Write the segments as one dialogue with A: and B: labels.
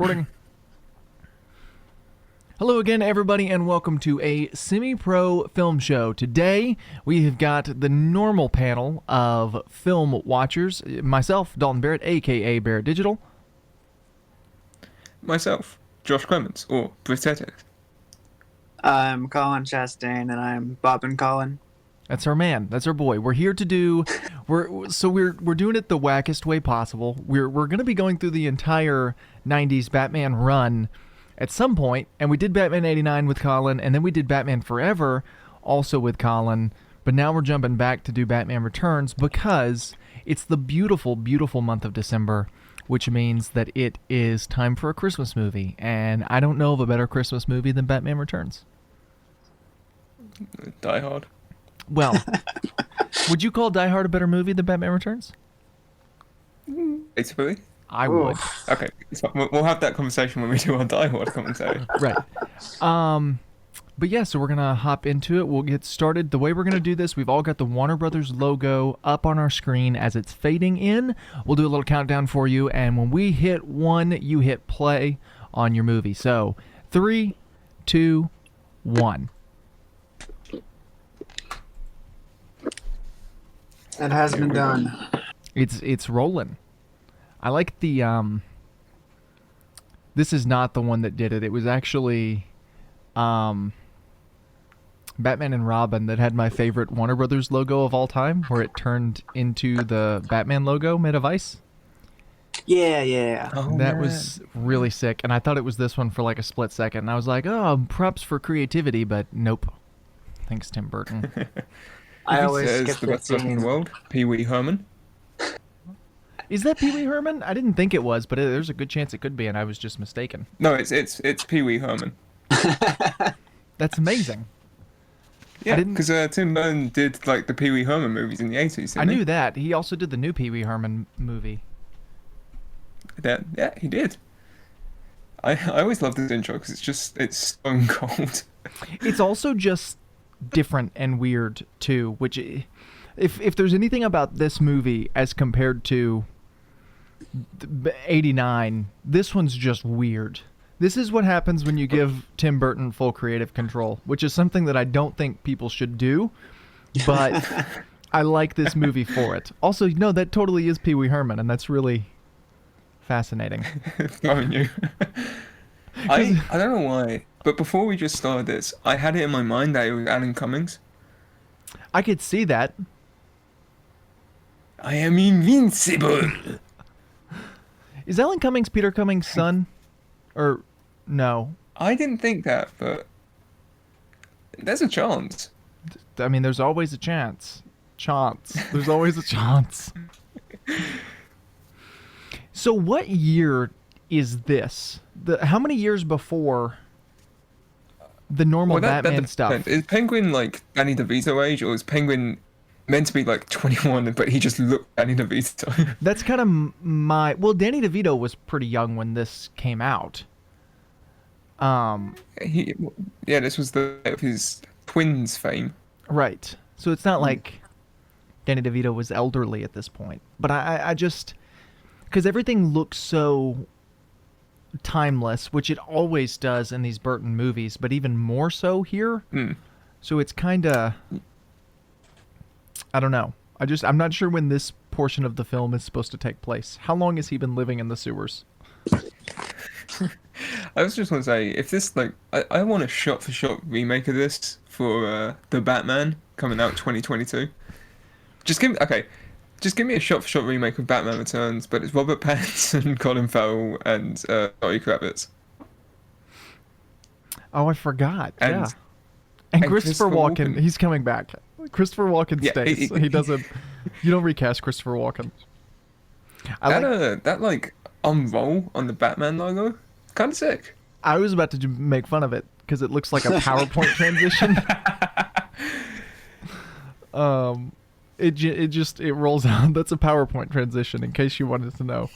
A: Recording. Hello again, everybody, and welcome to a semi-pro film show. Today, we have got the normal panel of film watchers. Myself, Dalton Barrett, a.k.a. Barrett Digital.
B: Myself, Josh Clements, or Brithetic.
C: I'm Colin Chastain, and I'm Bob and Colin.
A: That's our man. That's our boy. We're here to do. We're doing it the wackest way possible. We're going to be going through the entire '90s Batman run at some point, and we did Batman '89 with Colin, and then we did Batman Forever also with Colin. But now we're jumping back to do Batman Returns because it's the beautiful, beautiful month of December, which means that it is time for a Christmas movie, and I don't know of a better Christmas movie than Batman Returns.
B: Die Hard.
A: Well, would you call Die Hard a better movie than Batman Returns?
B: Basically.
A: I would.
B: Okay, so we'll have that conversation when we do our Die Hard commentary.
A: Right. But yeah, so we're going to hop into it. We'll get started. The way we're going to do this, we've all got the Warner Brothers logo up on our screen as it's fading in. We'll do a little countdown for you, and when we hit 1, you hit play on your movie. So, 3, 2, 1.
C: That has been done.
A: It's rolling. I like the this is not the one that did it. It was actually Batman and Robin that had my favorite Warner Brothers logo of all time, where it turned into the Batman logo made of ice.
C: Yeah.
B: Oh,
A: That
B: man.
A: was really sick, and I thought it was this one for like a split second. And I was like, oh, props for creativity, but nope. Thanks, Tim Burton.
C: I always
B: Says
C: skip
B: the
C: that
B: best person in the
C: scene.
B: world, Pee Wee Herman.
A: Is that Pee Wee Herman? I didn't think it was, but there's a good chance it could be, and I was just mistaken.
B: No, it's Pee Wee Herman.
A: That's amazing.
B: Yeah,
A: didn't-
B: because Tim Burton did like the Pee Wee Herman movies in the 80s.
A: I knew that. He also did the new Pee Wee Herman movie.
B: That. Yeah, he did. I always love this intro because it's stone cold.
A: It's also just different and weird too, which if there's anything about this movie as compared to 89, this one's just weird. This is what happens when you give Tim Burton full creative control, which is something that I don't think people should do, but I like this movie for it. Also, no, that totally is Pee Wee Herman, and that's really fascinating.
B: Throwing you. I don't know why, but before we just started this, I had it in my mind that it was Alan Cummings.
A: I could see that.
B: I am invincible.
A: Is Alan Cummings Peter Cummings' son? Or no?
B: I didn't think that, but there's a chance.
A: I mean, there's always a chance. There's always a chance. So what year is this? How many years before the normal Batman stuff?
B: depends. Is Penguin like Danny DeVito age, or is Penguin meant to be like 21, but he just looked Danny DeVito?
A: That's kind of well, Danny DeVito was pretty young when this came out.
B: This was the of his twins fame.
A: Right. So it's not like Danny DeVito was elderly at this point. But I just, because everything looks so timeless, which it always does in these Burton movies, but even more so here. So it's kind of, I don't know. I'm not sure when this portion of the film is supposed to take place. How long has he been living in the sewers?
B: I was just want to say, if this I want a shot-for-shot remake of this for the Batman coming out 2022. Just give me a shot-for-shot remake of Batman Returns, but it's Robert Pattinson, Colin Farrell, and Zoe Kravitz.
A: Oh, I forgot.
B: And,
A: yeah. And
B: and
A: Christopher Walken, he's coming back. Christopher Walken stays. He doesn't. You don't recast Christopher Walken.
B: That like unroll on the Batman logo, kind of sick.
A: I was about to make fun of it because it looks like a PowerPoint transition. It rolls out. That's a PowerPoint transition. In case you wanted to know.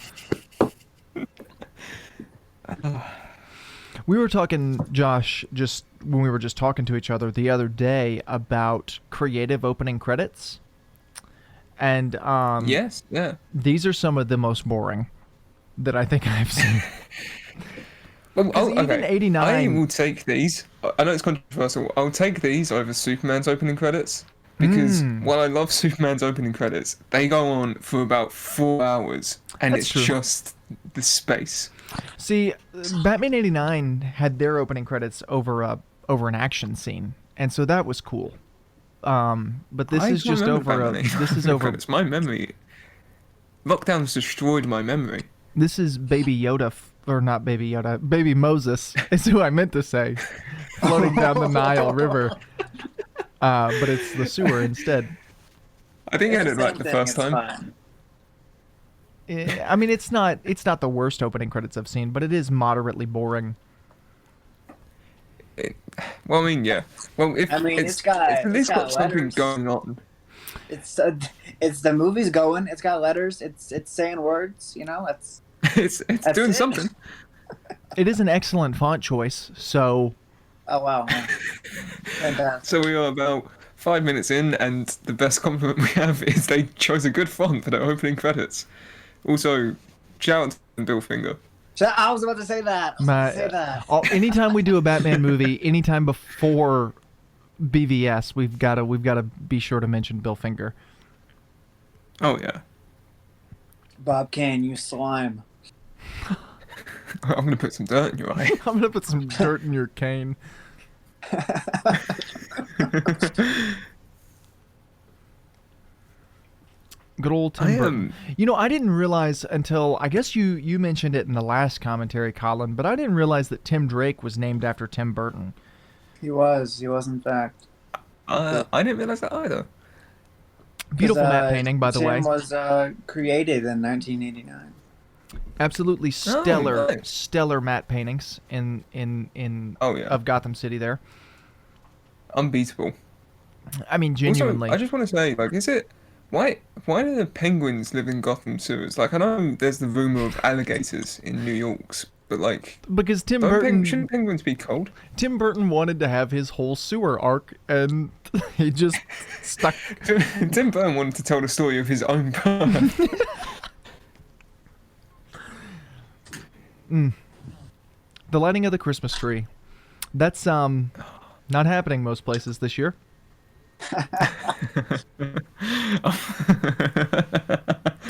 A: We were talking, Josh, just when we were just talking to each other the other day about creative opening credits. And
B: yes, yeah.
A: These are some of the most boring that I think I've seen.
B: Well,
A: even
B: okay.
A: 89
B: I will take these. I know it's controversial. I'll take these over Superman's opening credits because while I love Superman's opening credits, they go on for about 4 hours, and
A: That's
B: it's
A: true.
B: just the space.
A: See, Batman 89 had their opening credits over an action scene, and so that was cool. But this
B: I
A: is
B: can't
A: just
B: remember
A: over a
B: Batman
A: this is
B: opening
A: over
B: credits. My memory. Lockdown's destroyed my memory.
A: this is Baby Yoda or not Baby Yoda, Baby Moses is who I meant to say, floating down the Nile River. But it's the sewer instead.
B: I think I had
C: It's
B: it right the
C: same
B: first
C: thing,
B: time.
C: it's fine.
A: I mean, it's not the worst opening credits I've seen, but it is moderately boring.
B: Well, I mean, yeah. Well, if
C: I mean,
B: it's
C: it's
B: at least
C: got
B: got something
C: letters.
B: going on.
C: It's the movie's going. It's got letters. It's saying words. You know, it's
B: It's
C: That's
B: doing
C: it.
B: something.
A: It is an excellent font choice, so
C: oh wow. Fantastic.
B: So we are about 5 minutes in, and the best compliment we have is they chose a good font for their opening credits. Also, shout out to Bill Finger.
C: So I was about to say that.
A: anytime we do a Batman movie, anytime before BVS, we've got to be sure to mention Bill Finger.
B: Oh yeah,
C: Bob Kane, you slime.
B: I'm gonna put some dirt in your eye.
A: I'm gonna put some dirt in your cane. Good old Tim Burton. You know, I didn't realize until I guess you mentioned it in the last commentary, Colin, but I didn't realize that Tim Drake was named after Tim Burton.
C: He was in fact.
B: I didn't realize that either.
A: Beautiful matte painting, by the way.
C: Tim was created in 1989.
A: Absolutely stellar,
B: nice.
A: stellar matte paintings in
B: Oh, yeah.
A: of Gotham City there.
B: Unbeatable.
A: I mean, genuinely.
B: Also, I just want to say, like, is it why do the penguins live in Gotham sewers? Like, I know there's the rumor of alligators in New York, but like,
A: because Tim Burton
B: shouldn't penguins be cold?
A: Tim Burton wanted to have his whole sewer arc, and he just stuck.
B: Tim Burton wanted to tell the story of his own birth.
A: The lighting of the Christmas tree. That's not happening most places this year.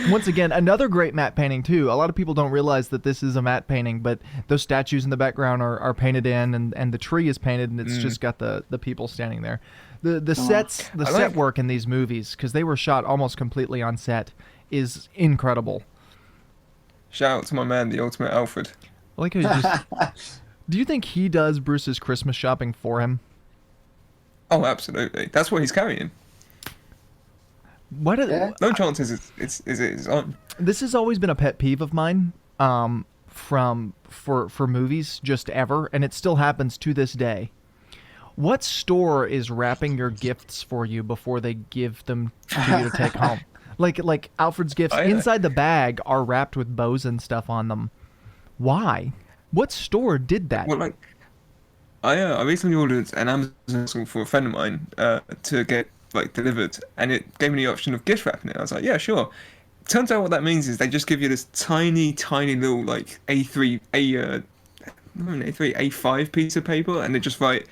A: Once again, another great matte painting too. A lot of people don't realize that this is a matte painting, but those statues in the background are painted in, and the tree is painted, and it's just got the people standing there. The set work in these movies, because they were shot almost completely on set, is incredible.
B: Shout out to my man, the ultimate Alfred.
A: I like how you just. Do you think he does Bruce's Christmas shopping for him?
B: Oh, absolutely. That's what he's carrying.
A: What?
B: No chances it's his own.
A: This has always been a pet peeve of mine, for movies just ever, and it still happens to this day. What store is wrapping your gifts for you before they give them to you to take home? Like Alfred's gifts inside the bag are wrapped with bows and stuff on them. Why? What store did that?
B: Well, like, I recently ordered an Amazon parcel for a friend of mine to get like delivered, and it gave me the option of gift wrapping it. I was like, yeah, sure. Turns out what that means is they just give you this tiny little like A5 piece of paper, and they just write,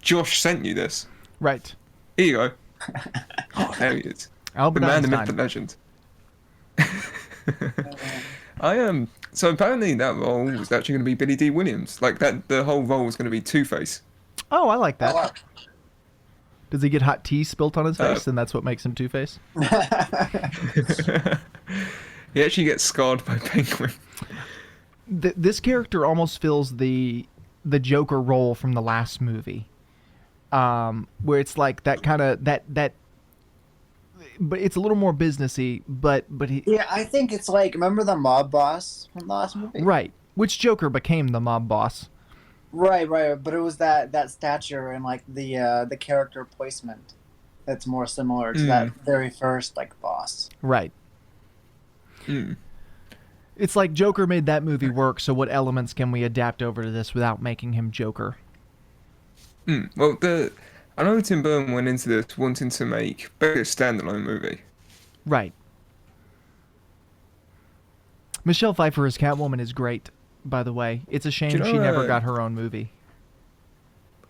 B: Josh sent you this.
A: Right.
B: Here you go. Oh, there he is.
A: Albert
B: The man, the myth,
A: Einstein.
B: the legend. So apparently that role was actually going to be Billy D. Williams. Like that, the whole role was going to be Two-Face.
A: Oh, I like that. Does he get hot tea spilt on his face, and that's what makes him Two-Face?
B: He actually gets scarred by Penguin.
A: This character almost fills the Joker role from the last movie, where it's like that kind of that. But it's a little more businessy. But he.
C: Yeah, I think it's like, remember the mob boss from the last movie?
A: Right. Which Joker became the mob boss?
C: Right. But it was that stature and like the character placement that's more similar to that very first like boss.
A: Right.
B: Mm.
A: It's like Joker made that movie work, so what elements can we adapt over to this without making him Joker?
B: Well, I know Tim Burton went into this wanting to make basically a standalone movie.
A: Right. Michelle Pfeiffer as Catwoman is great, by the way. It's a shame
B: Do you know,
A: she never got her own movie.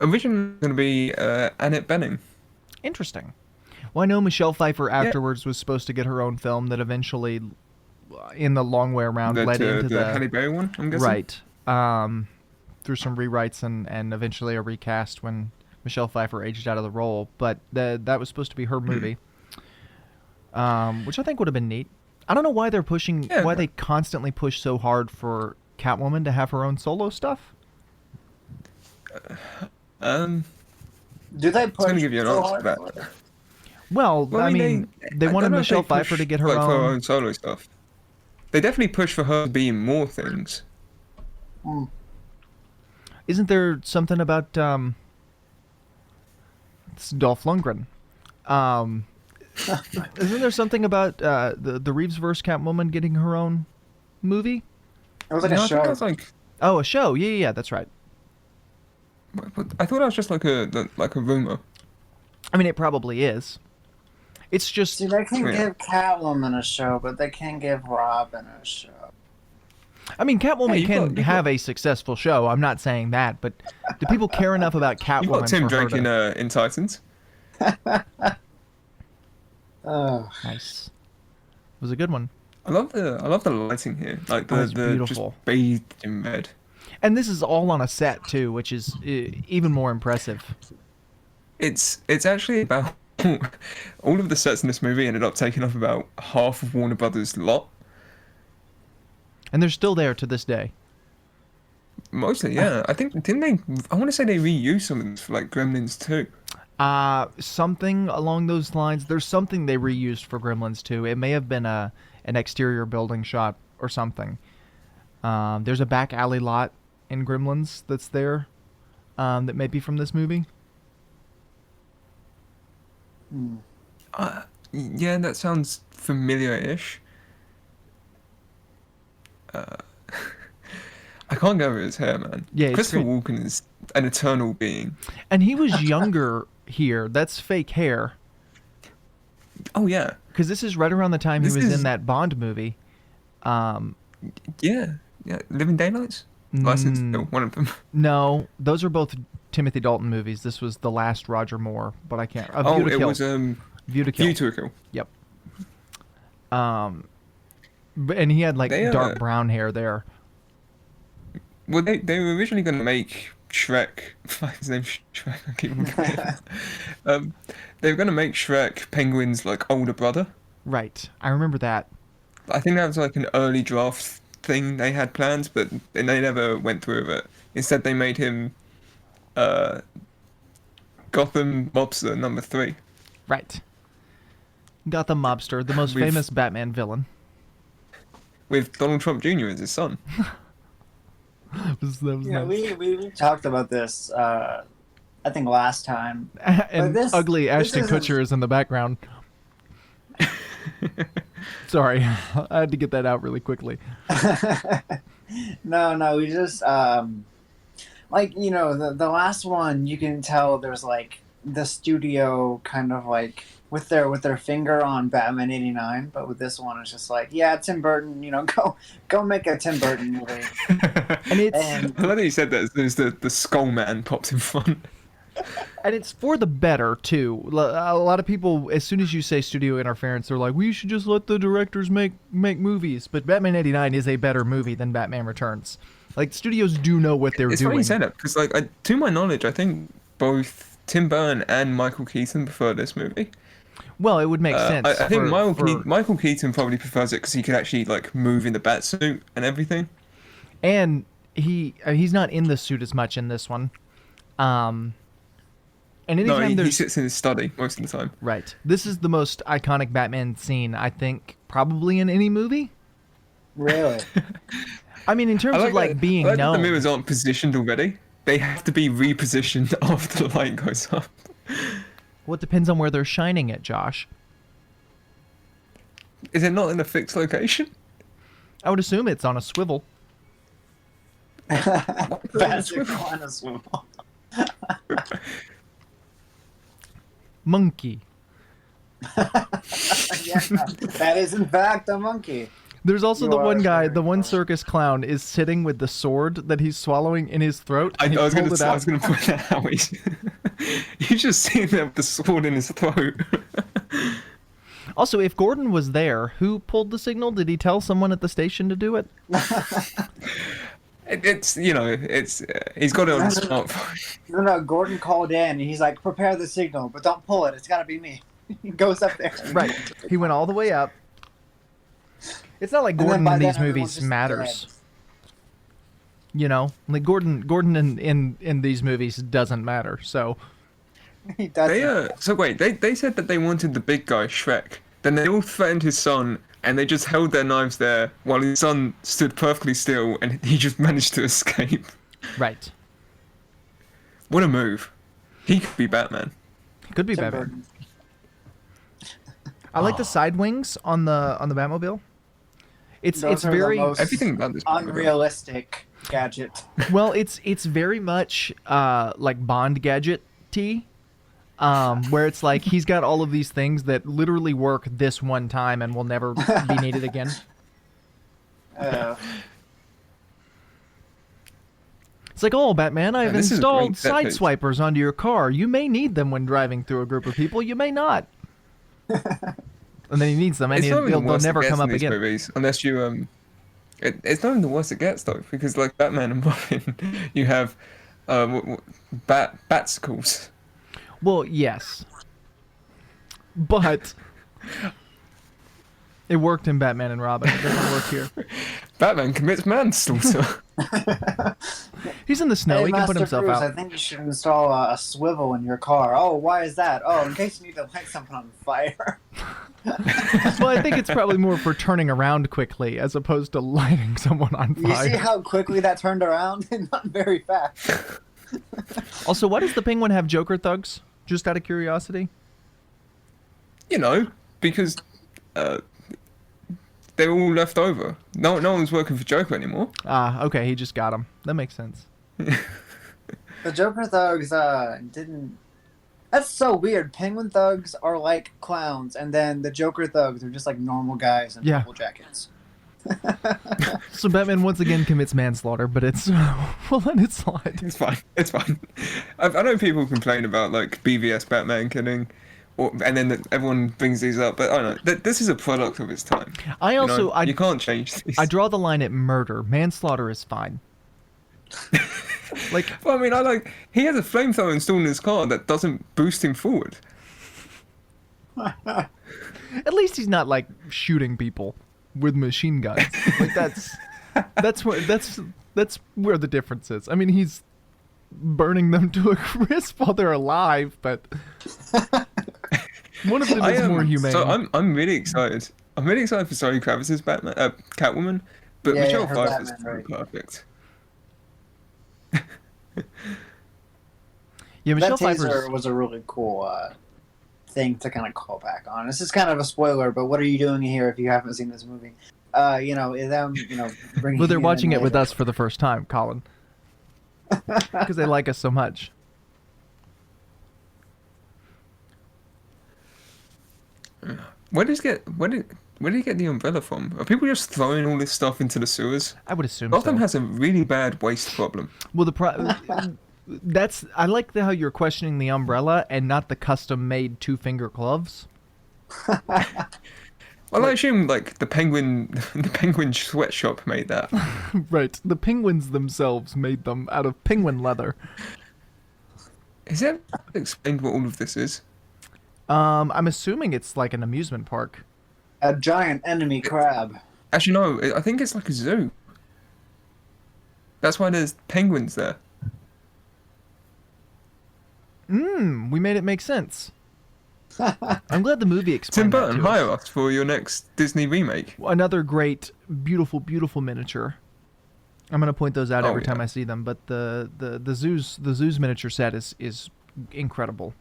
B: Originally going to be Annette Bening.
A: Interesting. Well, I know Michelle Pfeiffer afterwards was supposed to get her own film that eventually, in the long way around, led into
B: the Halle Berry one, I'm guessing?
A: Right. Through some rewrites and eventually a recast when Michelle Pfeiffer aged out of the role. But that was supposed to be her movie, which I think would have been neat. I don't know why they're pushing, why they constantly push so hard for Catwoman to have her own solo stuff.
C: Do they push?
B: It's going to give you an
C: so
B: answer to
C: hard?
B: that.
A: Well, I mean, they
B: I
A: wanted
B: don't know if
A: Michelle
B: they
A: Pfeiffer
B: push,
A: to get her
B: like, for her
A: own.
B: own solo stuff. They definitely push for her to be in more things.
A: Isn't there something about it's Dolph Lundgren? Isn't there something about the Reeves-verse Catwoman getting her own movie?
C: It was like
B: No,
C: a
B: I
C: show.
B: think that's like.
A: Oh, a show. Yeah, that's right.
B: I thought that was just like a rumor.
A: I mean, it probably is. It's just,
C: See, they can
B: Yeah.
C: give Catwoman a show, but they can't give Robin a show.
A: I mean, Catwoman
B: Hey,
A: can
B: you've
A: have a successful show. I'm not saying that, but do people care enough about Catwoman?
B: You've got Tim
A: for her
B: Drake
A: to...
B: in Titans.
C: Oh,
A: Nice. It was a good one.
B: I love the lighting here, like
A: Oh,
B: the
A: it's beautiful.
B: just bathed in red.
A: And this is all on a set too, which is even more impressive.
B: It's actually about all of the sets in this movie ended up taking up about half of Warner Brothers' lot.
A: And they're still there to this day.
B: Mostly, yeah. I think didn't they? I want to say they reused some of them for like Gremlins 2.
A: Something along those lines. There's something they reused for Gremlins too. It may have been an exterior building shot or something. There's a back alley lot in Gremlins that's there that may be from this movie.
B: Yeah, that sounds familiar-ish. I can't go over his hair, man.
A: Yeah, it's
B: Christopher
A: great.
B: Walken is an eternal being.
A: And he was younger here. That's fake hair.
B: Oh yeah,
A: Because this is right around the time
B: This
A: he was
B: is-
A: in that Bond movie.
B: yeah. Living Daylights. License Hill, one of them.
A: No, those are both Timothy Dalton movies. This was the last Roger Moore, but I can't. View
B: Oh,
A: to
B: it
A: Kill.
B: was
A: View to Kill.
B: View to a Kill.
A: Yep. And he had like
B: They,
A: dark brown hair there.
B: Well, they were originally going to make Shrek. His name's Shrek. I keep forgetting. They were going to make Shrek Penguin's like older brother.
A: Right. I remember that.
B: I think that was like an early draft thing they had plans, but they never went through with it. Instead, they made him Gotham Mobster number 3.
A: Right. Gotham Mobster, the most
B: With-
A: famous Batman villain.
B: With Donald Trump Jr. as his son.
A: That was
C: yeah,
A: nice.
C: we talked about this. I think last time.
A: And
C: this-
A: ugly
C: this
A: Ashton
C: isn't-
A: Kutcher is in the background. Sorry, I had to get that out really quickly.
C: No, we just like the last one. You can tell there's like the studio kind of like with their finger on Batman '89, but with this one it's just like, yeah, Tim Burton. Go make a Tim Burton movie.
A: And it's
C: And
B: I love that you said that as the Skull Man popped in front.
A: and it's for the better too. A lot of people, as soon as you say studio interference, they're like, "We should just let the directors make movies." But Batman '89 is a better movie than Batman Returns. Like studios do know what they're
B: It's funny
A: doing.
B: you say that because, like, to my knowledge, I think both Tim Burton and Michael Keaton prefer this movie.
A: Well, it would make sense.
B: I think
A: for-
B: Michael Keaton probably prefers it because he could actually like move in the bat suit and everything.
A: and he's not in the suit as much in this one. And
B: No,
A: anytime
B: he
A: there's
B: sits in his study most of the time.
A: right, this is the most iconic Batman scene I think probably in any movie.
C: really,
A: I mean, in terms of like
B: that-
A: being
B: I like that
A: known.
B: the mirrors aren't positioned already. They have to be repositioned after the light goes up.
A: Well, it depends on where they're shining it, Josh.
B: Is it not in a fixed location?
A: I would assume it's on a swivel.
C: That's a kind of swivel.
A: Monkey.
C: Yeah, that is in fact a monkey.
A: There's also
C: You
A: the
C: are
A: one guy,
C: very
A: the one
C: correct.
A: circus clown is sitting with the sword that he's swallowing in his throat.
B: I
A: and he
B: was
A: pulled
B: gonna
A: it
B: I
A: out.
B: was gonna point that out. He's just sitting there with the sword in his throat.
A: Also, if Gordon was there, who pulled the signal? Did he tell someone at the station to do it?
B: It's he's got it on his smartphone.
C: No, Gordon called in and he's like, prepare the signal, but don't pull it. It's got to be me. He goes up there.
A: Right. He went all the way up. It's not like
C: And then
A: Gordon
C: by
A: in
C: then
A: these
C: everyone's
A: movies
C: just
A: matters.
C: dead.
A: You know, like Gordon in these movies doesn't matter. So
C: He doesn't.
B: So wait, they said that they wanted the big guy, Shrek. Then they all threatened his son, and they just held their knives there while his son stood perfectly still, and he just managed to escape.
A: right,
B: What a move! He could be Batman.
A: could be
C: Tim
A: Batman.
C: Burton.
A: I like the side wings on the Batmobile. It's
C: Those are the
A: very
C: most
B: Everything about this movie.
C: unrealistic gadget.
A: well. It's very much like Bond gadget-y. Where it's like he's got all of these things that literally work this one time and will never be needed again. It's like, oh, Batman, I've
B: this is a
A: installed
B: great set
A: side
B: piece.
A: swipers onto your car. You may need them when driving through a group of people. You may not. And then he needs them, and
B: It's not even the
A: they'll
B: worst
A: never
B: it gets
A: come
B: in
A: up
B: these
A: again.
B: movies, unless you it's not even the worst it gets though, because like Batman and Robin, you have batsicles.
A: Well, yes. But it worked in Batman and Robin. It doesn't work here.
B: Batman commits manslaughter.
A: He's in the snow.
C: Hey,
A: He can put
C: Master
A: himself
C: Bruce,
A: out.
C: I think you should install a swivel in your car. Oh, why is that? Oh, in case you need to light something on fire.
A: Well, I think it's probably more for turning around quickly as opposed to lighting someone on
C: You see
A: fire.
C: how quickly that turned around? Not very fast.
A: Also, why does the Penguin have Joker thugs? Just out of curiosity.
B: Because they're all left over. No one's working for Joker anymore.
A: Ah, okay, he just got him. That makes sense.
C: The Joker thugs didn't. That's so weird. Penguin thugs are like clowns, and then the Joker thugs are just like normal guys in
A: Yeah.
C: purple jackets.
A: So Batman once again commits manslaughter, but it's we'll let it slide.
B: It's fine. It's fine. I know people complain about like BVS Batman killing, and then everyone brings these up, but I don't know. This is a product of its time.
A: I
B: You
A: also
B: know? You can't change these.
A: I draw the line at murder. Manslaughter is fine. Like,
B: Well, I mean, he has a flamethrower installed in his car that doesn't boost him forward.
A: at least he's not like shooting people with machine guns. Like that's where the difference is. I mean, he's burning them to a crisp while they're alive, but one of them is more humane.
B: So I'm really excited. I'm really excited for Zoe Kravitz's Batman, Catwoman, but
C: Yeah,
B: Michelle
C: her
B: Pfeiffer's
C: Batman, right.
B: perfect.
A: Yeah, Michelle
C: That taser
A: Pfeiffer's.
C: was a really cool thing to kind of call back on. This is kind of a spoiler, but what are you doing here if you haven't seen this movie? Bringing
A: Well, they're
C: in
A: watching it with
C: later.
A: us for the first time, Colin, because they like us so much.
B: Where did he get the umbrella from? Are people just throwing all this stuff into the sewers?
A: I would assume
B: Gotham
A: so.
B: has a really bad waste problem.
A: Well, I like how you're questioning the umbrella and not the custom-made two-finger gloves.
B: Well, I assume like the penguin sweatshop made that.
A: Right. The penguins themselves made them out of penguin leather.
B: Is it explained what all of this is?
A: I'm assuming it's like an amusement park.
C: A giant enemy crab.
B: Actually, no. I think it's like a zoo. That's why there's penguins there.
A: We made it make sense. I'm glad the movie
B: Tim
A: explained that
B: Burton,
A: to us.
B: hire us for your next Disney remake.
A: Another great, beautiful, beautiful miniature. I'm gonna point those out
B: Oh,
A: every time
B: yeah.
A: I see them. But the zoo's miniature set is incredible.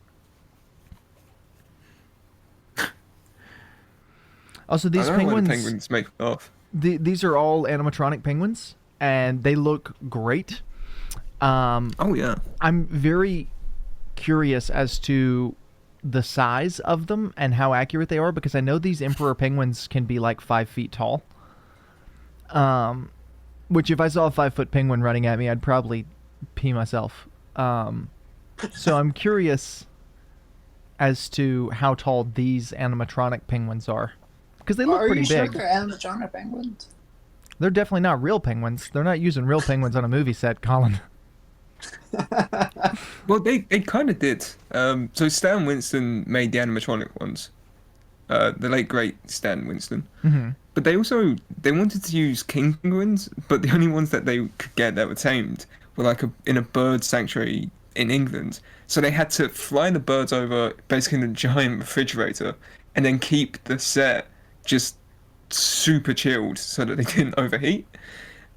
A: Also, these
B: I don't know why the
A: penguins,
B: penguins make me laugh.
A: these are all animatronic penguins, and they look great.
B: Oh yeah.
A: I'm very curious as to the size of them and how accurate they are, because I know these emperor penguins can be like 5 feet tall. Which if I saw a 5-foot penguin running at me, I'd probably pee myself. So I'm curious as to how tall these animatronic penguins are, because they look
C: Are
A: pretty
C: you sure
A: big.
C: they're animatronic penguins?
A: They're definitely not real penguins. They're not using real penguins on a movie set, Colin.
B: Well, they kind of did. So Stan Winston made the animatronic ones. The late great Stan Winston.
A: Hmm.
B: But they wanted to use king penguins, but the only ones that they could get that were tamed were like in a bird sanctuary in England. So they had to fly the birds over basically in a giant refrigerator, and then keep the set just super chilled so that they didn't overheat.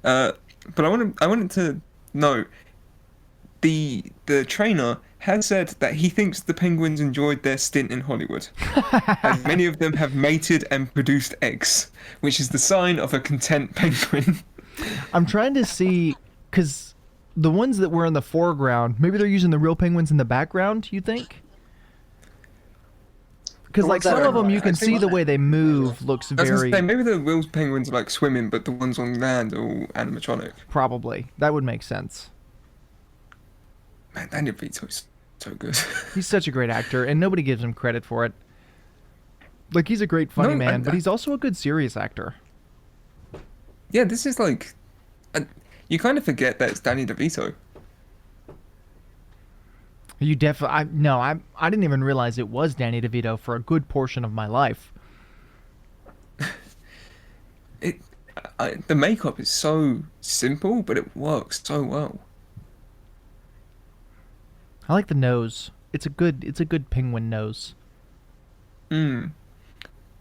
B: But I wanted to know, the trainer has said that he thinks the penguins enjoyed their stint in Hollywood, as many of them have mated and produced eggs, which is the sign of a content penguin.
A: I'm trying to see, because the ones that were in the foreground, maybe they're using the real penguins in the background, you think? Because
C: The
A: like
C: ones that
A: some
C: are
A: of them, you
C: I
A: can
C: think
A: see the
C: what-
A: way they move looks
B: I was
A: very...
B: gonna say, maybe the real penguins are like swimming, but the ones on land are all animatronic.
A: Probably. That would make sense.
B: Man, Danny DeVito's so good.
A: He's such a great actor, and nobody gives him credit for it. Like, he's a great funny
B: No,
A: man, but he's also a good serious actor.
B: Yeah, this is like, you kind of forget that it's Danny DeVito.
A: You definitely... I didn't even realize it was Danny DeVito for a good portion of my life.
B: The makeup is so simple, but it works so well.
A: I like the nose. It's a good penguin nose.
B: Mm.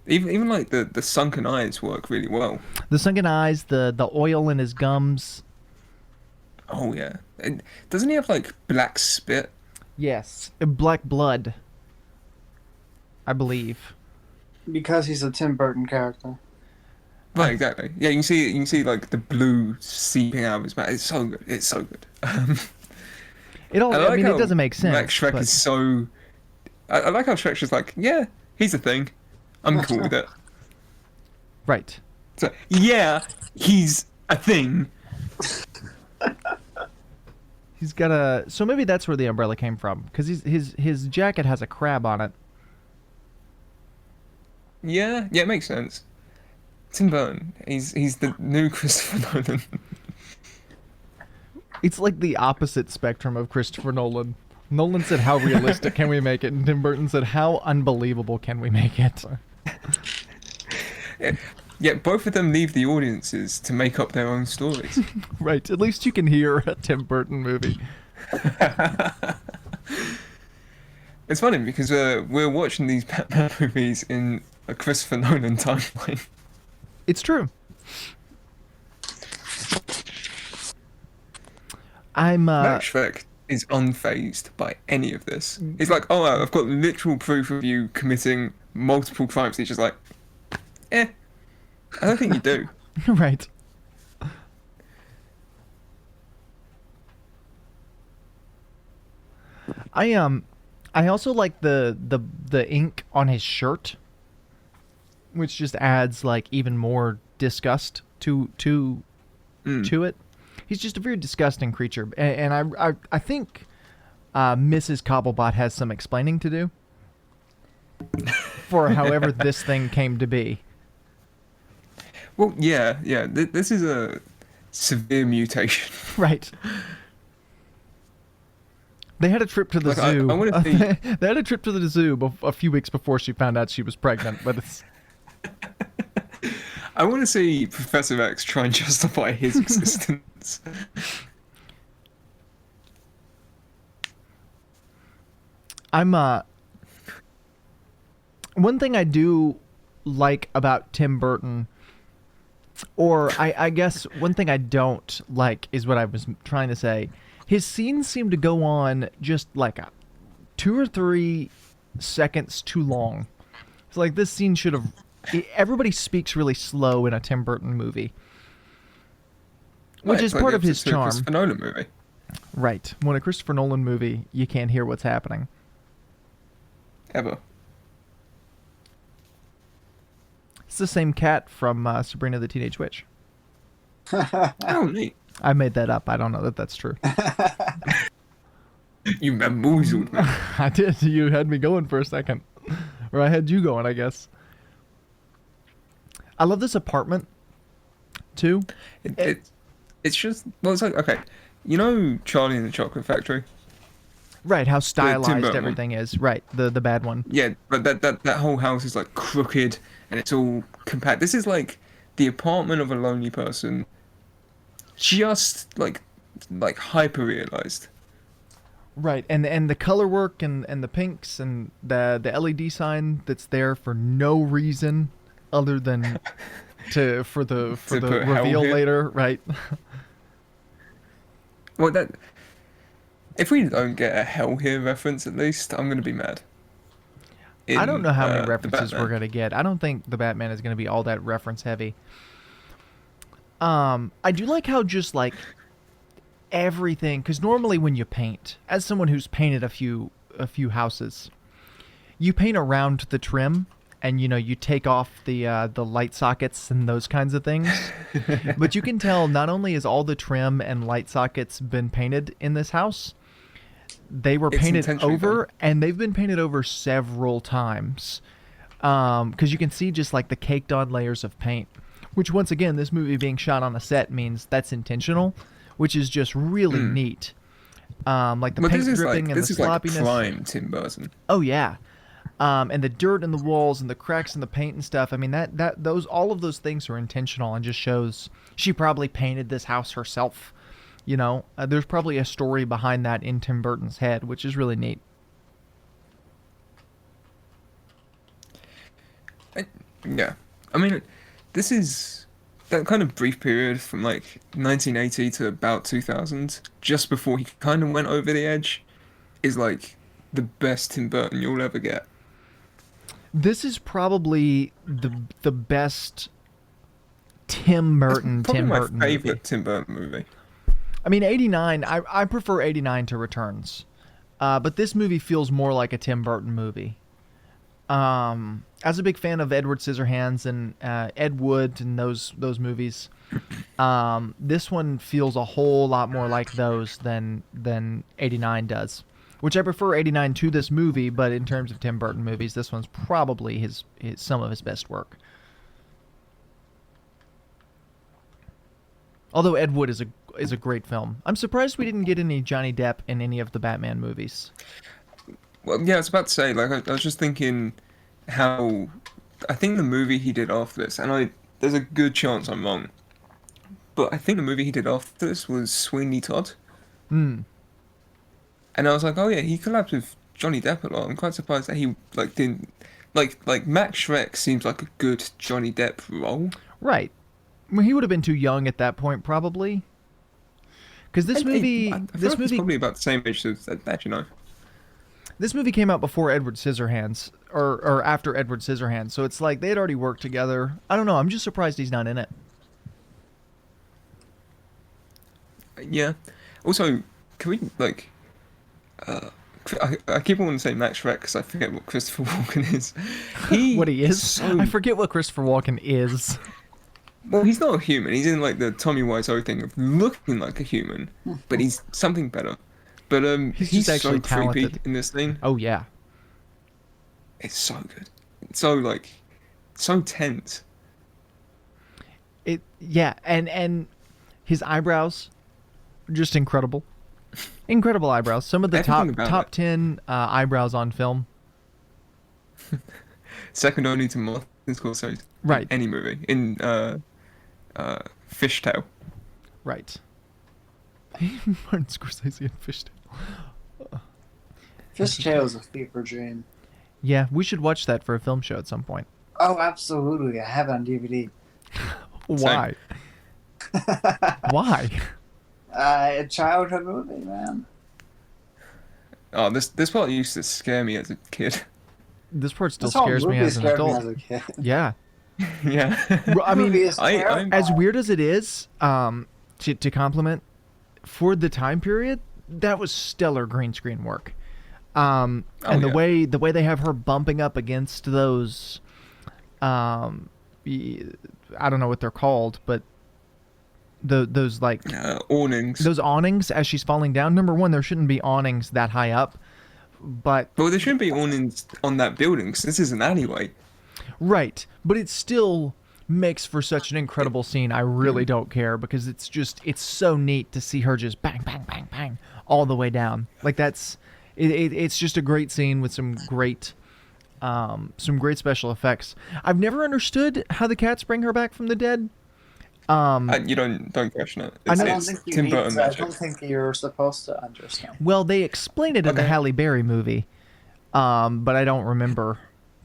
B: Even like the sunken eyes work really well.
A: The sunken eyes, the oil in his gums.
B: Oh yeah. And doesn't he have like black spit?
A: Yes. Black blood. I believe.
C: Because he's a Tim Burton character.
B: Right, exactly. Yeah, you can see like the blue seeping out of his mouth. It's so good. It's so good.
A: I mean,
B: how
A: it doesn't make sense.
B: Like Shrek
A: but-
B: is so. I like how Shrek's just like, yeah, he's a thing. I'm cool with it.
A: Right.
B: So yeah, he's a thing.
A: He's got a... So maybe that's where the umbrella came from, because his jacket has a crab on it.
B: Yeah, it makes sense. Tim Burton, he's the new Christopher Nolan.
A: It's like the opposite spectrum of Christopher Nolan. Nolan said, "How realistic can we make it?" And Tim Burton said, "How unbelievable can we make it?"
B: Yeah, both of them leave the audiences to make up their own stories.
A: Right. At least you can hear a Tim Burton movie.
B: It's funny because we're watching these Batman movies in a Christopher Nolan timeline.
A: It's true. I'm
B: Matt Shrek is unfazed by any of this. He's like, oh, I've got literal proof of you committing multiple crimes. He's just like, I don't think you do.
A: right. I also like the ink on his shirt, which just adds like even more disgust to it. He's just a very disgusting creature, and I think Mrs. Cobblebot has some explaining to do for however this thing came to be.
B: Well, yeah. This is a severe mutation.
A: Right. They had a trip to the
B: Like,
A: zoo.
B: I wanna see-
A: They had a trip to the zoo a few weeks before she found out she was pregnant, but it's...
B: I want to see Professor X try and justify his existence.
A: I'm one thing I do like about Tim Burton, or I guess one thing I don't like is what I was trying to say. His scenes seem to go on just like 2 or 3 seconds too long. It's like this scene should have... Everybody speaks really slow in a Tim Burton movie, which
B: Right,
A: is
B: like
A: part of
B: it's
A: his
B: a
A: charm.
B: Christopher Nolan movie.
A: Right. When a Christopher Nolan movie, you can't hear what's happening.
B: Ever.
A: It's the same cat from Sabrina the Teenage Witch.
B: Oh, neat.
A: I made that up. I don't know that that's true.
B: You bamboozled me.
A: I did. You had me going for a second. Or I had you going, I guess. I love this apartment, too.
B: It's just, well, it's like, okay, you know Charlie and the Chocolate Factory?
A: Right, how
B: Tim
A: stylized
B: Burton
A: everything is. Right, the bad one.
B: Yeah, but that whole house is like crooked and it's all compact. This is like the apartment of a lonely person, just like hyper realized.
A: Right, and the color work and the pinks and the LED sign that's there for no reason other than for the
B: To put hell
A: reveal
B: here.
A: later, right?
B: Well, that if we don't get a Hell Here reference, at least I'm gonna be mad.
A: I don't know how many
B: The
A: references we're
B: Batman.
A: gonna get. I don't think the Batman is gonna be all that reference heavy. I do like how just like everything, because normally when you paint, as someone who's painted a few houses, you paint around the trim, and you take off the light sockets and those kinds of things. But you can tell not only is all the trim and light sockets been painted in this house, they were
B: It's
A: painted
B: intentionally
A: over,
B: done.
A: and they've been painted over several times. Because you can see just like the caked on layers of paint, which once again, this movie being shot on a set means that's intentional, which is just really neat. Like the
B: But
A: paint
B: this is
A: dripping
B: like
A: and
B: this
A: the
B: is like
A: sloppiness.
B: prime Tim Burton.
A: Oh yeah. And the dirt in the walls and the cracks in the paint and stuff. I mean, all of those things are intentional and just shows she probably painted this house herself. There's probably a story behind that in Tim Burton's head, which is really neat.
B: Yeah, I mean, this is that kind of brief period from like 1980 to about 2000, just before he kind of went over the edge, is like the best Tim Burton you'll ever get.
A: This is probably the best Tim Burton
B: Probably my
A: movie.
B: favorite Tim Burton movie.
A: I mean, 89, I prefer 89 to Returns. But this movie feels more like a Tim Burton movie. As a big fan of Edward Scissorhands and Ed Wood and those movies, this one feels a whole lot more like those than 89 does. Which I prefer 89 to this movie, but in terms of Tim Burton movies, this one's probably his some of his best work. Although Ed Wood is a great film. I'm surprised we didn't get any Johnny Depp in any of the Batman movies.
B: Well, yeah, I was about to say, like, I was just thinking how I think the movie he did after this, and there's a good chance I'm wrong, but I think the movie he did after this was Sweeney Todd.
A: Hmm.
B: And I was like, oh yeah, he collabed with Johnny Depp a lot. I'm quite surprised that he like didn't like Max Shrek seems like a good Johnny Depp role.
A: Right. Well, he would have been too young at that point, probably. Because this movie,
B: I feel like he's probably about the same age as that, you know.
A: this movie came out before Edward Scissorhands, or after Edward Scissorhands. So it's like they had already worked together. I don't know. I'm just surprised he's not in it.
B: Yeah. Also, can we like? I keep on wanting to say Max Shrek because I forget what Christopher Walken is.
A: What he is?
B: So,
A: I forget what Christopher Walken is.
B: well, he's not a human. He's in like the Tommy Wiseau thing of looking like a human, but he's something better. But
A: He's
B: he's
A: just actually
B: so creepy
A: talented.
B: in this thing.
A: Oh yeah.
B: It's so good. It's so like, so tense.
A: Yeah, and his eyebrows, just incredible. Incredible eyebrows. Some of the
B: Everything about
A: top
B: it.
A: 10 eyebrows on film.
B: Second only to Martin Scorsese.
A: Right.
B: In any movie. In Fishtail.
A: Right. Martin Scorsese and Fishtail.
C: Fishtail's a fever dream.
A: Yeah, we should watch that for a film show at some point.
C: Oh, absolutely. I have it on DVD.
A: Why? Why?
C: A childhood movie, man.
B: Oh, this part used to scare me as a kid.
A: This part still
C: This whole
A: scares me
C: movie
A: as an
C: scared me
A: adult.
C: as a kid.
A: Yeah.
B: Yeah.
A: Well, I mean,
C: Movie is
B: I'm-
C: terrifying.
A: as weird as it is, to compliment, for the time period, that was stellar green screen work. And the
B: yeah.
A: way they have her bumping up against those, I don't know what they're called, but those like
B: Awnings.
A: those awnings as she's falling down. Number one, there shouldn't be awnings that high up, but
B: Well, there shouldn't be awnings on that building, 'cause this is an alleyway.
A: right, but it still makes for such an incredible scene. I really don't care because it's so neat to see her just bang bang bang bang all the way down. Like it's just a great scene with some great special effects. I've never understood how the cats bring her back from the dead.
B: You don't question it.
A: I
B: It's,
A: know.
C: I don't
B: it's
C: think you
B: Tim
C: need
B: Burton
C: to. I
B: magic.
C: don't think you're supposed to understand.
A: Well, they explain it in the
B: Okay.
A: Halle Berry movie, but I don't remember.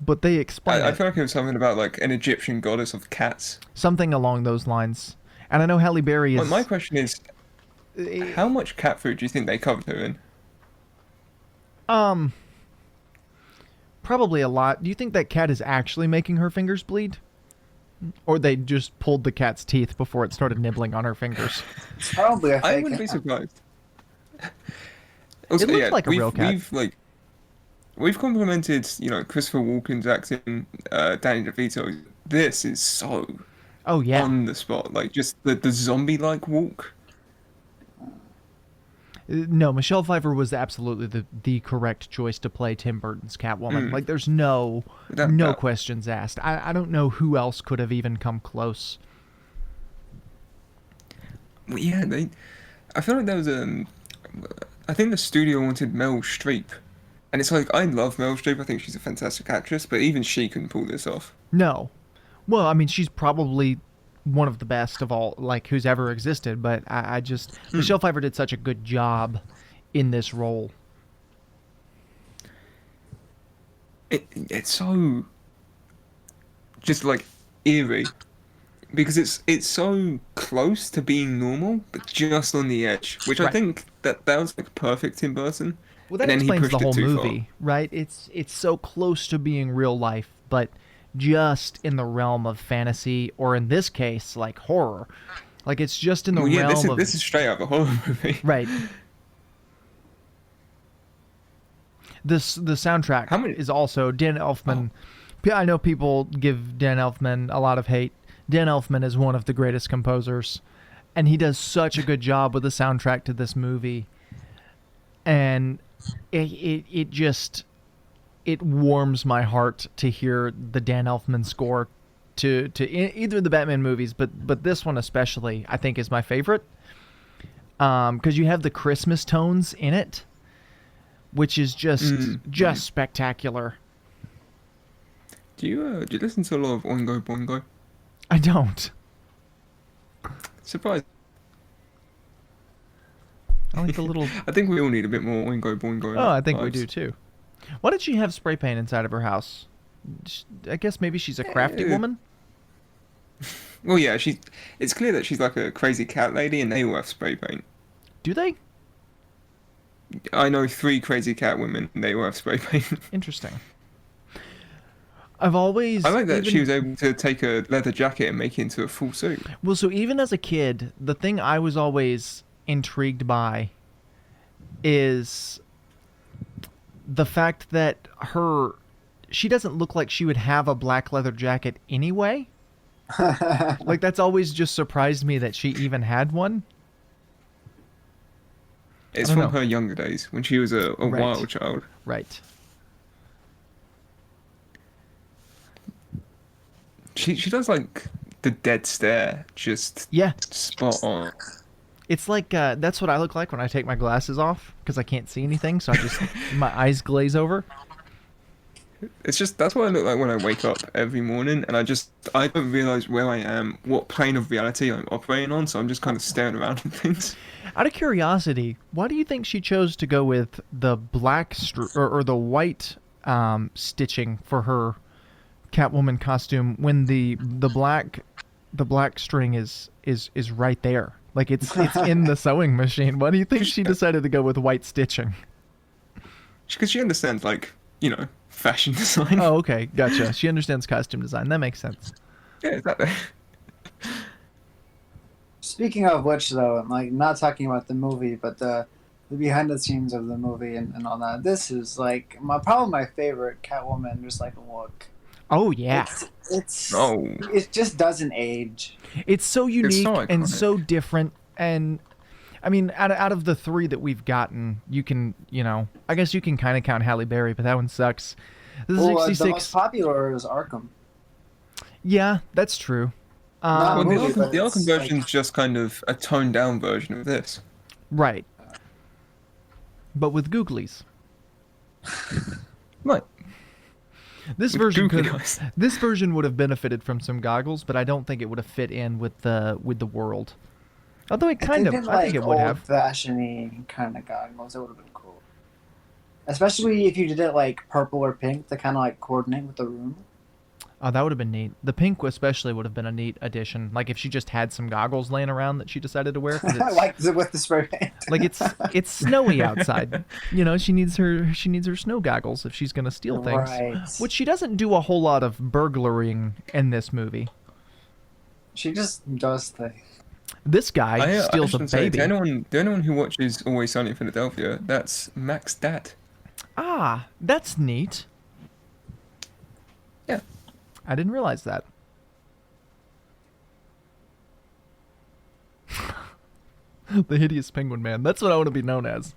A: But they explain
B: I
A: it.
B: feel like it was something about like an Egyptian goddess of cats.
A: Something along those lines. And I know Halle Berry is...
B: My question is, how much cat food do you think they covered her in?
A: Probably a lot. Do you think that cat is actually making her fingers bleed? Or they just pulled the cat's teeth before it started nibbling on her fingers?
C: It's probably a
B: I
C: fake
B: wouldn't be
C: cat.
B: surprised. Also,
A: looks like a real cat.
B: We've complimented, Christopher Walken's acting, Danny DeVito. This is so
A: Oh, yeah.
B: on the spot, like just the zombie-like walk.
A: No, Michelle Pfeiffer was absolutely the correct choice to play Tim Burton's Catwoman. Like, there's no
B: That-
A: questions asked. I don't know who else could have even come close.
B: Well, yeah, I feel like there was I think the studio wanted Meryl Streep, and it's like I love Meryl Streep. I think she's a fantastic actress, but even she couldn't pull this off.
A: No. Well, I mean, she's probably one of the best of all, like, who's ever existed, but I just... Michelle Pfeiffer did such a good job in this role.
B: It's so just like eerie because it's so close to being normal, but just on the edge. Which I
A: Right.
B: think that was like perfect Tim Burton.
A: Well, that
B: and then he
A: explains the
B: pushed it
A: whole
B: too far.
A: movie, right? It's so close to being real life, but just in the realm of fantasy, or in this case, like horror. Like, it's just in the
B: Well, yeah,
A: realm
B: this is straight out of a horror movie.
A: Right. The soundtrack
B: How many-
A: is also Dan Elfman. I know people give Dan Elfman a lot of hate. Dan Elfman is one of the greatest composers, and he does such a good job with the soundtrack to this movie. And it just warms my heart to hear the Dan Elfman score to either of the Batman movies, but this one especially I think is my favorite. Because you have the Christmas tones in it, which is just spectacular.
B: Do you listen to a lot of Oingo Boingo?
A: I don't.
B: Surprise!
A: I like the little...
B: I think we all need a bit more Oingo Boingo. in
A: Oh,
B: our
A: I think we
B: lives.
A: do too. Why did she have spray paint inside of her house? I guess maybe she's a crafty woman?
B: Well, yeah, it's clear that she's like a crazy cat lady, and they all have spray paint.
A: Do they?
B: I know 3 crazy cat women, and they all have spray paint.
A: Interesting. I've always...
B: I like that she
A: even-
B: was able to take a leather jacket and make it into a full suit.
A: Well, so even as a kid, the thing I was always intrigued by is the fact that she doesn't look like she would have a black leather jacket anyway. Like, that's always just surprised me that she even had one.
B: It's
A: I
B: from
A: don't know.
B: her younger days, when she was a
A: Right.
B: wild child.
A: Right.
B: She does, like, the dead stare, just
A: Yeah.
B: spot on.
A: It's like, that's what I look like when I take my glasses off, because I can't see anything, so I just, my eyes glaze over.
B: It's just, that's what I look like when I wake up every morning, and I don't realise where I am, what plane of reality I'm operating on, so I'm just kind of staring around at things.
A: Out of curiosity, why do you think she chose to go with the black or the white stitching for her Catwoman costume when the black string is right there? Like, it's in the sewing machine. Why do you think she decided to go with white stitching?
B: Because she understands, like, fashion design.
A: Oh, okay, gotcha. She understands costume design. That makes sense.
B: Yeah, exactly.
C: Speaking of which, though, and like not talking about the movie, but the behind the scenes of the movie and all that. This is like my favorite Catwoman just like look.
A: Oh yeah,
B: Oh,
C: it just doesn't age.
A: it's so unique
B: so
A: and
B: iconic.
A: so different. And I mean, out of the three that we've gotten, you can, I guess you can kind of count Halle Berry, but that one sucks. The
C: Well, the
A: 66.
C: most popular is Arkham.
A: Yeah, that's true.
C: Not
B: well,
C: a
B: the
C: movie,
B: Arkham,
C: but
B: the
C: it's
B: Arkham version's
C: like,
B: just kind of a toned down version of this.
A: Right. But with googlies.
B: Right.
A: This
B: With
A: version
B: googly
A: could
B: eyes.
A: this version would have benefited from some goggles, but I don't think it would have fit in with the world. Although it kind of, I think it would have.
C: old-fashioned kind of goggles. It would have been cool, especially if you did it like purple or pink to kind of like coordinate with the room.
A: Oh, that would have been neat. The pink especially would have been a neat addition. Like if she just had some goggles laying around that she decided to wear. 'Cause it's,
C: Like with the spray paint.
A: like it's snowy outside. She needs her snow goggles if she's gonna steal things.
C: Right.
A: Which she doesn't do a whole lot of burglaring in this movie.
C: She just does things.
A: This guy
B: I
A: steals a
B: should say,
A: baby.
B: to anyone who watches Always Sunny in Philadelphia, that's Mac's dad.
A: Ah, that's neat.
B: Yeah.
A: I didn't realize that. The hideous penguin man. That's what I want to be known as.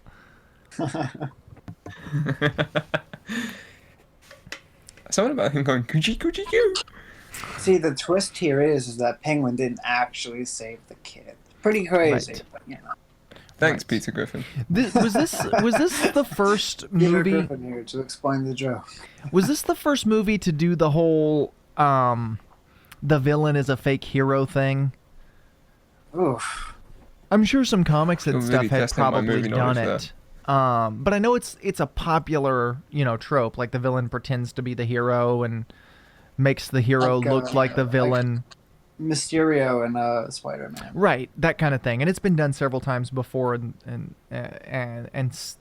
B: Something about him going coochie coochie coo.
C: See, the twist here is that Penguin didn't actually save the kid. Pretty crazy,
A: Right.
C: but
B: Thanks,
A: Right.
B: Peter Griffin.
A: Was this the first
C: Peter
A: movie?
C: Griffin here to explain the joke.
A: Was this the first movie to do the whole the villain is a fake hero thing?
C: Oof.
A: I'm sure some comics and
B: You're
A: stuff
B: really
A: had
B: testing my
A: probably
B: movie
A: done
B: knowledge
A: it. But I know it's a popular, trope. Like the villain pretends to be the hero and makes the hero
C: Like,
A: look like the villain.
C: Mysterio and Spider-Man.
A: Right, that kind of thing. And it's been done several times before and it's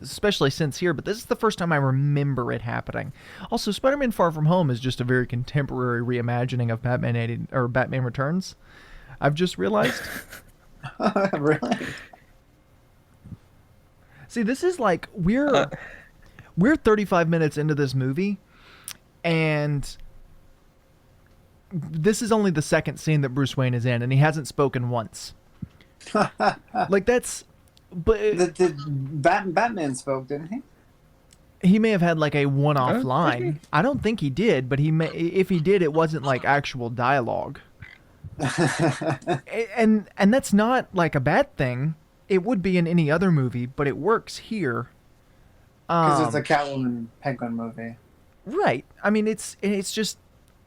A: especially since here, but this is the first time I remember it happening. Also, Spider-Man Far From Home is just a very contemporary reimagining of Batman Returns. I've just realized.
C: Really?
A: See, this is like we're 35 minutes into this movie, and this is only the second scene that Bruce Wayne is in, and he hasn't spoken once. Like that's, but
C: Batman spoke, didn't he?
A: he may have had like a one-off
B: Oh, did
A: line. I don't think he did, but if he did, it wasn't like actual dialogue. And that's not like a bad thing. It would be in any other movie, but it works here.
C: Because it's a Catwoman Penguin movie.
A: Right. I mean, it's just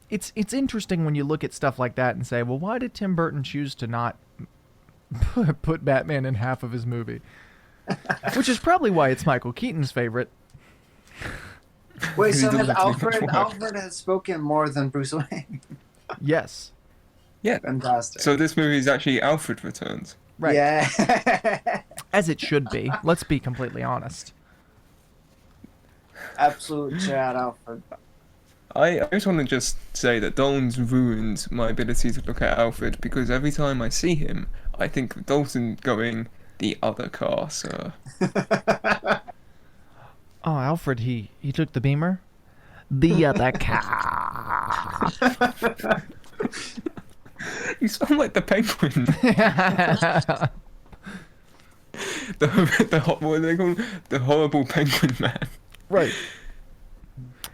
A: it's interesting when you look at stuff like that and say, well, why did Tim Burton choose to not put Batman in half of his movie? Which is probably why it's Michael Keaton's favorite.
C: Wait,
B: He
C: so
B: doesn't
C: has
B: do much work.
C: Alfred has spoken more than Bruce Wayne?
A: Yes.
B: Yeah.
C: Fantastic.
B: So this movie is actually Alfred Returns.
A: Right.
C: Yeah.
A: As it should be. Let's be completely honest.
C: Absolute Chad Alfred.
B: I just want to just say that Dalton's ruined my ability to look at Alfred because every time I see him, I think of Dalton going, the other car, sir.
A: Oh, Alfred, he took the Beamer? The other car.
B: You sound like the penguin. What do they call him? The horrible penguin man.
A: Right.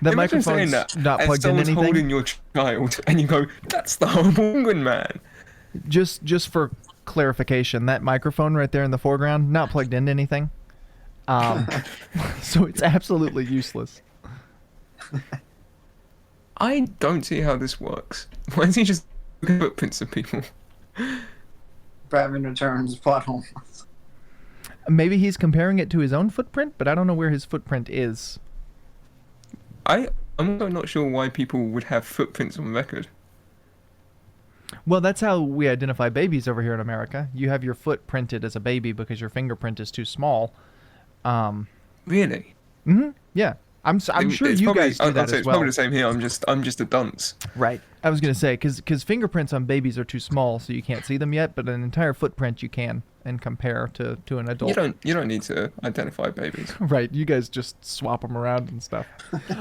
A: That
B: Imagine saying
A: microphone's
B: that
A: not
B: as
A: plugged in
B: someone's
A: anything.
B: holding your child and you go, that's the horrible penguin man.
A: Just for clarification, that microphone right there in the foreground, not plugged into anything. So it's absolutely useless.
B: I don't see how this works. Why is he just looking at footprints of people?
C: Batman Returns plot hole.
A: Maybe he's comparing it to his own footprint, but I don't know where his footprint is.
B: I'm also not sure why people would have footprints on record.
A: Well, that's how we identify babies over here in America. You have your foot printed as a baby because your fingerprint is too small.
B: Really?
A: Yeah. I'm sure
B: It's
A: you
B: probably,
A: guys do
B: I'd
A: that
B: say
A: as
B: it's
A: well.
B: probably the same here. I'm just a dunce.
A: Right. I was gonna say because fingerprints on babies are too small, so you can't see them yet. But an entire footprint you can and compare to an adult.
B: You don't need to identify babies.
A: Right. You guys just swap them around and stuff.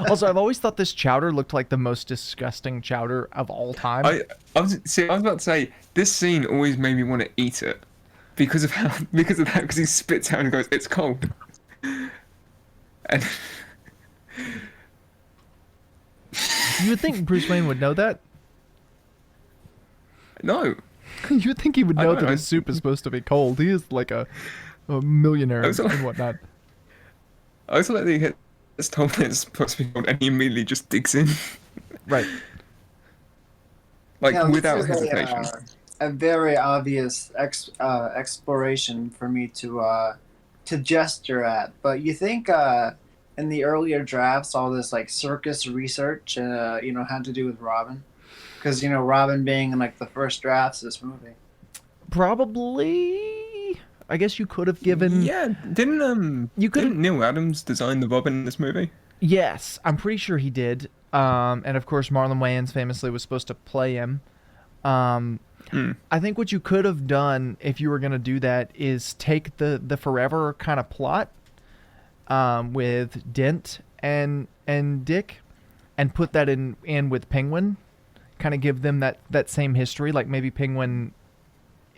A: Also, I've always thought this chowder looked like the most disgusting chowder of all time.
B: I was about to say this scene always made me want to eat it because of because he spits out and goes, "It's cold," and
A: You would think Bruce Wayne would know that.
B: no.
A: You would think he would
B: I
A: know
B: don't
A: that
B: know.
A: his soup is supposed to be cold. He is like a millionaire
B: I was like-
A: and whatnot.
B: I also like that he gets told that it's supposed to be cold, and he immediately just digs in,
A: Right.
B: like
C: Yeah, this
B: without
C: is
B: hesitation.
C: a very obvious exploration for me to gesture at. But you think in the earlier drafts, all this like circus research, had to do with Robin, because Robin being in like the first drafts of this movie.
A: Probably. I guess you could have given.
B: Yeah, didn't Neil Adams design the Robin in this movie?
A: Yes, I'm pretty sure he did. And of course, Marlon Wayans famously was supposed to play him. I think what you could have done if you were going to do that is take the Forever kind of plot with Dent and Dick and put that in with Penguin. Kind of give them that same history. Like maybe Penguin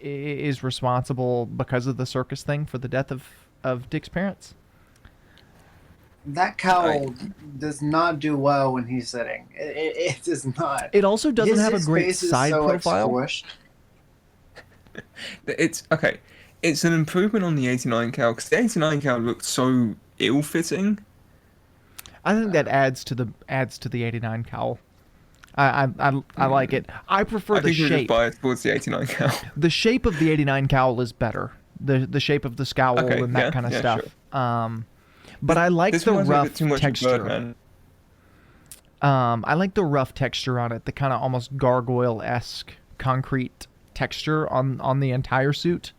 A: is responsible because of the circus thing for the death of Dick's parents.
C: That cowl does not do well when he's sitting. It does not.
A: It also doesn't have a
C: His
A: great
C: face is
A: side
C: so, like,
A: profile.
C: squished.
B: It's okay. It's an improvement on the '89 cowl because the '89 cowl looked so ill-fitting.
A: I think that adds to the '89 cowl. I like it. I prefer
B: I
A: the
B: think you're just
A: shape.
B: biased towards the '89 cowl.
A: The shape of the '89 cowl is better. The shape of the scowl
B: Okay,
A: and that
B: yeah,
A: kind of
B: yeah,
A: stuff. But I like
B: This
A: the
B: reminds me a
A: rough
B: bit too much of
A: texture.
B: Birdman.
A: I like the rough texture on it. The kind of almost gargoyle-esque concrete texture on the entire suit.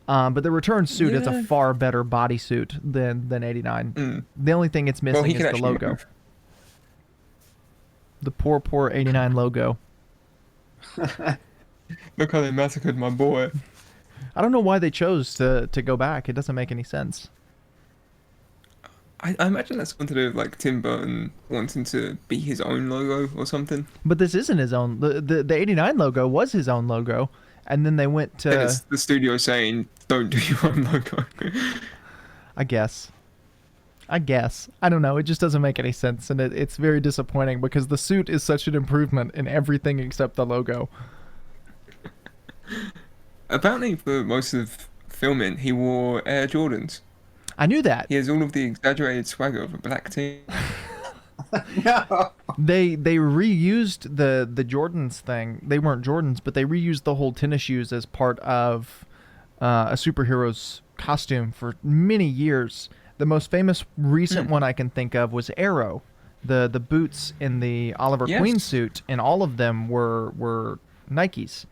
A: But the return suit is a
B: Yeah.
A: far better bodysuit than '89.
B: Mm.
A: The only thing it's missing
B: Well, he
A: is
B: can
A: the
B: actually
A: logo.
B: move.
A: The poor '89 logo.
B: Look how they massacred my boy.
A: I don't know why they chose to go back. It doesn't make any sense.
B: I imagine that's something to do with like Tim Burton wanting to be his own logo or something.
A: But this isn't his own. The '89 logo was his own logo, and then they went
B: And
A: to.
B: it's the studio saying, "Don't do your own logo."
A: I guess. I don't know. It just doesn't make any sense, and it's very disappointing because the suit is such an improvement in everything except the logo.
B: Apparently, for most of filming, he wore Air Jordans.
A: I knew that.
B: He has all of the exaggerated swagger of a black tee.
C: No.
A: They reused the Jordans thing. They weren't Jordans, but they reused the whole tennis shoes as part of a superhero's costume for many years. The most famous recent one I can think of was Arrow. The boots in the Oliver
B: Yes.
A: Queen suit, and all of them were Nikes.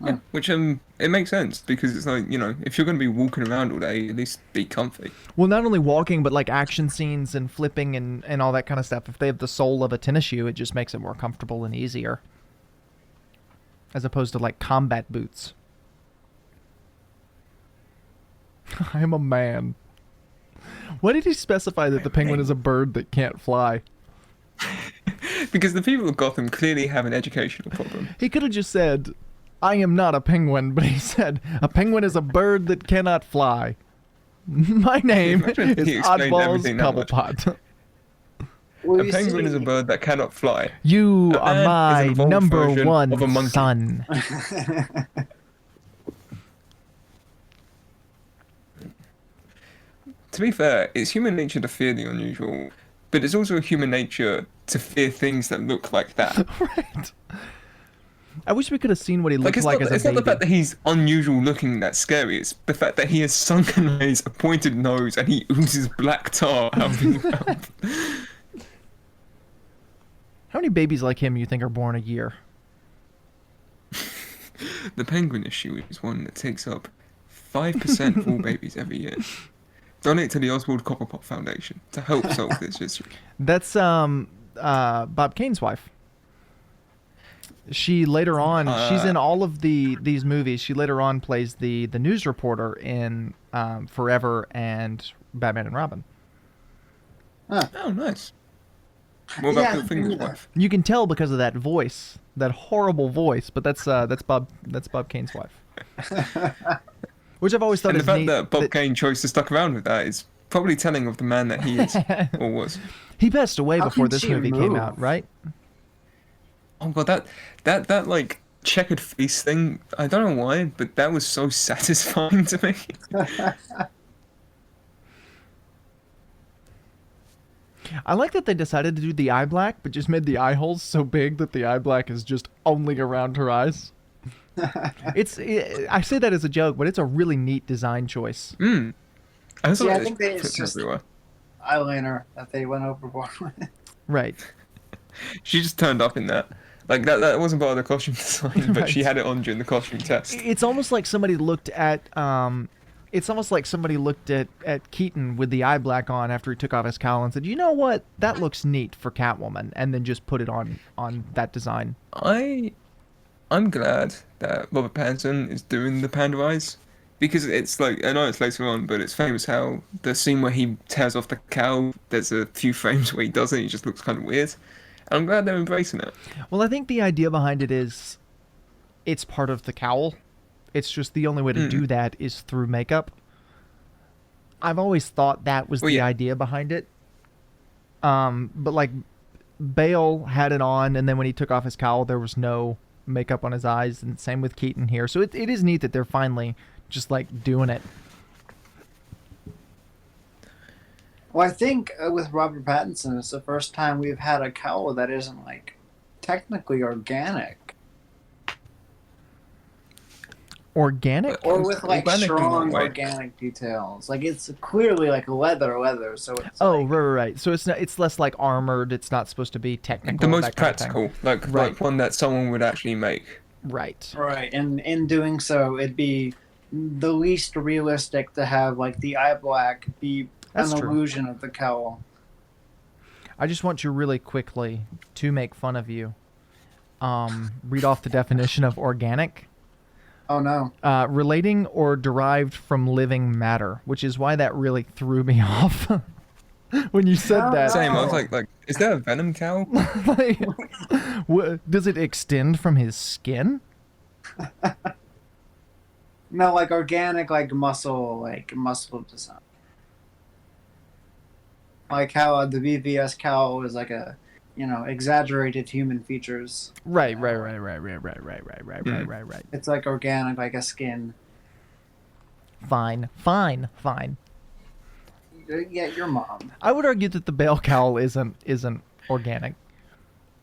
B: Yeah, which it makes sense because it's like, if you're going to be walking around all day, at least be comfy.
A: Well, not only walking, but like action scenes and flipping and all that kind of stuff. If they have the sole of a tennis shoe, it just makes it more comfortable and easier. As opposed to like combat boots. I am a man. Why did he specify that the penguin is a bird that can't fly?
B: Because the people of Gotham clearly have an educational problem.
A: He could have just said, I am not a penguin, but he said, a penguin is a bird that cannot fly. My name
B: Imagine if he
A: is
B: explained
A: Oddballs
B: everything that much.
A: Cobblepot.
C: Well,
B: A
C: you
B: penguin is a
C: see-
B: bird that cannot fly.
A: You
B: A
A: are
B: man
A: my
B: is an evolved
A: number
B: version
A: one
B: of a monkey.
A: son.
B: To be fair, it's human nature to fear the unusual, but it's also human nature to fear things that look like that.
A: Right. I wish we could have seen what he
B: Like
A: looked
B: it's
A: like
B: not,
A: as a
B: it's not the
A: baby.
B: fact that he's unusual looking that's scary. It's the fact that he has sunken eyes, a pointed nose, and he oozes black tar out of his mouth.
A: How many babies like him you think are born a year?
B: The penguin issue is one that takes up 5% of all babies every year. Donate to the Oswald Copperpot Foundation to help solve this mystery.
A: That's Bob Kane's wife. She later on, she's in all of these movies. She later on plays the news reporter in Forever and Batman and Robin.
B: Oh, nice. What about Bill Finger's wife?
A: You can tell because of that voice, that horrible voice. But that's Bob Kane's wife. Which I've always thought
B: And
A: is
B: the fact
A: neat.
B: that Bob Kane chose to stuck around with that is probably telling of the man that he is or was.
A: He passed away
C: How
A: before
C: can
A: this
C: she
A: movie came
C: move?
A: out, right?
B: Oh god, that like checkered face thing. I don't know why, but that was so satisfying to me.
A: I like that they decided to do the eye black, but just made the eye holes so big that the eye black is just only around her eyes. I say that as a joke, but it's a really neat design choice.
B: I also
C: Yeah, I
B: like
C: think
B: this
C: it's just
B: everywhere.
C: eyeliner that they went overboard with.
A: Right.
B: She just turned up in that. Like that wasn't part of the costume design, but she
A: Right.
B: had it on during the costume test.
A: It's almost like somebody looked at Keaton with the eye black on after he took off his cowl and said, "You know what? That looks neat for Catwoman," and then just put it on that design.
B: I'm glad that Robert Pattinson is doing the panda eyes, because it's like, I know it's later on, but it's famous how the scene where he tears off the cowl, there's a few frames where he does it, he just looks kind of weird. I'm glad they're embracing it.
A: Well, I think the idea behind it is it's part of the cowl. It's just the only way to do that is through makeup. I've always thought that was the idea behind it. But like Bale had it on, and then when he took off his cowl, there was no makeup on his eyes, and same with Keaton here. So it is neat that they're finally just like doing it.
C: Well, I think with Robert Pattinson, it's the first time we've had a cowl that isn't like technically organic,
A: Organic?
C: or with like
B: Organic in
C: strong
B: what way?
C: organic details. Like it's clearly like leather, so it's
A: Oh,
C: like,
A: right. So it's less like armored. It's not supposed to be technical.
B: The most
A: that kind of thing.
B: practical, like
A: Right.
B: one that someone would actually make.
A: Right.
C: right. And in doing so, it'd be the least realistic to have like the eye black be
A: That's
C: an
A: true.
C: illusion of the cowl.
A: I just want you really quickly to make fun of you. Read off the definition of organic.
C: Oh no.
A: Relating or derived from living matter, which is why that really threw me off when you said
C: No,
A: that.
B: Same, I was
C: Oh.
B: like, is there a venom cowl?
A: Like, does it extend from his skin?
C: No, like organic, like muscle design. Like how the BVS cowl is like a, exaggerated human features.
A: Right. Right.
C: It's like organic, like a skin.
A: Fine.
C: Yeah, your mom.
A: I would argue that the Bale cowl isn't organic.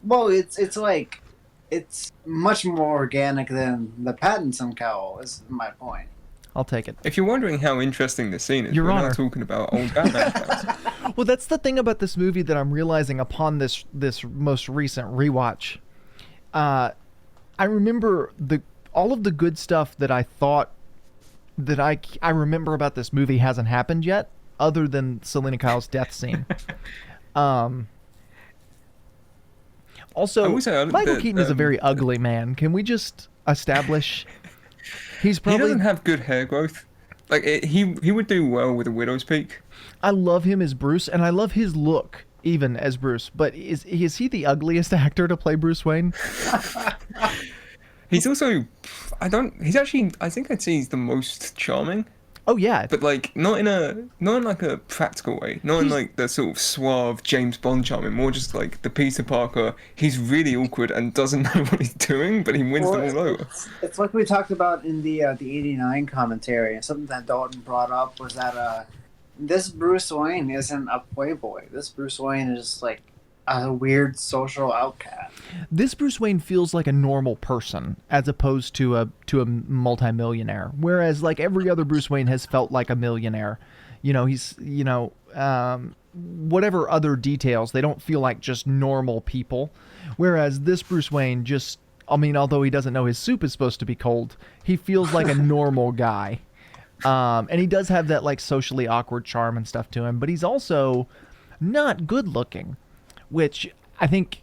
C: Well, it's much more organic than the Pattinson cowl. Is my point.
A: I'll take it.
B: If you're wondering how interesting this scene is,
A: Your
B: we're
A: Honor.
B: now talking about old Batman cowls.
A: Well, that's the thing about this movie that I'm realizing upon this most recent rewatch. I remember all of the good stuff that I thought that I remember about this movie hasn't happened yet, other than Selena Kyle's death scene. Also,
B: I will say,
A: Michael Keaton is a very ugly man. Can we just establish he's
B: He
A: probably?
B: doesn't have good hair growth. Like, he would do well with a widow's peak.
A: I love him as Bruce, and I love his look even as Bruce. But is he the ugliest actor to play Bruce Wayne?
B: He's also, I think I'd say he's the most charming,
A: Oh yeah,
B: but like not in like a practical way, not in like the sort of suave James Bond charming, more just like the Peter Parker. He's really awkward and doesn't know what he's doing, but he wins them all over.
C: It's like we talked about in the '89 commentary. Something that Dalton brought up was that this Bruce Wayne isn't a playboy. This Bruce Wayne is like a weird social outcast.
A: this Bruce Wayne feels like a normal person as opposed to a multimillionaire. Whereas like every other Bruce Wayne has felt like a millionaire. He's whatever other details, they don't feel like just normal people. Whereas this Bruce Wayne although he doesn't know his soup is supposed to be cold, he feels like a normal guy. And he does have that like socially awkward charm and stuff to him, but he's also not good looking, which I think,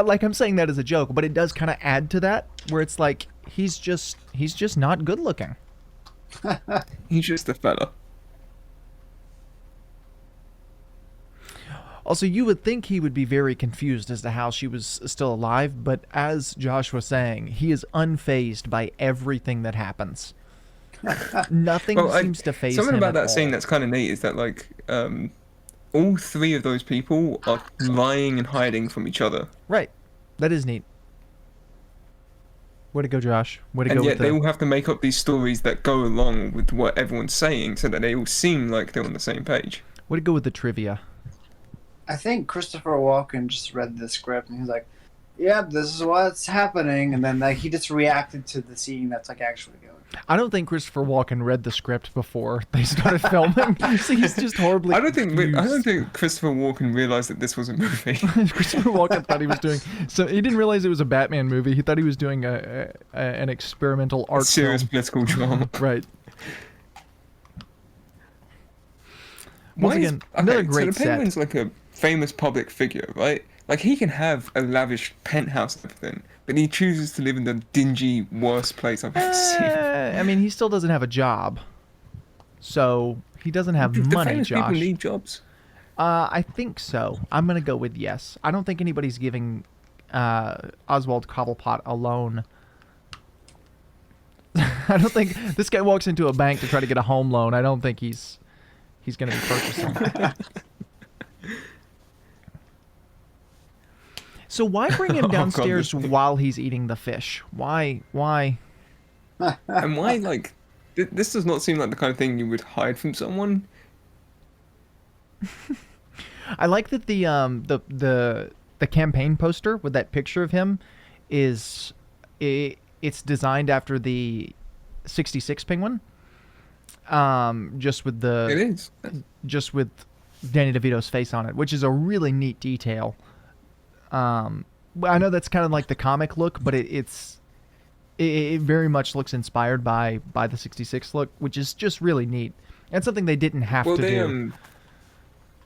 A: like I'm saying that as a joke, but it does kind of add to that, where it's like he's just not good looking.
B: He's just a fella.
A: Also, you would think he would be very confused as to how she was still alive, but as Josh was saying, he is unfazed by everything that happens. Nothing seems to faze him
B: something about
A: at
B: that
A: all.
B: scene that's kind of neat is that like all three of those people are lying and hiding from each other,
A: Right. That is neat. Way to go, Josh. Way to
B: and
A: go
B: yet
A: with
B: they
A: the...
B: all have to make up these stories that go along with what everyone's saying, so that they all seem like they're on the same page.
A: Way to go with the trivia.
C: I think Christopher Walken just read the script and he's like, "Yep, this is what's happening," and then like he just reacted to the scene that's like actually going.
A: I don't think Christopher Walken read the script before they started filming. So he's just horribly
B: I don't think
A: confused.
B: Christopher Walken realized that this was a movie.
A: Christopher Walken thought he was doing... So he didn't realize it was a Batman movie. He thought he was doing an experimental art
B: Serious
A: film.
B: political drama.
A: Right. Once again, another great
B: so the Penguin's like a famous public figure, right? Like he can have a lavish penthouse and everything, but he chooses to live in the dingy, worst place I've ever seen.
A: I mean, he still doesn't have a job. So he doesn't have
B: The
A: money,
B: famous
A: Josh.
B: people need jobs.
A: I think so. I'm going to go with yes. I don't think anybody's giving Oswald Cobblepot a loan. I don't think this guy walks into a bank to try to get a home loan. I don't think he's going to be purchasing. So why bring him downstairs while he's eating the fish? Why?
B: And why, like, this does not seem like the kind of thing you would hide from someone.
A: I like that the campaign poster with that picture of him it's designed after the 66 Penguin. Just with
B: It is.
A: just with Danny DeVito's face on it, which is a really neat detail. I know that's kind of like the comic look, but it very much looks inspired by the 66 look, which is just really neat. And something they didn't have to do.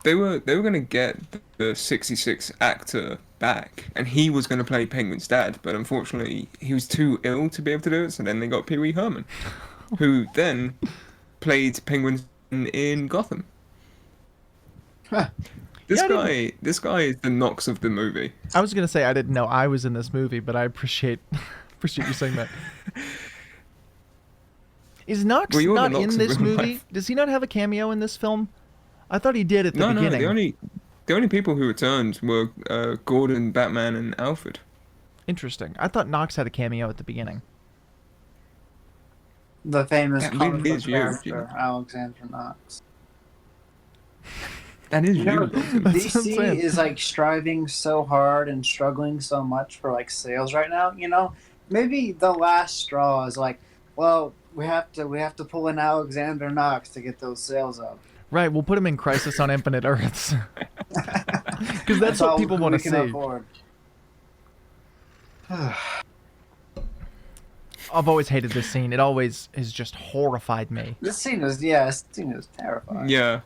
B: They were going to get the 66 actor back, and he was going to play Penguin's dad, but unfortunately he was too ill to be able to do it, so then they got Pee Wee Herman, who then played Penguin in Gotham.
C: Huh.
B: This guy is the Knox of the movie.
A: I was gonna say I didn't know I was in this movie, but I appreciate you saying that. Is Knox
B: Well, you're the
A: not
B: Knox
A: in
B: of
A: this
B: real
A: movie?
B: life.
A: Does he not have a cameo in this film? I thought he did at the beginning.
B: No, the only people who returned were Gordon, Batman, and Alfred.
A: Interesting. I thought Knox had a cameo at the beginning.
C: The famous
B: That
C: comic
B: really
C: book
B: is you,
C: character
B: Jim.
C: Alexander Knox.
B: That is
C: You know,
B: you. Dalton.
A: That's what I'm
C: DC
A: saying.
C: is like striving so hard and struggling so much for like sales right now. You know, maybe the last straw is like, well, we have to pull in Alexander Knox to get those sales up.
A: Right, we'll put him in Crisis on Infinite Earths. Because that's what
C: all
A: people want to
C: we can
A: see.
C: afford.
A: I've always hated this scene. It always has just horrified me.
C: This scene is terrifying.
B: Yeah.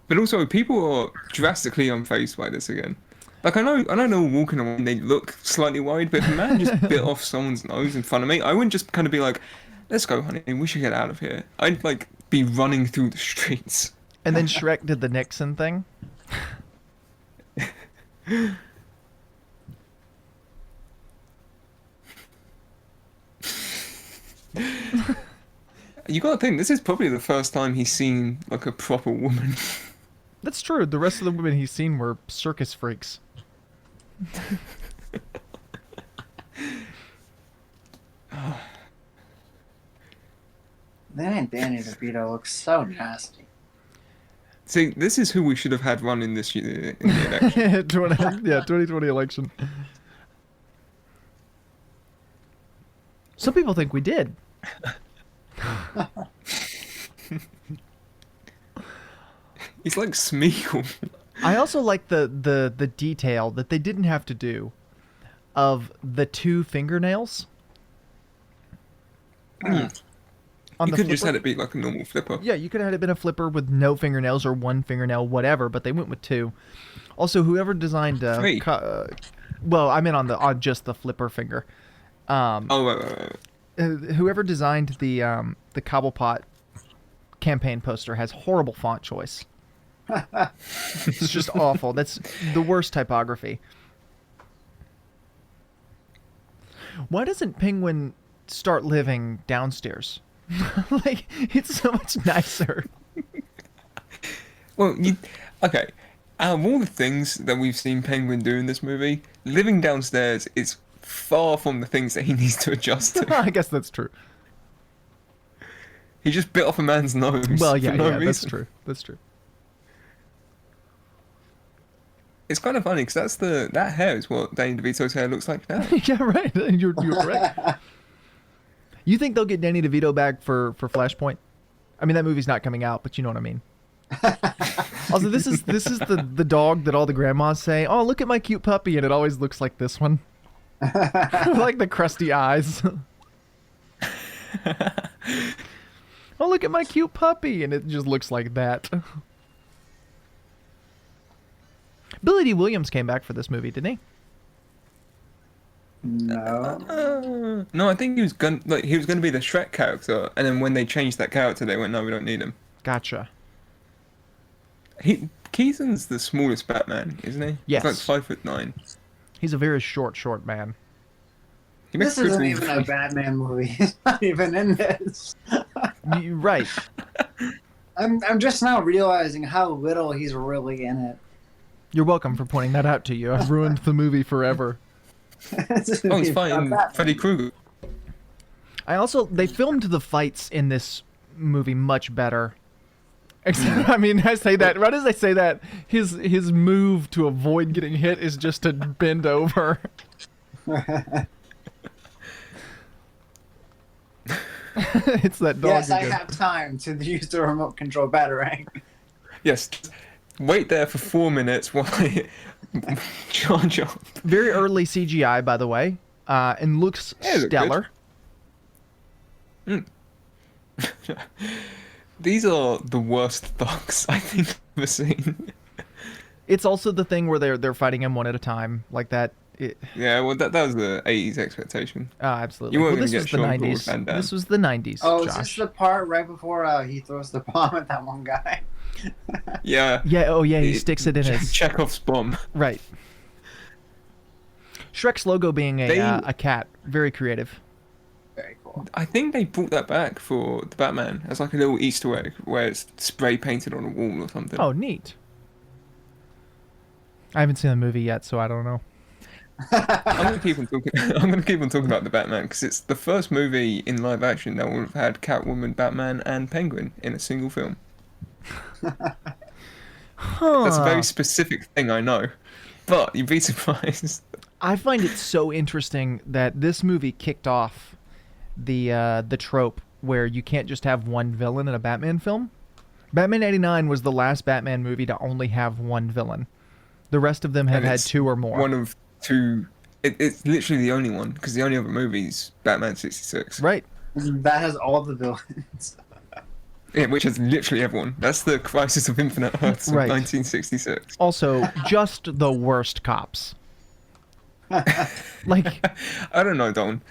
B: But also, people are drastically unfazed by this again. Like, I know they're walking around, they look slightly worried, but if a man just bit off someone's nose in front of me, I wouldn't just kind of be like, let's go, honey, we should get out of here. I'd, like, be running through the streets.
A: And then Shrek did the Nixon thing.
B: You gotta think, this is probably the first time he's seen, like, a proper woman.
A: That's true. The rest of the women he's seen were circus freaks.
C: Then Danny DeVito looks so nasty.
B: See, this is who we should have had running this year in the election.
A: 2020 election. Some people think we did.
B: He's like Smeagol.
A: I also like the detail that they didn't have to do of the two fingernails. On
B: You
A: the
B: could just
A: flipper?
B: had it be like a normal flipper.
A: Yeah, you could have had it been a flipper with no fingernails or one fingernail, whatever. But they went with two. Also, whoever designed
B: Three.
A: well, I meant on just the flipper finger.
B: Oh, right.
A: Whoever designed the Cobblepot campaign poster has horrible font choice. It's just awful. That's the worst typography. Why doesn't Penguin start living downstairs? Like, it's so much nicer.
B: Well, okay. Out of all the things that we've seen Penguin do in this movie, living downstairs is far from the things that he needs to adjust to.
A: I guess that's true.
B: He just bit off a man's nose.
A: Well,
B: for
A: yeah,
B: no
A: that's
B: reason.
A: true. That's true.
B: It's kind of funny because that hair is what Danny DeVito's hair looks like now.
A: Yeah, right. You're correct. You think they'll get Danny DeVito back for Flashpoint? I mean, that movie's not coming out, but you know what I mean. Also, this is the dog that all the grandmas say, "Oh, look at my cute puppy," and it always looks like this one, like the crusty eyes. Oh, look at my cute puppy, and it just looks like that. Billy D. Williams came back for this movie, didn't he?
C: No.
B: No, I think he was gonna be the Shrek character, and then when they changed that character, they went, "No, we don't need him."
A: Gotcha.
B: Keaton's the smallest Batman, isn't he?
A: Yes.
B: He's like 5'9".
A: He's a very short man.
B: He makes
C: This isn't
B: good
C: even a
B: movies.
C: Batman movie. He's not even in this.
A: Right.
C: I'm just now realizing how little he's really in it.
A: You're welcome for pointing that out to you. I've ruined the movie forever.
B: Oh, he's fighting Freddy Krueger.
A: They filmed the fights in this movie much better. Except, I mean, I say that, right as I say that, his move to avoid getting hit is just to bend over. It's that dog
C: Yes, I
A: again.
C: have time to use the remote control batarang.
B: Yes. Wait there for 4 minutes while I charge up.
A: Very early CGI, by the way, and looks
B: Yeah, it looked
A: stellar.
B: These are the worst thugs I think I've ever seen.
A: It's also the thing where they're fighting him one at a time, like that.
B: Yeah, well, that was the 80s expectation.
A: Absolutely.
B: You weren't
A: Well, this
B: gonna
A: was
B: get
A: the
B: Sean Paul
A: 90s.
B: Van Damme.
A: This was the 90s.
C: Oh, is
A: Josh.
C: this the part right before he throws the bomb at that one guy?
B: Yeah.
A: Yeah. Oh, yeah. He sticks it in his
B: Chekhov's bomb.
A: right. Shrek's logo being a cat, very creative.
C: Very cool.
B: I think they brought that back for the Batman as like a little Easter egg where it's spray painted on a wall or something.
A: Oh, neat. I haven't seen the movie yet, so I don't know.
B: I'm gonna keep on talking. I'm gonna keep on talking about the Batman because it's the first movie in live action that will have had Catwoman, Batman, and Penguin in a single film.
A: Huh.
B: That's a very specific thing, I know, but you'd be surprised.
A: I find it so interesting that this movie kicked off the trope where you can't just have one villain in a Batman film. Batman '89 was the last Batman movie to only have one villain. The rest of them have
B: And
A: had
B: it's
A: two or more.
B: One of two. It's literally the only one because the only other movie's Batman '66.
A: Right.
C: That has all the villains.
B: Yeah, which has literally everyone. That's the Crisis of Infinite Earths of
A: Right.
B: 1966.
A: Also, just the worst cops. Like,
B: I don't know, Dalton.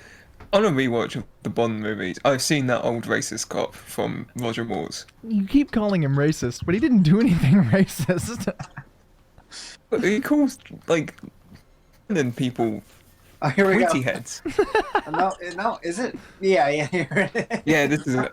B: On a rewatch of the Bond movies, I've seen that old racist cop from Roger Moore's.
A: you keep calling him racist, but he didn't do anything racist.
B: But he calls, like, then people
C: Oh, here we
B: pointy
C: go.
B: heads.
C: No, is it? Yeah, here it is.
B: Yeah, this is it.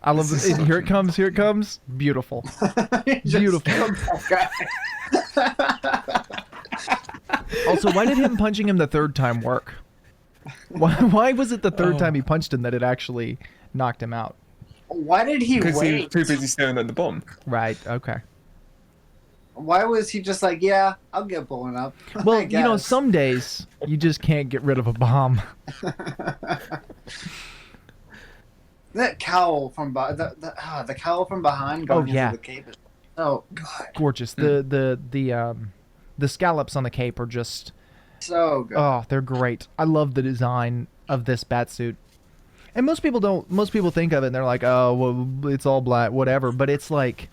A: I love
B: This
A: it.
B: is
A: Here
B: such
A: it comes. Here it comes. Beautiful.
C: Just
A: Beautiful.
C: killed that guy.
A: Also, why did him punching him the third time work? Why was it the third time he punched him that it actually knocked him out?
C: Why did he
B: Because he was
C: wait?
B: too busy staring at the bomb.
A: Right. Okay.
C: Why was he just like, yeah, I'll get blown up?
A: Well,
C: I
A: you know,
C: guess.
A: some days you just can't get rid of a bomb.
C: That cowl from the cowl from behind going
A: Oh, yeah.
C: into the cave is Oh god,
A: gorgeous. The scallops on the cape are just
C: so good.
A: oh, they're great. I love the design of this batsuit. And most people don't. Most people think of it and they're like, oh, well, it's all black, whatever. But it's like,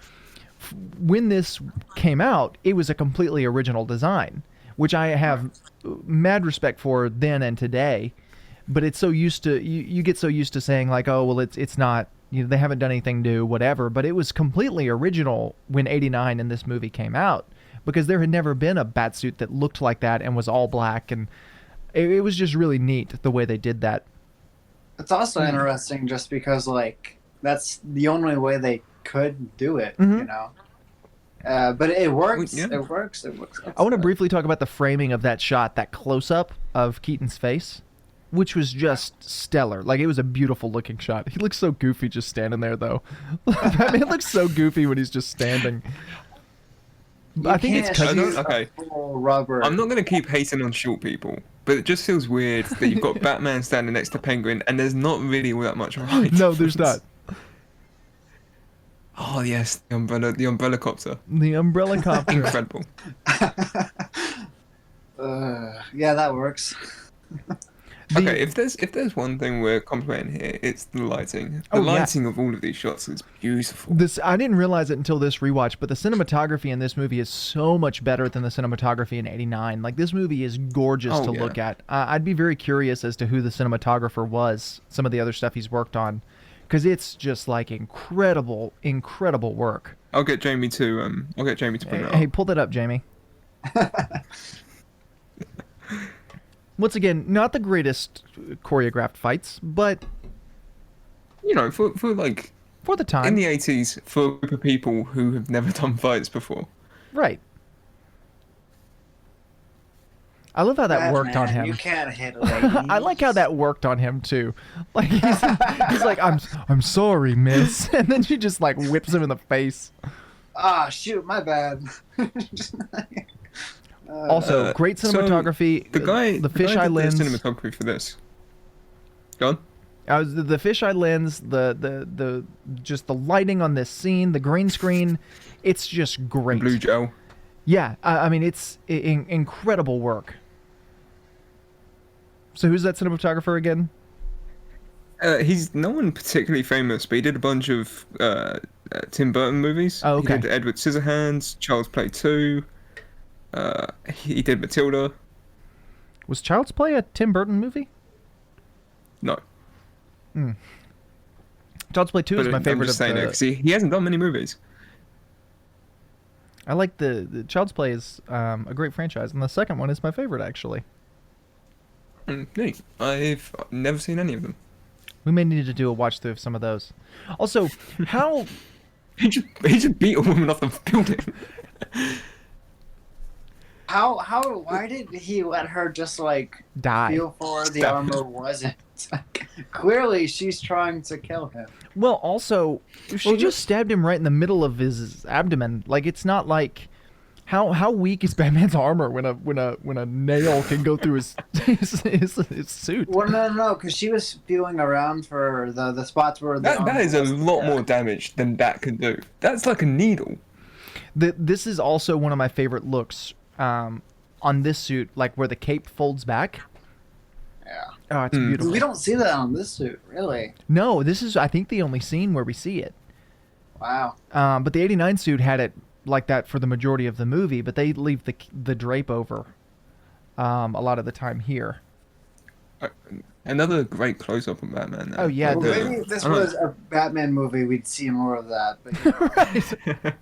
A: when this came out, it was a completely original design, which I have mad respect for then and today. But it's so used to you get so used to saying like, oh, well, it's not. They haven't done anything new, whatever. But it was completely original when '89 and this movie came out, because there had never been a batsuit that looked like that and was all black, and it was just really neat the way they did that.
C: It's also interesting just because, like, that's the only way they could do it,
A: Mhm.
C: you know? But it works.
B: Yeah.
C: It works. It works.
A: I want to briefly talk about the framing of that shot, that close-up of Keaton's face, which was just stellar. Like, it was a beautiful looking shot. He looks so goofy just standing there, though. Batman looks so goofy when he's just standing. I think it's because
B: shoot okay.
C: full rubber.
B: I'm not going to keep hating on short people, but it just feels weird that you've got Batman standing next to Penguin and there's not really all that much right.
A: no, there's not.
B: Oh yes, the umbrella copter.
A: The umbrella copter.
B: Incredible.
C: Yeah, that works.
B: Okay, if there's one thing we're complimenting here, it's the lighting. The lighting of all of these shots is beautiful.
A: This I didn't realize it until this rewatch, but the cinematography in this movie is so much better than the cinematography in '89. Like, this movie is gorgeous to look at. I'd be very curious as to who the cinematographer was. Some of the other stuff he's worked on, because it's just like incredible work.
B: I'll get Jamie to bring it up.
A: Hey, pull that up, Jamie. Once again, not the greatest choreographed fights, but
B: You know, for like
A: for the time,
B: in the 80s, for a group of people who have never done fights before.
A: right. I love how that worked on
C: Batman,
A: him.
C: You can't hit a lady.
A: I like how that worked on him too. Like, he's like, I'm sorry, miss, and then she just like whips him in the face.
C: Ah, shoot, my bad.
A: Also, great cinematography.
B: So the
A: fisheye lens.
B: Cinematography for this. Go on.
A: The fisheye lens, the just the lighting on this scene, the green screen, it's just great.
B: Blue gel.
A: Yeah, I mean, it's incredible work. So who's that cinematographer again?
B: He's no one particularly famous, but he did a bunch of Tim Burton movies.
A: Oh, okay.
B: He did Edward Scissorhands, Child's Play 2. He did Matilda.
A: Was Child's Play a Tim Burton movie?
B: No.
A: Child's Play 2 is my favorite.
B: I'm just saying it because he hasn't done many movies.
A: I like the Child's Play is a great franchise, and the second one is my favorite, actually.
B: Neat. I've never seen any of them.
A: We may need to do a watch through of some of those. Also, how
B: He just beat a woman off the building.
C: Why did he let her just like
A: die?
C: feel for the
B: Stop.
C: armor wasn't? Clearly, she's trying to kill him.
A: Well, also, she just stabbed him right in the middle of his abdomen. Like, it's not like how weak is Batman's armor when a nail can go through his suit?
C: Well, no, because she was feeling around for the spots where the
B: That
C: armor
B: is a
C: wasn't
B: lot
C: there.
B: more damage than that can do. That's like a needle.
A: This is also one of my favorite looks on this suit, like where the cape folds back.
C: Yeah.
A: Oh, it's beautiful.
C: We don't see that on this suit, really.
A: No, this is, I think, the only scene where we see it.
C: Wow.
A: But the '89 suit had it like that for the majority of the movie, but they leave the drape over a lot of the time here.
B: Another great close-up on Batman. Now.
A: Oh, yeah,
C: Well, maybe if this was a Batman movie, we'd see more of that. But you know.
A: Right.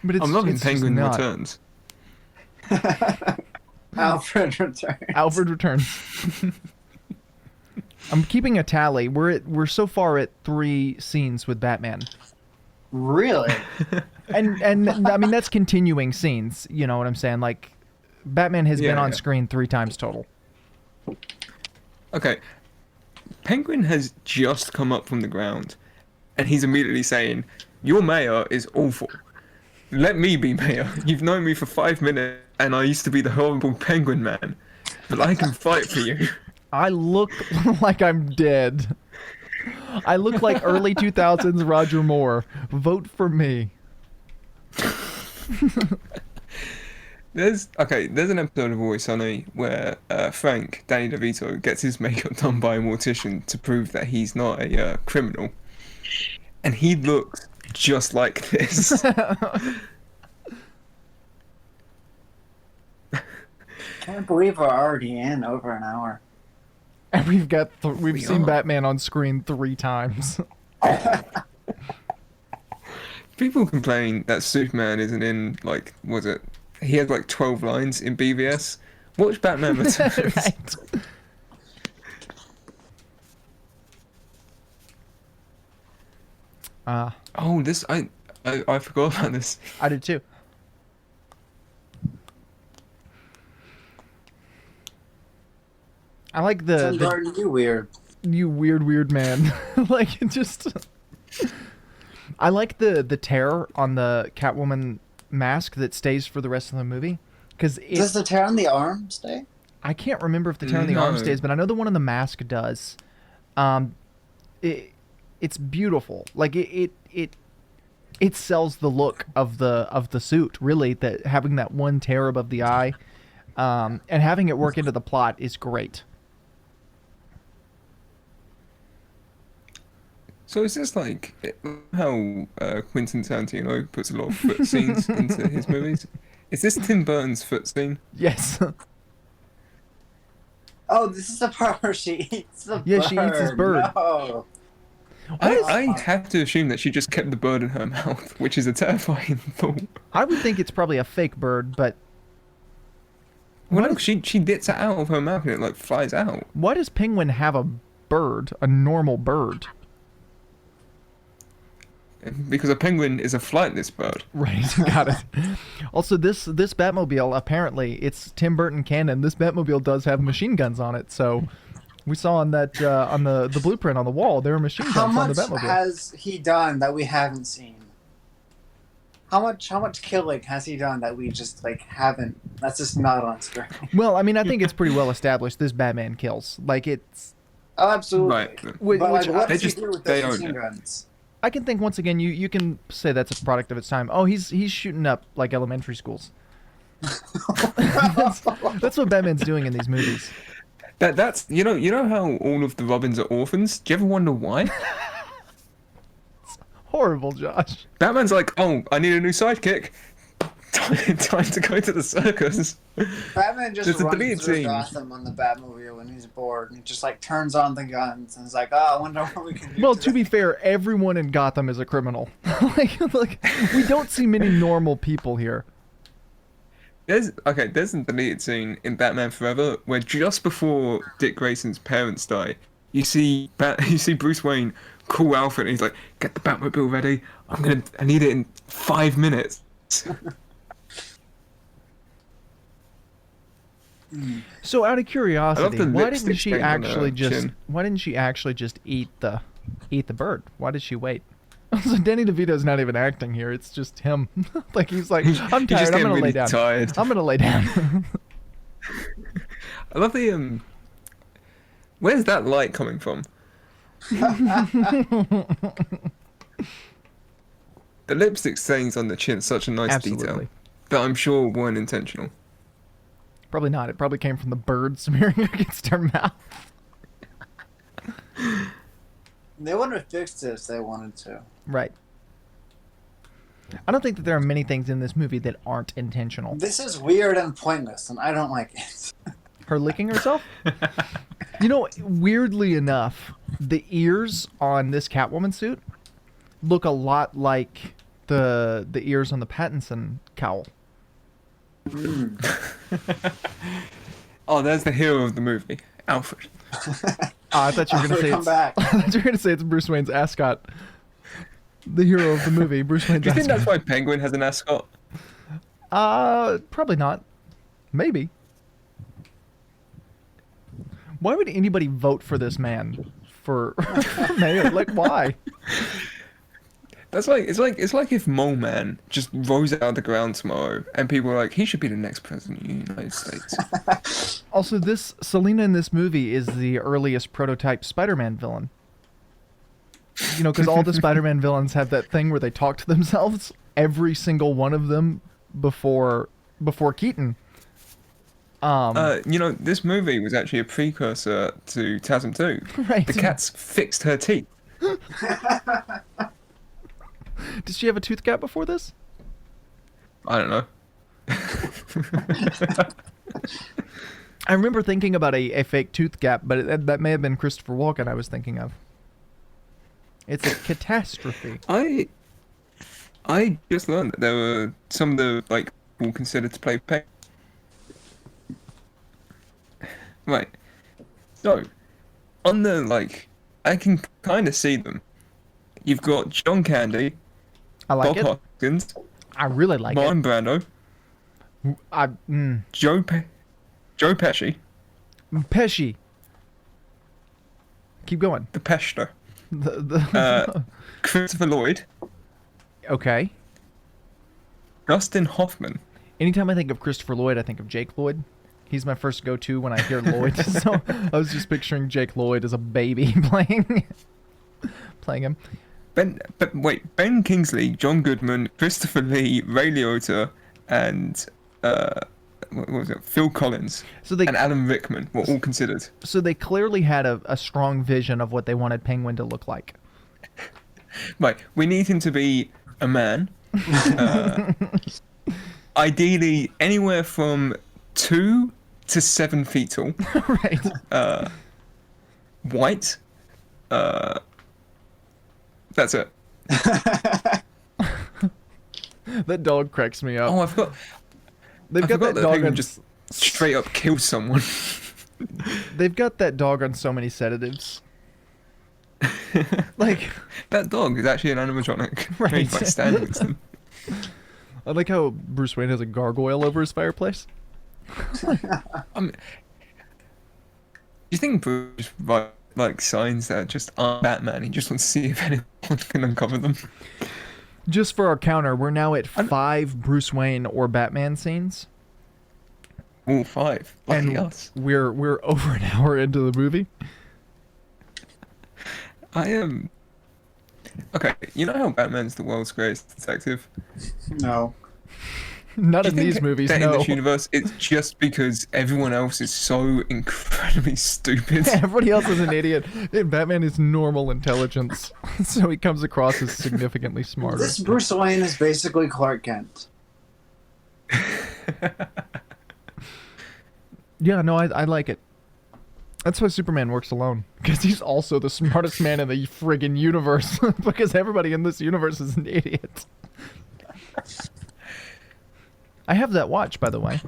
A: But it's,
B: I'm loving
A: it's just
B: Penguin
A: not.
B: Returns.
C: Alfred returns.
A: Alfred returns. I'm keeping a tally. We're so far at 3 scenes with Batman.
C: Really?
A: And I mean, that's continuing scenes, you know what I'm saying? Like, Batman has been on screen 3 times total.
B: Okay. Penguin has just come up from the ground, and he's immediately saying, "Your mayor is awful. Let me be mayor. You've known me for 5 minutes, and I used to be the horrible Penguin Man, but I can fight for you."
A: I look like I'm dead. I look like early 2000s Roger Moore. Vote for me.
B: There's an episode of Always Sunny where Frank, Danny DeVito, gets his makeup done by a mortician to prove that he's not a criminal, and he looks just like this.
C: Can't believe we're already in over an hour.
A: And we've seen Batman on screen 3 times.
B: People complain that Superman isn't in, like, was it? He had like 12 lines in BVS. Watch Batman Returns.
A: Right.
B: Oh, this I forgot about this.
A: I did too. I like
C: Tim Burton, you weird.
A: you weird man. Like, it just. I like the tear on the Catwoman mask that stays for the rest of the movie, because
C: Does the tear on the arm stay?
A: I can't remember if the tear on the arm
B: No.
A: stays, but I know the one on the mask does. It's beautiful. Like it sells the look of the suit, really. That having that one tear above the eye, and having it work into the plot is great.
B: So is this like how Quentin Tarantino puts a lot of foot scenes into his movies? Is this Tim Burton's foot scene?
A: Yes.
C: Oh, this is the part where she eats the bird.
A: Yeah, she eats his bird.
C: No.
B: I have to assume that she just kept the bird in her mouth, which is a terrifying thought.
A: I would think it's probably a fake bird, but
B: Well, no, she gets it out of her mouth and it like flies out.
A: why does Penguin have a bird, a normal bird?
B: Because a penguin is a flightless bird.
A: Right, got it. Also, this Batmobile, apparently, it's Tim Burton canon. This Batmobile does have machine guns on it, so we saw on that on the blueprint on the wall there are machine
C: How
A: guns on
C: much
A: the Batmobile.
C: has he done that we haven't seen? How much killing has he done that we just like haven't? That's just not on screen.
A: Well, I mean, I think it's pretty well established. This Batman kills. Like, it's.
C: Oh, absolutely.
B: Right.
C: But
A: Which,
C: like, what
B: They
C: does he
B: just-
C: do with
B: they
C: those
B: own
C: machine
B: it.
C: guns?
A: I can think once again. You can say that's a product of its time. Oh, he's shooting up like elementary schools. that's what Batman's doing in these movies.
B: That's you know how all of the Robins are orphans? Do you ever wonder why?
A: Horrible, Josh.
B: Batman's like, oh, I need a new sidekick. Time to go to the circus.
C: Batman just
B: There's a
C: runs
B: deleted
C: through
B: scene.
C: Gotham on the Batmobile when he's bored, and he just like turns on the guns and is like, "Oh, I wonder what we can do."
A: Well, to
C: today."
A: be fair, everyone in Gotham is a criminal. like, we don't see many normal people here.
B: There's a deleted scene in Batman Forever where just before Dick Grayson's parents die, you see Bruce Wayne call Alfred and he's like, "Get the Batmobile ready. I need it in 5 minutes."
A: So, out of curiosity,
B: the
A: why didn't
B: lipstick
A: she
B: stain on
A: actually
B: her
A: just?
B: chin.
A: Why didn't she actually just eat the bird? Why did she wait? So Danny DeVito's not even acting here. It's just him. Like, he's like, I'm
B: He's just
A: tired. I'm
B: getting
A: gonna lay
B: really
A: down.
B: tired.
A: I'm gonna lay down.
B: I love the Where's that light coming from? The lipstick stains on the chin, such a nice detail
A: Absolutely.
B: that I'm sure weren't intentional.
A: Probably not. It probably came from the bird smearing against her mouth.
C: They would have fixed it if they wanted to.
A: Right. I don't think that there are many things in this movie that aren't intentional.
C: This is weird and pointless, and I don't like it.
A: Her licking herself? You know, weirdly enough, the ears on this Catwoman suit look a lot like the ears on the Pattinson cowl.
B: Oh, there's the hero of the movie, Alfred.
A: I thought you were going to say
C: Come
A: it's,
C: back.
A: I thought you were going to say it's Bruce Wayne's ascot. The hero of the movie, Bruce Wayne's
B: Do you think
A: ascot.
B: that's why Penguin has an ascot?
A: Probably not. Maybe. Why would anybody vote for this man for mayor? Like, why?
B: That's like it's like if Mole Man just rose out of the ground tomorrow and people were like, he should be the next president of the United States.
A: Also, this Selina in this movie is the earliest prototype Spider-Man villain. You know, because all the Spider-Man villains have that thing where they talk to themselves. every single one of them before Keaton.
B: This movie was actually a precursor to TASM 2.
A: Right.
B: The cat's fixed her teeth.
A: Did she have a tooth gap before this?
B: I don't know.
A: I remember thinking about a fake tooth gap, but that may have been Christopher Walken I was thinking of. It's a catastrophe.
B: I just learned that there were some of the people considered to play Penguin. Right. So, on the I can kind of see them. You've got John Candy,
A: I like
B: Bob
A: it.
B: Hoskins,
A: I really like
B: Marlon Brando,
A: it.
B: Joe Pesci,
A: Pesci. Keep going.
B: the Pester,
A: The
B: Christopher Lloyd,
A: okay.
B: Dustin Hoffman.
A: Anytime I think of Christopher Lloyd, I think of Jake Lloyd. He's my first go-to when I hear Lloyd. So I was just picturing Jake Lloyd as a baby playing him.
B: Ben Kingsley, John Goodman, Christopher Lee, Ray Liotta, and what was it? Phil Collins and Alan Rickman were all considered.
A: So they clearly had a strong vision of what they wanted Penguin to look like.
B: Right, we need him to be a man. Ideally, anywhere from 2 to 7 feet tall.
A: Right.
B: White. That's it.
A: That dog cracks me up.
B: Oh, I forgot.
A: They've got that dog on
B: just straight up killed someone.
A: They've got that dog on so many sedatives.
B: That dog is actually an animatronic.
A: Right.
B: Made by Stan Winston.
A: I like how Bruce Wayne has a gargoyle over his fireplace.
B: Do you think Bruce writes signs that just aren't Batman? He just wants to see if anyone can uncover them.
A: Just for our counter, we're now at 5 Bruce Wayne or Batman scenes.
B: All 5. Lucky
A: And
B: us.
A: we're over an hour into the movie.
B: I am. Okay, you know how Batman's the world's greatest detective?
C: No.
A: Not
B: Do
A: in
B: you think
A: these movies,
B: that
A: no.
B: in this universe, it's just because everyone else is so incredibly stupid?
A: Everybody else is an idiot. And Batman is normal intelligence, so he comes across as significantly smarter.
C: This Bruce Wayne is basically Clark Kent.
A: Yeah, no, I like it. That's why Superman works alone, because he's also the smartest man in the friggin' universe, because everybody in this universe is an idiot. I have that watch, by the way.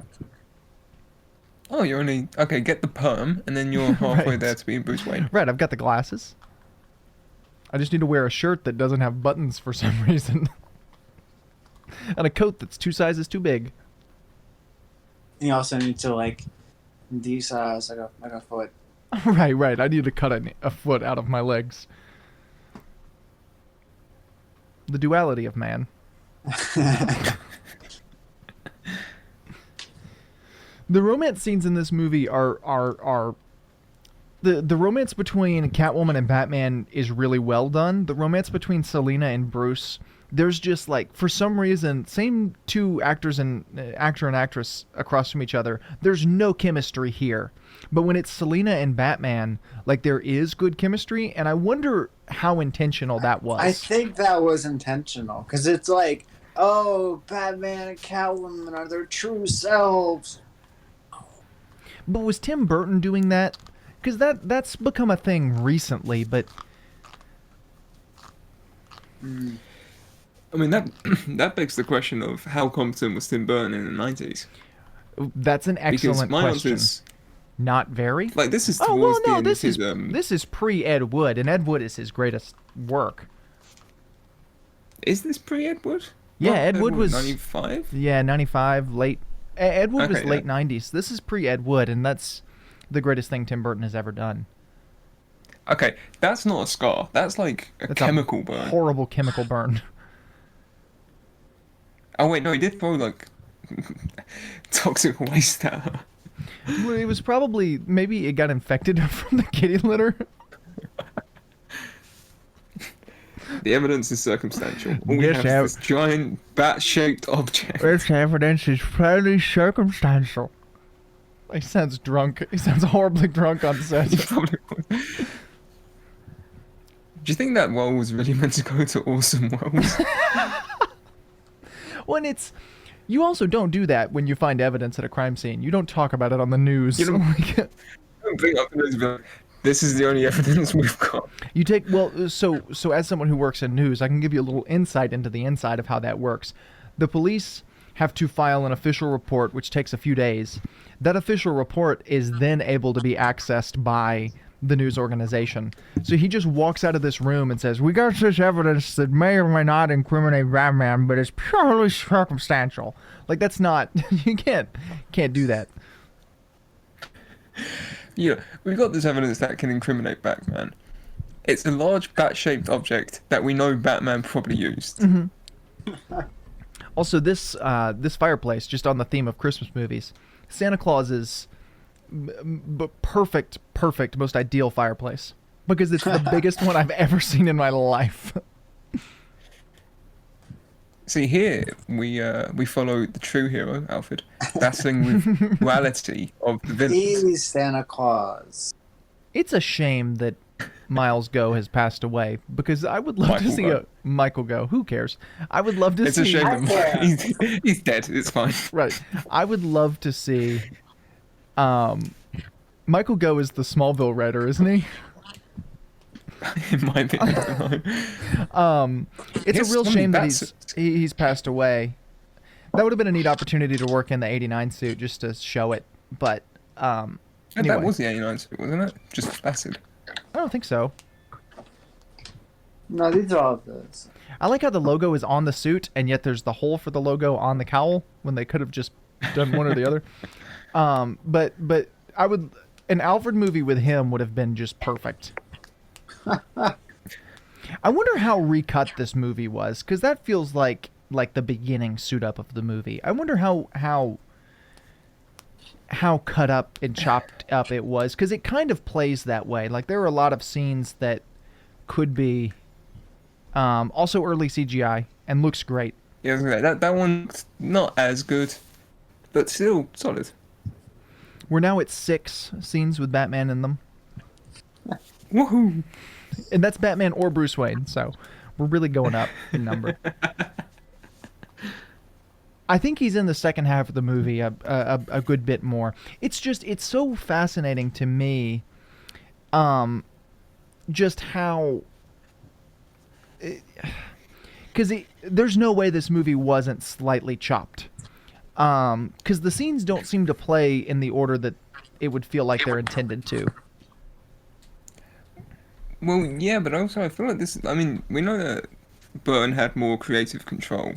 B: Oh, you're only... Okay, get the perm, and then you're halfway
A: Right.
B: there to be Bruce Wayne.
A: Right, I've got the glasses. I just need to wear a shirt that doesn't have buttons for some reason. And a coat that's 2 sizes too big.
C: You also need to de-size like a foot.
A: Right. I need to cut a foot out of my legs. The duality of man. The romance scenes in this movie are the romance between Catwoman and Batman is really well done. The romance between Selina and Bruce, there's just for some reason, same 2 actors and actor and actress across from each other, there's no chemistry here. But when it's Selina and Batman, there is good chemistry, and I wonder how intentional that was.
C: I think that was intentional, because it's oh, Batman and Catwoman are their true selves.
A: But was Tim Burton doing that? Because that's become a thing recently, but...
B: I mean, that begs the question of how competent was Tim Burton in the 90s?
A: That's an excellent
B: my
A: question.
B: answer is...
A: Not very?
B: this is
A: Oh,
B: towards
A: well,
B: the
A: no,
B: end
A: this
B: of
A: is
B: his,
A: this is pre-Ed Wood, and Ed Wood is his greatest work.
B: Is this pre-Ed Wood?
A: Yeah, Ed Wood was...
B: 95?
A: Yeah, 95, late... Ed Wood was
B: Okay,
A: late
B: yeah.
A: 90s. This is pre-Ed Wood, and that's the greatest thing Tim Burton has ever done.
B: Okay, that's not a scar. That's a
A: That's
B: chemical burn.
A: Horrible chemical burn.
B: Oh wait, no, he did throw toxic waste at her.
A: Well, it was probably... Maybe it got infected from the kitty litter.
B: The evidence is circumstantial. All we
A: This
B: have is this giant bat-shaped object.
A: This evidence is purely circumstantial. He sounds drunk. He sounds horribly drunk on set.
B: He probably was. Do you think that role was really meant to go to Orson Welles?
A: When you also don't do that when you find evidence at a crime scene. You don't talk about it on the news.
B: You don't bring up the news and be like, this is the only evidence we've got.
A: You take so as someone who works in news, I can give you a little insight into the inside of how that works. The police have to file an official report, which takes a few days. That official report is then able to be accessed by the news organization. So he just walks out of this room and says, "We got this evidence that may or may not incriminate Batman, but it's purely circumstantial." Like, that's not you can't do that.
B: Yeah, we've got this evidence that can incriminate Batman. It's a large bat-shaped object that we know Batman probably used.
A: Mm-hmm. Also, this fireplace, just on the theme of Christmas movies, Santa Claus is perfect, most ideal fireplace because it's the biggest one I've ever seen in my life.
B: See, here we follow the true hero, Alfred, battling with duality of the villains.
C: He's Santa Claus.
A: It's a shame that Miles Go has passed away because I would love to see Michael Go. Who cares? I would love to see.
B: It's a shame that he's dead. It's fine.
A: Right. I would love to see. Michael Go is the Smallville writer, isn't he?
B: In my opinion.
A: It's a real shame that he's passed away. That would have been a neat opportunity to work in the '89 suit just to show it, but anyway.
B: That was the '89 suit, wasn't it? Just acid.
A: I don't think so.
C: No, these are all of those.
A: I like how the logo is on the suit, and yet there's the hole for the logo on the cowl when they could have just done one or the other. But I would an Alfred movie with him would have been just perfect. I wonder how recut this movie was, because that feels like the beginning suit up of the movie. I wonder how cut up and chopped up it was, because it kind of plays that way. Like, there are a lot of scenes that could be also early CGI and looks great.
B: Yeah, that one's not as good, but still solid.
A: We're now at 6 scenes with Batman in them.
B: Woohoo!
A: And that's Batman or Bruce Wayne, so we're really going up in number. I think he's in the second half of the movie a good bit more. It's so fascinating to me, just how... Because there's no way this movie wasn't slightly chopped. Because the scenes don't seem to play in the order that it would feel like they're intended to.
B: Well, yeah, but also I feel like this... I mean, we know that Burton had more creative control.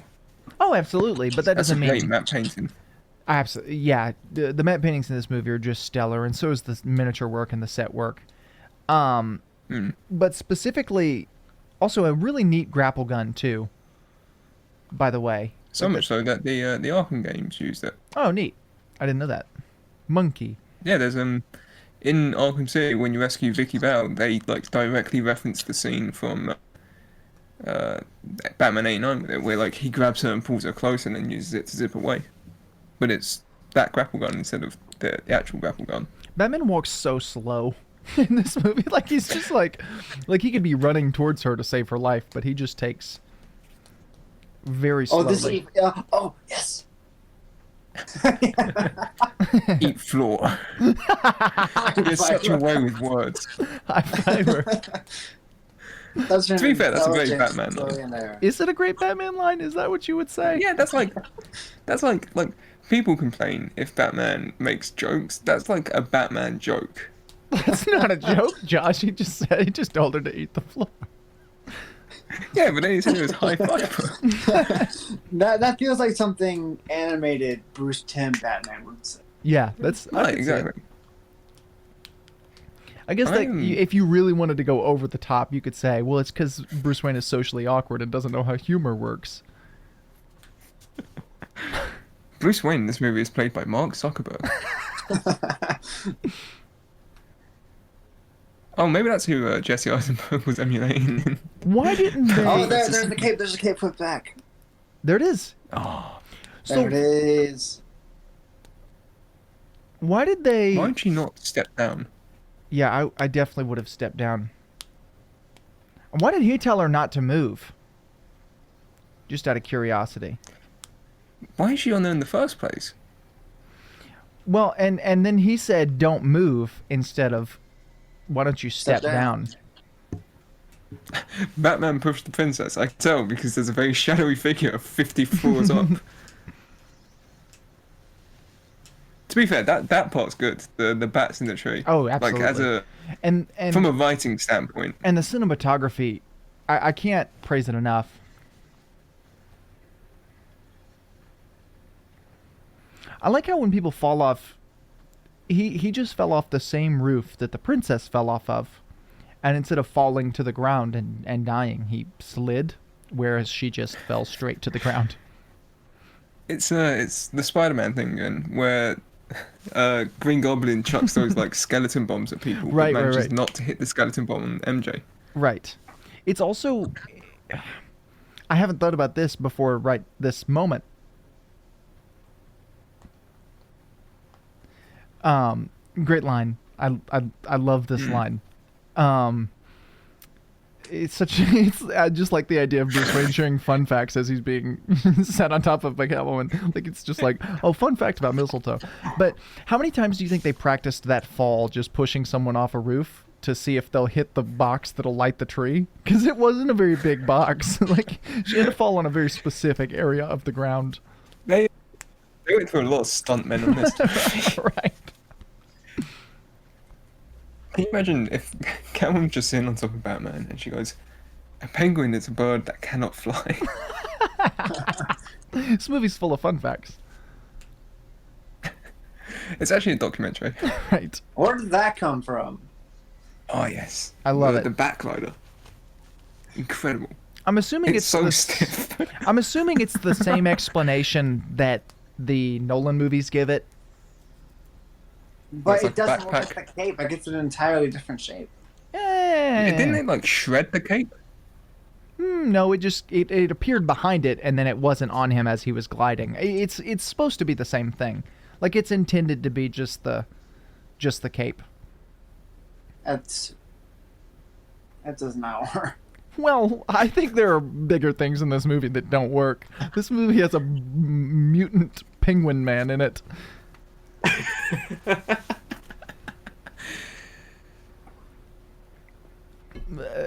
A: Oh, absolutely, but that doesn't mean...
B: That's a great matte painting.
A: Absolutely, yeah. The matte paintings in this movie are just stellar, and so is the miniature work and the set work. But specifically, also a really neat grapple gun, too, by the way.
B: So much so that the Arkham games used it.
A: Oh, neat. I didn't know that. Monkey.
B: Yeah, there's in Arkham City when you rescue Vicky Bell, they directly reference the scene from Batman '89 with it, where he grabs her and pulls her close and then uses it to zip away. But it's that grapple gun instead of the actual grapple gun.
A: Batman walks so slow in this movie. Like, he's just like he could be running towards her to save her life, but he just takes very slowly.
C: Oh, yes.
B: Eat floor. There's such a way with words.
A: High fiber.
B: To be fair, that's a great Batman line.
A: Is it a great Batman line? Is that what you would say?
B: Yeah, that's like people complain if Batman makes jokes. That's like a Batman joke.
A: That's not a joke, Josh. He just told her to eat the floor.
B: Yeah, but then he said it was high fiber.
C: that feels like something animated Bruce Timm Batman would say.
A: Yeah, that's
B: right, exactly.
A: I guess if you really wanted to go over the top, you could say, well, it's because Bruce Wayne is socially awkward and doesn't know how humor works.
B: Bruce Wayne in this movie is played by Mark Zuckerberg. Oh, maybe that's who Jesse Eisenberg was emulating.
A: Why didn't they?
C: Oh, there's the cape. There's the cape flipped back.
A: There it is.
B: Oh,
C: There it is.
A: Why did they?
B: why did she not step down?
A: Yeah, I definitely would have stepped down. Why did he tell her not to move? Just out of curiosity.
B: Why is she on there in the first place?
A: Well, and then he said, "Don't move," instead of, "Why don't you step down?"
B: Batman pushed the princess. I can tell because there's a very shadowy figure 50 floors up. To be fair, that part's good. The bats in the tree.
A: Oh, absolutely.
B: Like as
A: And
B: from a writing standpoint.
A: and the cinematography, I can't praise it enough. I like how when people fall off, he just fell off the same roof that the princess fell off of, and instead of falling to the ground and dying, he slid, whereas she just fell straight to the ground.
B: It's the Spider-Man thing again, where Green Goblin chucks those like skeleton bombs at people,
A: Right,
B: but
A: right,
B: manages
A: right.
B: not to hit the skeleton bomb on MJ.
A: Right. It's also, I haven't thought about this before right this moment. Great line. I love this line. It's such it's just like the idea of Bruce Wayne sharing fun facts as he's being sat on top of a Catwoman. Like it's just like, oh, fun fact about mistletoe. But how many times do you think they practiced that fall, just pushing someone off a roof to see if they'll hit the box that'll light the tree? Because it wasn't a very big box. Like she had to fall on a very specific area of the ground.
B: They went through a lot of stuntmen on this.
A: Right.
B: Can you imagine if Catwoman's just sitting on top of Batman and she goes, "A penguin is a bird that cannot fly."
A: This movie's full of fun facts.
B: It's actually a documentary.
A: Right.
C: Where did that come from?
B: Oh yes,
A: I love
B: the
A: it.
B: The backglider, incredible.
A: I'm assuming
B: It's so
A: the
B: stiff.
A: I'm assuming it's the same explanation that the Nolan movies give it.
C: But
B: It's
C: it
B: like
C: doesn't look
B: backpack.
C: like the cape. Like it's an entirely different shape.
B: Didn't they like shred the cape?
A: No, it just it appeared behind it and then it wasn't on him as he was gliding. It's supposed to be the same thing. Like it's intended to be just the cape.
C: That does not work.
A: Well, I think there are bigger things in this movie that don't work. This movie has a mutant penguin man in it.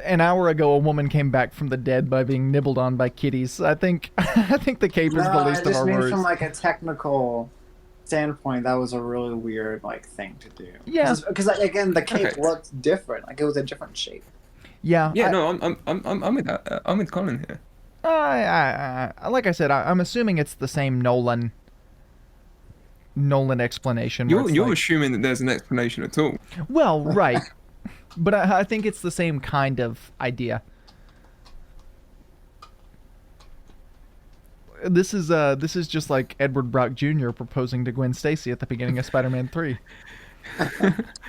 A: An hour ago, a woman came back from the dead by being nibbled on by kitties. I think the cape is
C: No,
A: the
C: I
A: least of
C: just
A: our
C: mean
A: worries.
C: from like a technical standpoint, that was a really weird like thing to do.
A: Yeah.
C: Because like, again, the cape
B: Okay.
C: looked different. Like it was a different shape.
A: Yeah.
B: Yeah, no, I'm with that. I'm with Colin here.
A: Like I said, I'm assuming it's the same Nolan explanation. where
B: You're
A: it's
B: you're
A: like-
B: assuming that there's an explanation at all.
A: well, right, but I think it's the same kind of idea. This is just like Edward Brock Jr. proposing to Gwen Stacy at the beginning of Spider-Man 3.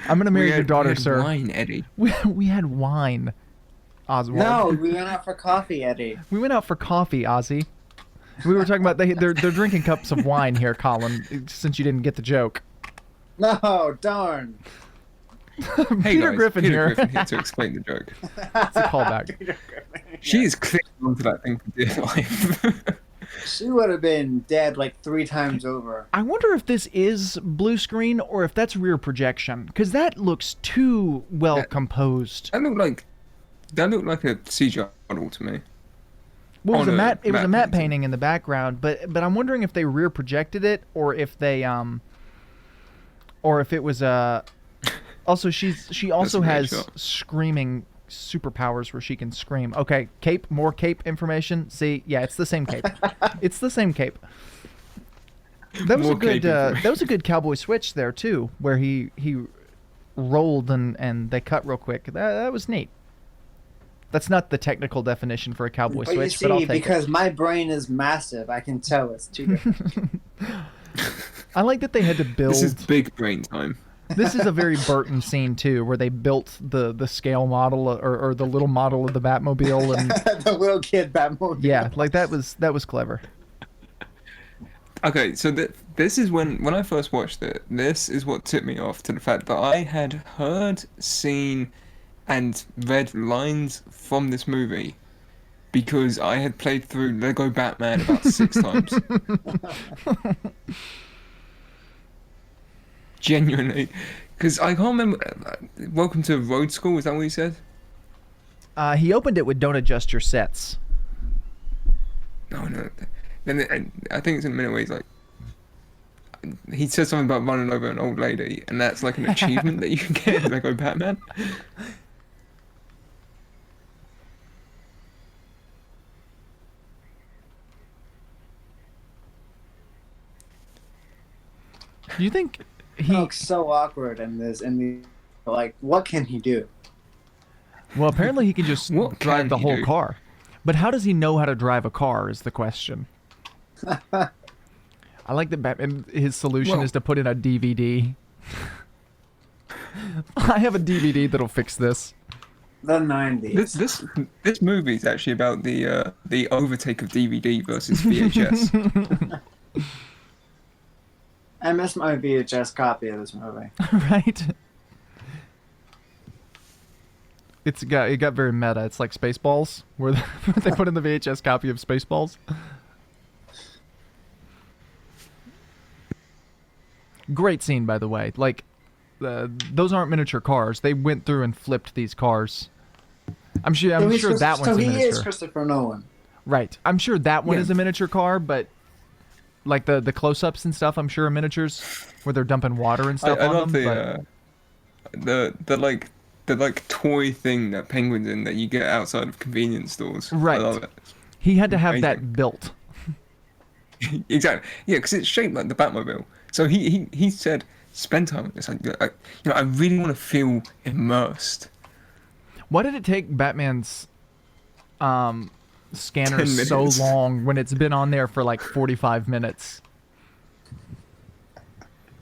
A: I'm gonna marry your daughter,
B: we had
A: sir.
B: Wine, Eddie.
A: We had wine, Oswald.
C: No, we went out for coffee, Eddie.
A: We went out for coffee, Ozzy. We were talking about they're drinking cups of wine here, Colin. Since you didn't get the joke.
C: No, darn.
B: Hey
A: Peter
B: guys,
A: Griffin
B: Peter
A: here.
B: Griffin here to explain the joke.
A: It's a callback.
B: She is clinging onto that thing for dear life.
C: She would have been dead like 3 times over.
A: I wonder if this is blue screen or if that's rear projection, because that looks too well
B: Yeah.
A: composed.
B: That looked like a CGI model to me.
A: Well, it was
B: on
A: a
B: a
A: matte. It was a
B: matte
A: matte
B: painting.
A: painting in the background, but I'm wondering if they rear projected it or if they or if it was a. Also, she also
B: a great
A: has
B: shot.
A: screaming superpowers where she can scream. Okay, cape, more cape information. See, yeah, it's the same cape. It's the same cape. That was
B: More
A: a good.
B: cape information.
A: That was a good cowboy switch there too, where he rolled and they cut real quick. That was neat. That's not the technical definition for a cowboy
C: But you
A: switch, but I'll
C: see,
A: take
C: because my brain is massive, I can tell it's 2 different.
A: it. I like that they had to build.
B: This is big brain time.
A: This is a very Burton scene too, where they built the scale model or the little model of the Batmobile, and
C: The little kid Batmobile.
A: yeah, like that was clever.
B: Okay, so this is when I first watched it. This is what tipped me off to the fact that I had heard, seen, and read lines from this movie because I had played through Lego Batman about 6 times. Genuinely, because I can't remember. Welcome to Road School. Is that what he said?
A: He opened it with "Don't adjust your sets."
B: No. Then I think it's in a minute where he's like, he said something about running over an old lady, and that's like an achievement that you can get in Lego Batman.
A: Do you think
C: He looks so awkward in this. Like, what can he do?
A: Well, apparently he can just
B: What
A: drive
B: can
A: the
B: he
A: whole
B: do?
A: car. But how does he know how to drive a car is the question. I like that Batman, his solution
B: Well-
A: is to put in a DVD. I have a DVD that'll fix this.
C: The 90s.
B: This movie is actually about the overtake of DVD versus VHS.
C: I missed my VHS copy of this movie.
A: Right? It got very meta. It's like Spaceballs, where they put in the VHS copy of Spaceballs. Great scene, by the way. Like, those aren't miniature cars. They went through and flipped these cars. I'm sure that one's
C: So
A: a
C: he
A: miniature.
C: is Christopher Nolan.
A: Right. I'm sure that one
B: Yeah.
A: is a miniature car, but like the close-ups and stuff, I'm sure are miniatures where they're dumping water and
B: I
A: stuff on
B: love
A: them.
B: the like toy thing that penguins in that you get outside of convenience stores.
A: Right.
B: I love it.
A: He had to have
B: Amazing.
A: that built.
B: Exactly. Yeah, because it's shaped like the Batmobile. So he said, spend time with this. I really want to feel immersed.
A: Why did it take Batman's scanner
B: 10
A: so
B: minutes.
A: long when it's been on there for like 45 minutes?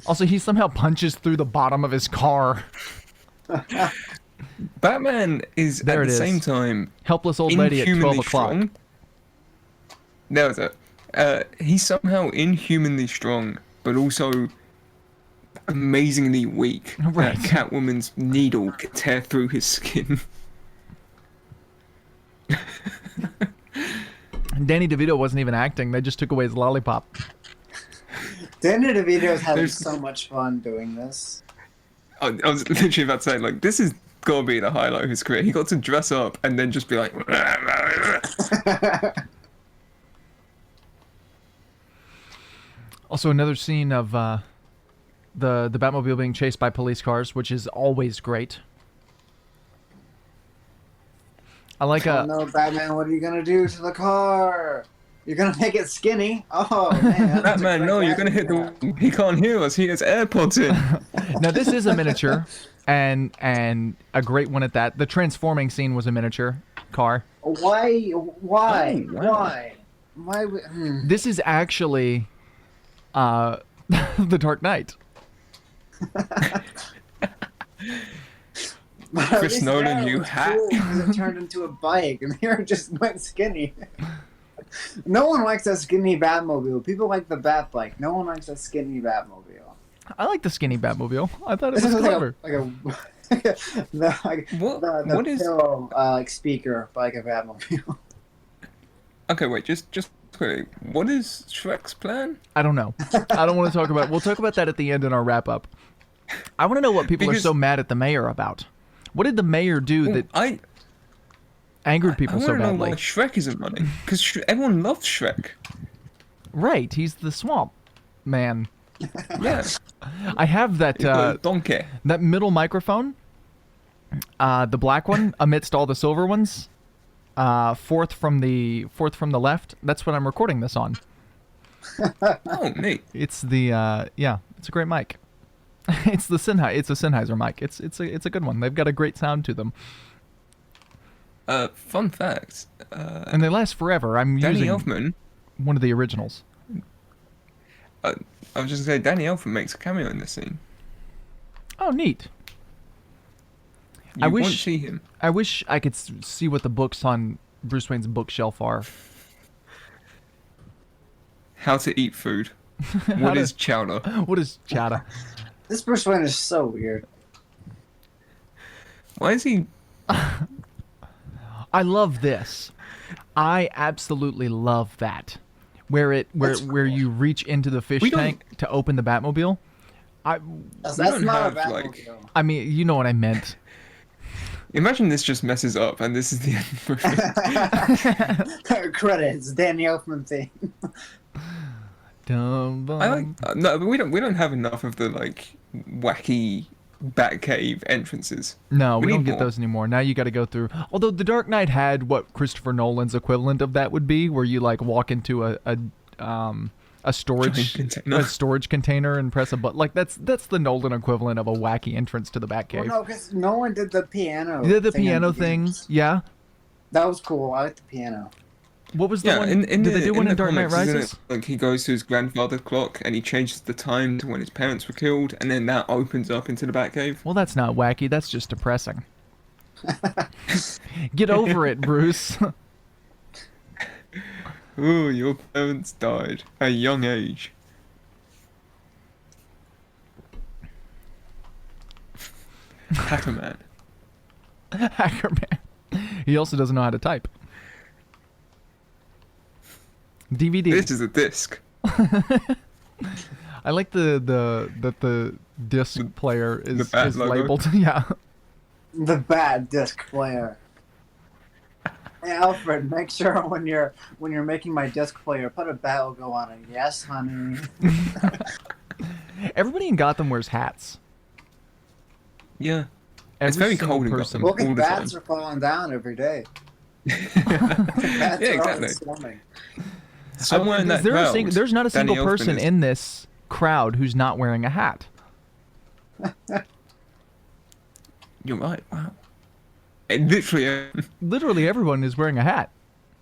A: Also, he somehow punches through the bottom of his car.
B: Batman is
A: There
B: at
A: it
B: the
A: is.
B: same time
A: Helpless old lady at 12
B: inhumanly
A: o'clock.
B: strong. There was it. He's somehow inhumanly strong, but also amazingly weak.
A: Right.
B: Catwoman's needle can tear through his skin.
A: Danny DeVito wasn't even acting. They just took away his lollipop.
C: Danny DeVito's having
B: There's-
C: so much fun doing this.
B: I was literally about to say, like, this is gotta be the highlight of his career. He got to dress up and then just be like,
A: Also, another scene of the Batmobile being chased by police cars, which is always great. I like
C: Oh no, Batman, what are you gonna do to the car? You're gonna make it skinny? Oh man. that's a
B: Batman,
C: great
B: no, you're gonna hit
C: Batman.
B: the. He can't hear us. He has AirPods in.
A: Now this is a miniature, and a great one at that. The transforming scene was a miniature car.
C: Why?
B: Oh, wow.
C: Why?
A: This is actually the Dark Knight.
C: But at
B: Chris
C: least
B: Nolan,
C: there it
B: you
C: was
B: hack.
C: cool because it turned into a bike, and here it just went skinny. No one likes that skinny Batmobile. People like the Bat bike. No one likes that skinny Batmobile.
A: I like the skinny Batmobile. I thought it
C: This
A: was
C: is
A: clever.
C: the
B: What is?
C: pillow, like speaker, like a Batmobile.
B: Okay, wait, just quickly. What is Shrek's plan?
A: I don't know. I don't want to talk about. We'll talk about that at the end in our wrap up. I want to know what people are
B: Because-
A: so mad at the mayor about. What did the mayor do that
B: I
A: angered
B: I
A: people
B: want
A: so
B: to know
A: badly?
B: why Shrek isn't running because everyone loves Shrek.
A: Right, he's the swamp man.
B: Yeah,
A: I have that
B: donkey.
A: that middle microphone, the black one amidst all the silver ones, fourth from the left. That's what I'm recording this on.
B: Oh, neat.
A: It's the yeah, it's a great mic. It's a Sennheiser mic. It's a good one. They've got a great sound to them,
B: Fun fact.
A: and they last forever. I'm
B: Danny
A: using
B: Elfman.
A: one of the originals.
B: I was just gonna say Danny Elfman makes a cameo in this scene.
A: Oh, neat.
B: You
A: wish-
B: won't see him.
A: I wish I could see what the books on Bruce Wayne's bookshelf are.
B: How to eat food.
A: How
B: What
A: to-
B: is chowder?
A: What is chata?
C: This Bruce Wayne is so weird.
B: Why is he?
A: I love this. I absolutely love that. Where
C: That's
A: where
C: cool.
A: you reach into the fish
B: We don't-
A: tank to open the Batmobile.
C: That's
B: We don't
C: not a
B: have,
C: Batmobile.
A: I mean, you know what I meant.
B: Imagine this just messes up, and this is the end of it.
C: Credits, Danny Elfman thing.
A: Dum-bum.
B: I like no, but we don't have enough of the like wacky Batcave entrances.
A: No,
B: We
A: we don't
B: need
A: get
B: more.
A: those anymore. Now you got to go through. Although The Dark Knight had what Christopher Nolan's equivalent of that would be, where you like walk into a storage
B: Giant container.
A: a storage container and press a button. Like that's the Nolan equivalent of a wacky entrance to the
C: Well,
A: Batcave.
C: no, because no one did the piano.
A: You did the
C: thing in
A: piano
C: the
A: thing,
C: games.
A: yeah.
C: That was cool. I like the piano.
A: What was the
B: Yeah,
A: one?
B: in
A: did they do one
B: the
A: in Dark Knight
B: comics, isn't
A: Rises?
B: it, like he goes to his grandfather's clock and he changes the time to when his parents were killed, and then that opens up into the Batcave.
A: Well, that's not wacky. That's just depressing. Get over it, Bruce.
B: Oh, your parents died at a young age. Hacker man.
A: Hacker man. He also doesn't know how to type. DVD.
B: This is a disc.
A: I like the disc player
B: the
A: is
B: bat logo.
A: labeled. Yeah.
C: The bad disc player. Hey, Alfred, make sure when you're making my disc player, put a bat logo on it. Yes, honey.
A: Everybody in Gotham wears hats.
B: Yeah.
A: Every
B: It's very
A: single
B: cold in
A: person.
B: Gotham.
C: Look
B: All
C: at
B: the
C: bats
B: time.
C: are falling down every day.
B: Yeah,
C: Bats are
B: exactly.
C: always swimming.
B: Somewhere in that crowd,
A: There's not a
B: Danny
A: single
B: Elfman
A: person
B: is-
A: in this crowd who's not wearing a hat.
B: You're right. Wow. It literally,
A: Literally everyone is wearing a hat.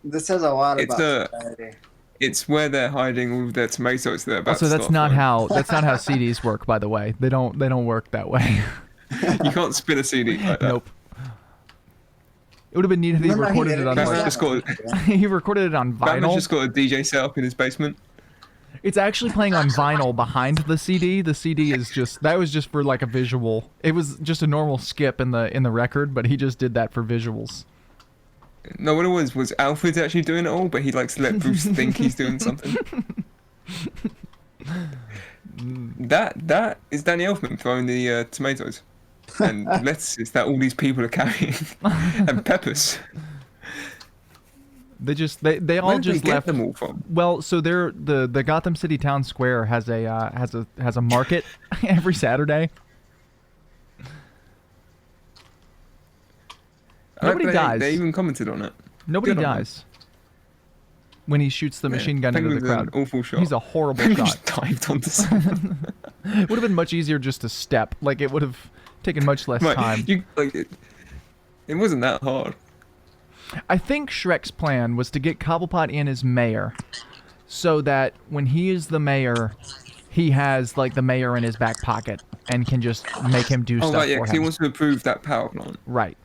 C: This says a lot
B: It's
C: about
B: a-
C: society.
B: it's where they're hiding all of their tomatoes that they're about
A: Also,
B: to
A: that's
B: start
A: not
B: throwing.
A: how CDs work, by the way. They don't work that way.
B: You can't spin a CD like that.
A: Nope. It would have been neat if he
C: No, he
A: recorded
C: did
A: it on
C: He's
B: Batman's
A: like,
B: just got
A: he recorded it on
B: Batman's
A: vinyl.
B: just got a DJ set up in his basement.
A: It's actually playing on vinyl behind the CD. The CD is that was just for like a visual. It was just a normal skip in the record, but he just did that for visuals.
B: No, what it was Alfred actually doing it all, but he likes to let Bruce think he's doing something. That is Danny Elfman throwing the tomatoes, and lettuces that all these people are carrying, and peppers.
A: They all
B: Where did
A: just
B: they get
A: left.
B: them all from?
A: Well, so the Gotham City Town Square has a market every Saturday. Nobody dies.
B: They even commented on it.
A: Nobody
B: Good on them.
A: dies when he shoots the machine gun into the
B: Penguin's an
A: crowd.
B: awful shot.
A: He's a horrible
B: Penguin
A: shot.
B: just dived onto someone.
A: It would have been much easier just to step. Like it would have taken much less
B: Right,
A: time.
B: it wasn't that hard.
A: I think Shrek's plan was to get Cobblepot in as mayor, so that when he is the mayor, he has like the mayor in his back pocket and can just make him do
B: Oh
A: stuff
B: right, yeah,
A: for
B: 'cause he
A: him.
B: wants to approve that power plant.
A: Right.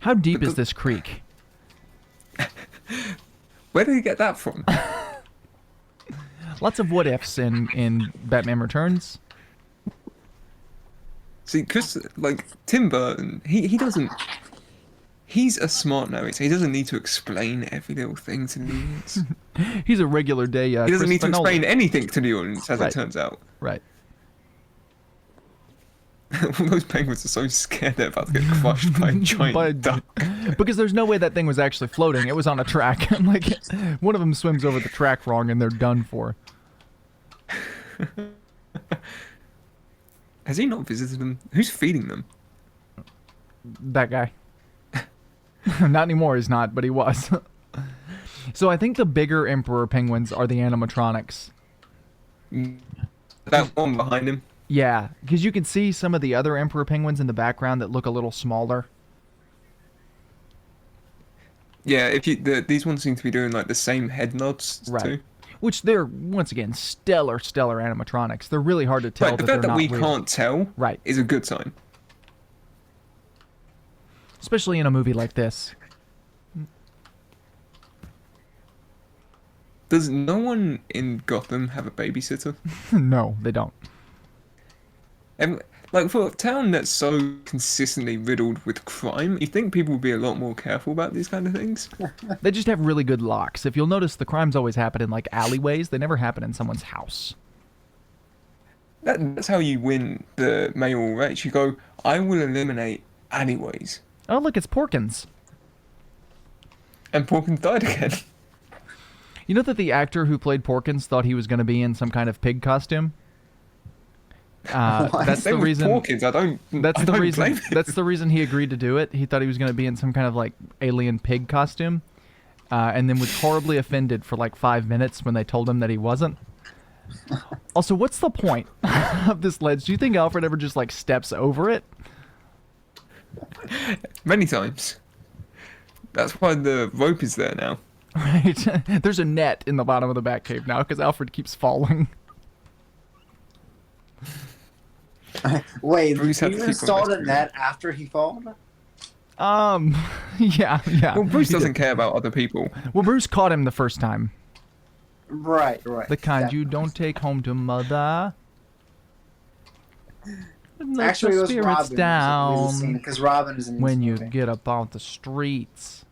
A: How deep
B: But
A: is this creek?
B: Where did he get that from?
A: Lots of what ifs in Batman Returns.
B: See, because like Tim Burton, he doesn't. He's a smart narrator. He doesn't need to explain every little thing to the audience.
A: He's a regular day.
B: He doesn't need to
A: Christopher Nolan.
B: explain anything to the audience, as
A: Right.
B: it turns out.
A: Right.
B: All those penguins are so scared they're about to get crushed by a giant
A: By a-
B: duck.
A: Because there's no way that thing was actually floating. It was on a track. Like one of them swims over the track wrong and they're done for.
B: Has he not visited them? Who's feeding them?
A: That guy. Not anymore, he's not, but he was. So I think the bigger Emperor penguins are the animatronics.
B: That one behind him.
A: Yeah, because you can see some of the other Emperor penguins in the background that look a little smaller.
B: Yeah, if you these ones seem to be doing like the same head nods
A: Right.
B: too.
A: Which they're, once again, stellar animatronics. They're really hard to tell
B: Right, the
A: that they're
B: fact that
A: not
B: we
A: real.
B: can't tell
A: Right.
B: is a good sign.
A: Especially in a movie like this.
B: Does no one in Gotham have a babysitter?
A: No, they don't.
B: And like for a town that's so consistently riddled with crime, you think people would be a lot more careful about these kind of things?
A: They just have really good locks. If you'll notice, the crimes always happen in like alleyways. They never happen in someone's house.
B: That's how you win the mayoral race. You go, I will eliminate alleyways.
A: Oh, look, it's Porkins.
B: And Porkins died again.
A: You know that the actor who played Porkins thought he was going to be in some kind of pig costume? That's
B: Same
A: the
B: with
A: reason.
B: Porkins, I don't
A: Reason.
B: blame him.
A: That's the reason he agreed to do it. He thought he was going to be in some kind of like alien pig costume, and then was horribly offended for like 5 minutes when they told him that he wasn't. Also, what's the point of this ledge? Do you think Alfred ever just like steps over it?
B: Many times. That's why the rope is there now.
A: Right. There's a net in the bottom of the Batcave now because Alfred keeps falling.
C: Wait,
B: Bruce had
C: you
B: to keep
C: installed a
B: on
C: net after he followed?
A: Yeah.
B: Well, Bruce
A: he
B: doesn't
A: did.
B: care about other people.
A: Well, Bruce caught him the first time.
C: Right.
A: The kind you
C: definitely.
A: don't take home to mother. Let
C: Actually,
A: the
C: it was
A: spirits
C: Robin.
A: down
C: Because Robin is in
A: when
C: this
A: you
C: movie.
A: get up on the streets.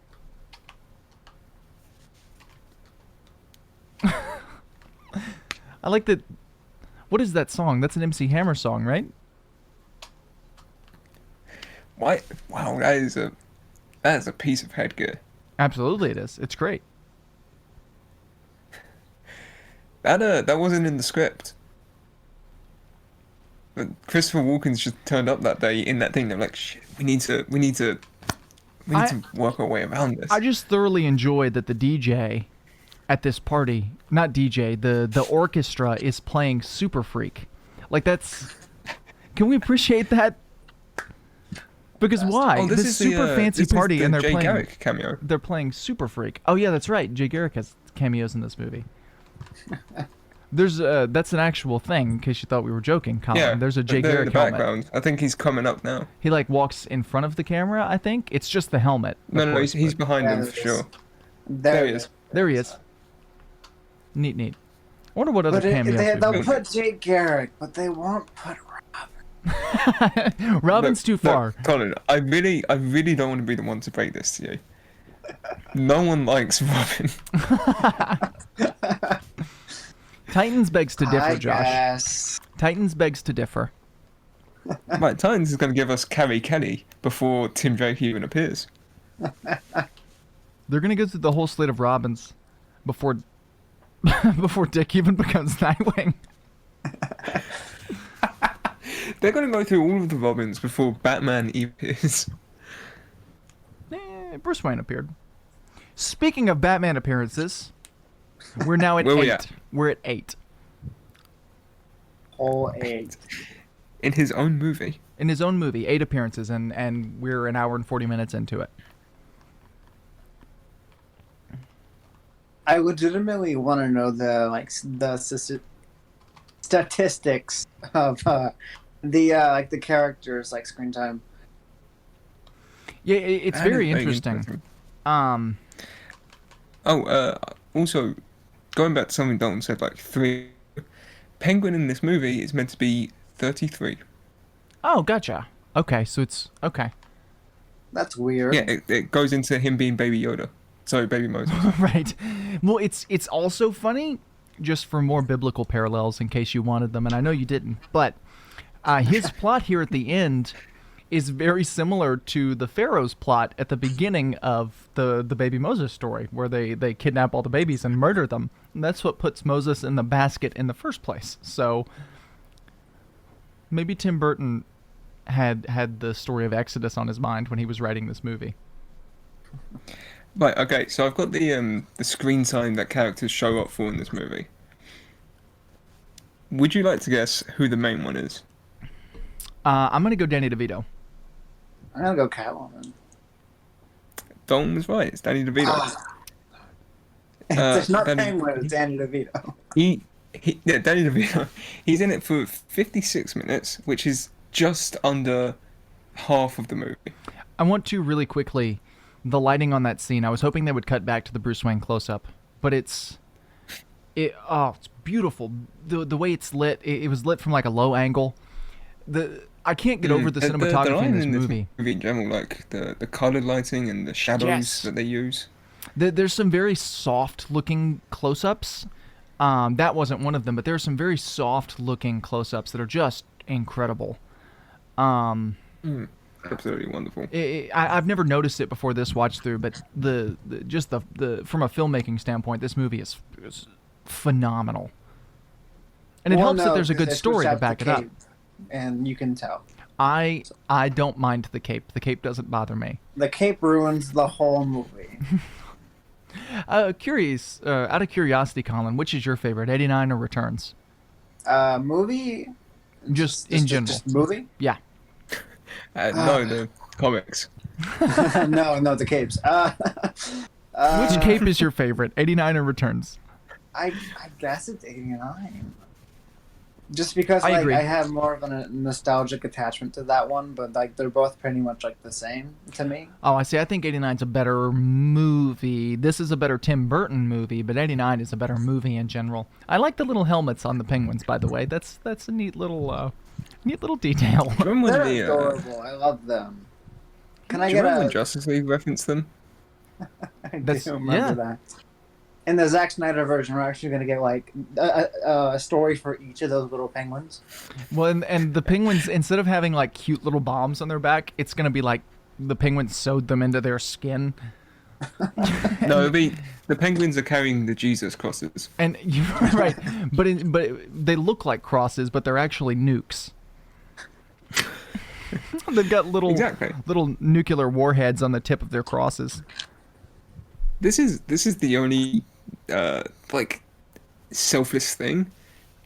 A: I like that. What is that song? That's an MC Hammer song, right?
B: Why? Wow, that is a piece of headgear.
A: Absolutely, it is. It's great.
B: That wasn't in the script. But Christopher Walken's just turned up that day in that thing. They're like, shit, we need to work our way around this.
A: I just thoroughly enjoy that the DJ at this party, not DJ, the orchestra is playing Super Freak. Like that's, can we appreciate that? Because why?
B: Oh, this
A: This
B: is
A: super
B: the,
A: fancy
B: this is
A: party
B: the
A: and they're
B: Jay
A: playing.
B: Garrick cameo.
A: They're playing Super Freak. Oh yeah, that's right. Jay Garrick has cameos in this movie. There's that's an actual thing. In case you thought we were joking, Colin.
B: Yeah,
A: There's a
B: but
A: Jay
B: they're in
A: Garrick
B: the
A: helmet.
B: background. I think he's coming up now.
A: He like walks in front of the camera. I think it's just the helmet.
B: No,
A: of
B: no,
A: course,
B: he's
A: but-
B: behind
C: Yeah,
B: them
C: there
B: for
C: it
B: sure.
C: is.
B: There he is.
A: There he is. Neat. I wonder what other
C: But
A: cameos.
C: they'll
A: we've
C: put Jake Garrick, but they won't put.
A: got. Robin's too
B: Look,
A: far.
B: Colin, I really don't want to be the one to break this to you. No one likes Robin.
A: Titans begs to differ,
C: I
A: Josh.
C: guess.
A: Titans begs to differ.
B: Right, Titans is going to give us Carrie Kelly before Tim Drake even appears.
A: They're gonna go through the whole slate of Robins before before Dick even becomes Nightwing.
B: They're going to go through all of the Robins before Batman even appears.
A: Bruce Wayne appeared. Speaking of Batman appearances, we're now at
B: Where
A: 8.
B: we at?
A: We're at 8
C: Whole 8.
B: In his own movie.
A: in his own movie. 8 appearances, and we're an hour and 40 minutes into it.
C: I legitimately want to know the statistics of the characters screen time.
A: Yeah, it's
B: That is
A: very interesting.
B: Also, going back to something Dalton said, 3. Penguin in this movie is meant to be 33.
A: Oh, gotcha. Okay, so it's okay.
C: That's weird.
B: Yeah, it goes into him being Baby Yoda. Sorry, Baby Moses.
A: Right. Well, it's also funny, just for more biblical parallels, in case you wanted them, and I know you didn't. But his plot here at the end is very similar to the Pharaoh's plot at the beginning of the Baby Moses story, where they kidnap all the babies and murder them. And that's what puts Moses in the basket in the first place. So maybe Tim Burton had the story of Exodus on his mind when he was writing this movie.
B: Right, okay, so I've got the screen time that characters show up for in this movie. Would you like to guess who the main one is?
A: I'm gonna go Danny DeVito.
C: I'm gonna go Catwoman.
B: Dalton was right, it's Danny DeVito.
C: Ah, It's not
B: Danny,
C: Penguin, it's Danny DeVito.
B: Danny DeVito. He's in it for 56 minutes, which is just under half of the movie.
A: I want to really quickly, the lighting on that scene. I was hoping they would cut back to the Bruce Wayne close-up, but it's beautiful. The way it's lit, it was lit from like a low angle. I can't get over the cinematography in this movie.
B: In general, like the colored lighting and the shadows that they use.
A: There's some very soft-looking close-ups. That wasn't one of them, but there are some very soft-looking close-ups that are just incredible.
B: Absolutely wonderful.
A: I've never noticed it before this watch through, but the from a filmmaking standpoint, this movie is phenomenal, and it helps that there's a good story to back it up.
C: And you can tell.
A: I don't mind the cape. The cape doesn't bother me.
C: The cape ruins the whole movie.
A: Out of curiosity, Colin, which is your favorite, 89 or Returns?
C: Movie?
A: Just in general.
C: Just movie?
A: Yeah.
B: No, the comics.
C: No, the capes.
A: Which cape is your favorite, 89 or Returns?
C: I guess it's 89. Just because
A: I agree.
C: I have more of a nostalgic attachment to that one, but like they're both pretty much like the same to me.
A: Oh, I see. I think 89's a better movie. This is a better Tim Burton movie, but 89 is a better movie in general. I like the little helmets on the penguins, by the way. That's a neat little detail.
C: They're adorable. I love them.
B: Do you remember when Justice League referenced them?
C: I do remember that. In the Zack Snyder version, we're actually going to get like a story for each of those little penguins.
A: Well, and the penguins, instead of having like cute little bombs on their back, it's going to be like the penguins sewed them into their skin.
B: No, it'll be the penguins are carrying the Jesus crosses.
A: And you're right, but they look like crosses, but they're actually nukes. They've got little nuclear warheads on the tip of their crosses.
B: This is the only like selfless thing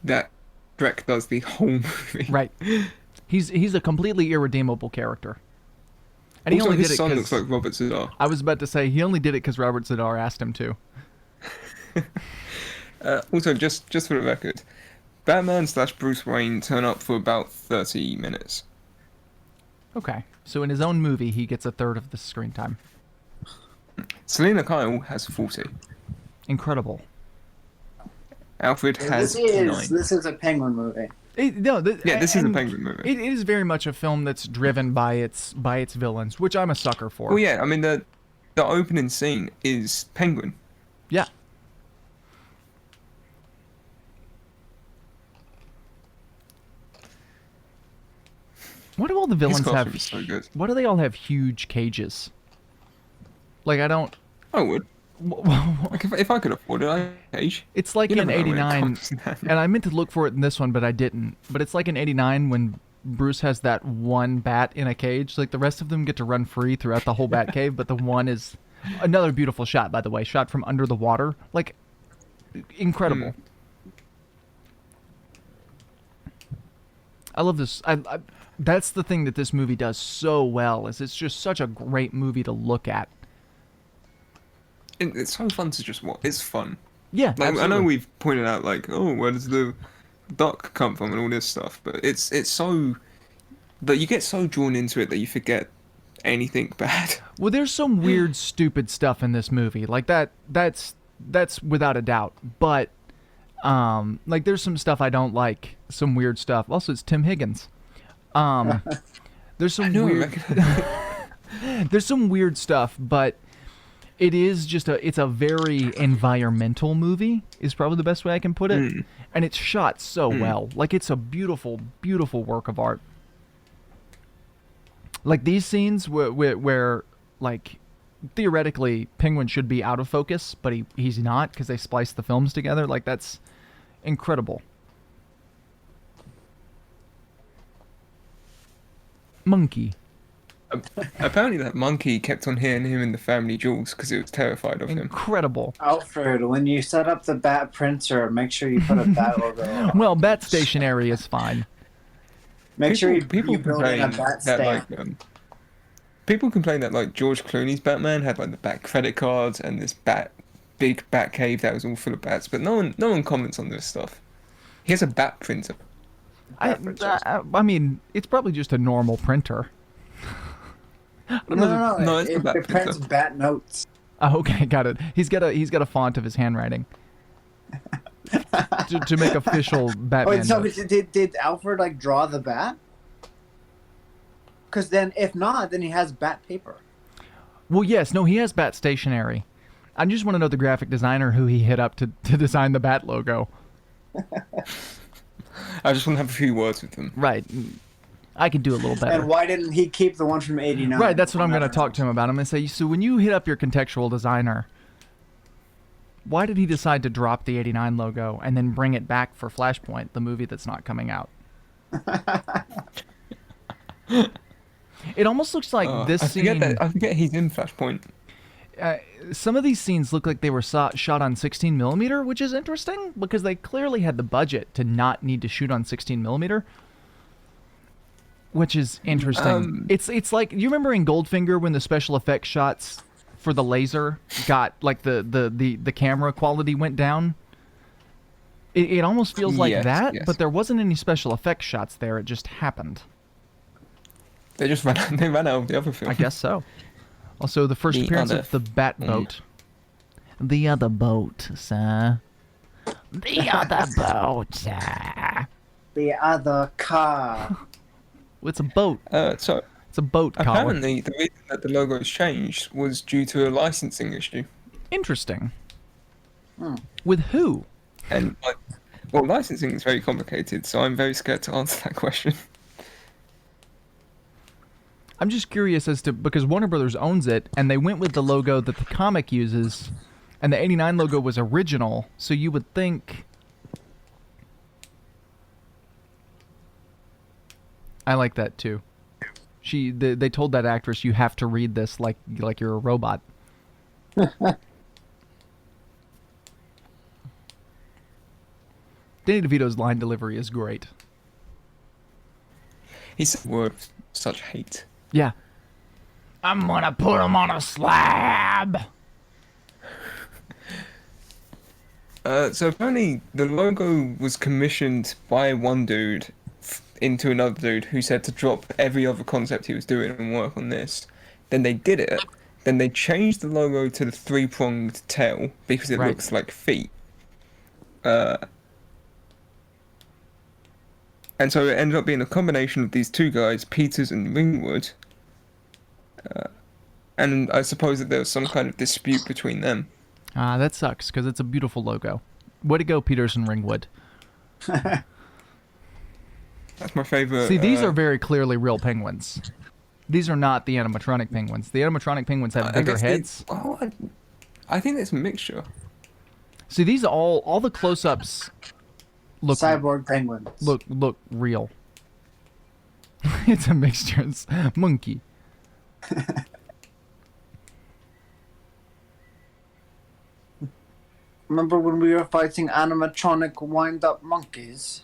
B: that Shrek does the whole movie.
A: Right. He's a completely irredeemable character. And
B: also,
A: he only
B: his
A: did it
B: son
A: because
B: looks like Robert Z'Dar.
A: I was about to say he only did it because Robert Z'Dar asked him to.
B: Also, just for the record, Batman/Bruce Wayne turn up for about 30 minutes.
A: Okay, so in his own movie, he gets a third of the screen time.
B: Selena Kyle has 40.
A: Incredible.
B: Alfred has 9.
C: This is a Penguin movie.
B: This is a Penguin movie.
A: It is very much a film that's driven by its villains, which I'm a sucker for.
B: Well, yeah, I mean the opening scene is Penguin.
A: Yeah. Why do all the villains have?
B: So good.
A: Why do they all have huge cages? Like I don't.
B: I would. Like if I could afford it, I'd cage.
A: It's like in '89, and I meant to look for it in this one, but I didn't. But it's like in '89 when Bruce has that one bat in a cage. Like the rest of them get to run free throughout the whole bat cave, but the one is another beautiful shot, by the way, shot from under the water. Like incredible. I love this. That's the thing that this movie does so well. Is it's just such a great movie to look at.
B: It's so fun to just watch. It's fun.
A: Yeah,
B: like, I know we've pointed out like, oh, where does the duck come from and all this stuff, but it's so that you get so drawn into it that you forget anything bad.
A: Well, there's some weird, stupid stuff in this movie, like that's without a doubt. But like there's some stuff I don't like, some weird stuff. Also, it's Tim Higgins. There's some weird. There's some weird stuff, but. It is just it's a very environmental movie is probably the best way I can put it. And it's shot so well. Like it's a beautiful, beautiful work of art. Like these scenes where like theoretically Penguin should be out of focus, but he's not because they splice the films together. Like that's incredible. Monkey.
B: Apparently that monkey kept on hearing him in the family jewels because it was terrified of him.
A: Incredible.
C: Alfred, when you set up the bat printer, make sure you put a bat logo on.
A: Well, bat stationery is fine.
C: Make sure you
B: build in a bat stamp. People complain that like George Clooney's Batman had like the bat credit cards and this bat big bat cave that was all full of bats, but no one comments on this stuff. He has a bat printer.
A: I mean, it's probably just a normal printer.
B: No, it's a bat
C: it prints
B: printer.
C: bat notes.
A: Oh, okay, got it. He's got a font of his handwriting to make official Batman.
C: Wait, so
A: notes.
C: did Alfred like draw the bat? Because then, if not, then he has bat paper.
A: Well, yes, no, he has Bat stationery. I just want to know the graphic designer who he hit up to design the Bat logo.
B: I just want to have a few words with him.
A: Right. I could do a little better.
C: And why didn't he keep the one from '89?
A: Right, that's what I'm going to talk to him about. I'm going to say, so when you hit up your contextual designer, why did he decide to drop the '89 logo and then bring it back for Flashpoint, the movie that's not coming out? It almost looks like this scene.
B: I forget he's in Flashpoint.
A: Some of these scenes look like they were shot on 16 millimeter, which is interesting because they clearly had the budget to not need to shoot on 16 millimeter. Which is interesting. It's like, you remember in Goldfinger when the special effects shots for the laser got like the camera quality went down? It almost feels like that,
B: yes.
A: but there wasn't any special effects shots there. It just happened.
B: They ran out of the other film.
A: I guess so. Also, the first appearance of the Bat boat. The other boat, sir. The other boat, sir.
C: The other car.
A: It's a boat.
B: So
A: It's a boat, Colin.
B: apparently the reason that the logo was changed was due to a licensing issue.
A: Interesting. With who?
B: And well, licensing is very complicated, so I'm very scared to answer that question.
A: I'm just curious as to, because Warner Brothers owns it, and they went with the logo that the comic uses, and the '89 logo was original, so you would think... I like that too. They told that actress, you have to read this like you're a robot. Danny DeVito's line delivery is great.
B: He said words with such hate.
A: Yeah. I'm gonna put him on a slab.
B: So apparently the logo was commissioned by one dude into another dude who said to drop every other concept he was doing and work on this. Then they did it. Then they changed the logo to the three-pronged tail because it looks like feet. And so it ended up being a combination of these two guys, Peters and Ringwood. And I suppose that there was some kind of dispute between them.
A: That sucks, because it's a beautiful logo. Way to go, Peters and Ringwood.
B: That's my favorite.
A: See, these are very clearly real penguins. These are not the animatronic penguins. The animatronic penguins have bigger heads.
B: I think it's a mixture.
A: See, these all the close-ups look
C: Cyborg penguins.
A: look real. It's a mixture. It's monkey.
C: Remember when we were fighting animatronic wind-up monkeys?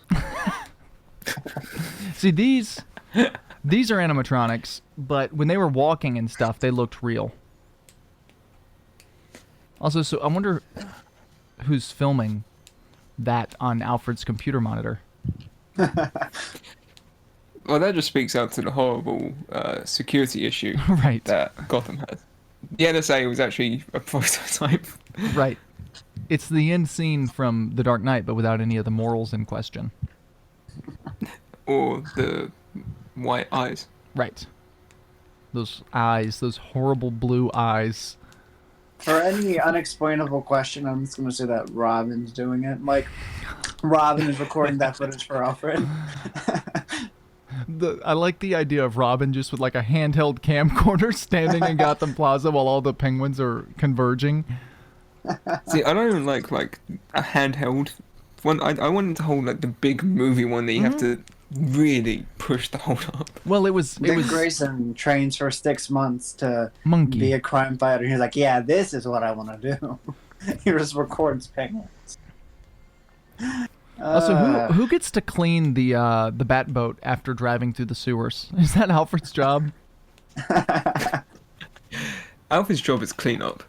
A: See, these are animatronics, but when they were walking and stuff, they looked real. Also, so I wonder who's filming that on Alfred's computer monitor.
B: Well, that just speaks out to the horrible security issue
A: Right.
B: that Gotham has. The NSA was actually a prototype.
A: Right. It's the end scene from The Dark Knight, but without any of the morals in question.
B: Or the white eyes.
A: Right. Those eyes, those horrible blue eyes.
C: For any unexplainable question, I'm just going to say that Robin's doing it. Like, Robin is recording that footage for Alfred.
A: I like the idea of Robin just with like a handheld camcorder standing in Gotham Plaza while all the penguins are converging.
B: See, I don't even like a handheld one. I wanted to hold like the big movie one that you have to really push the hold up.
A: Well, it was
C: Dick Grayson trains for 6 months to
A: Monkey.
C: be a crime fighter. He's like, yeah, this is what I want to do. He just records penguins.
A: Also, who gets to clean the bat boat after driving through the sewers? Is that Alfred's job?
B: Alfred's job is clean up.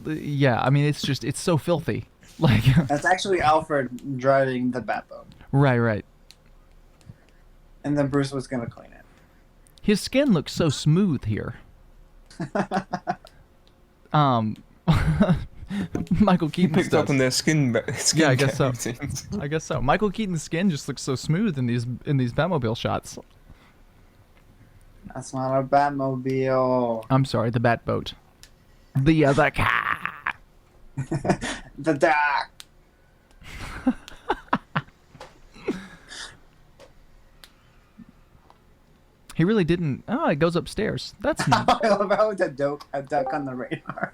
A: Yeah, I mean, it's so filthy. Like,
C: That's actually Alfred driving the Batboat,
A: right.
C: and then Bruce was gonna clean it.
A: His skin looks so smooth here. Michael
B: He
A: Keaton's
B: picked up
A: does.
B: on their skin
A: Yeah, I guess
B: care
A: so.
B: routines.
A: I guess so. Michael Keaton's skin just looks so smooth in these Batmobile shots.
C: That's not a Batmobile.
A: I'm sorry, the Batboat. The other car.
C: The dock.
A: He really didn't. Oh, it goes upstairs. That's neat.
C: I love how it's a duck on the radar.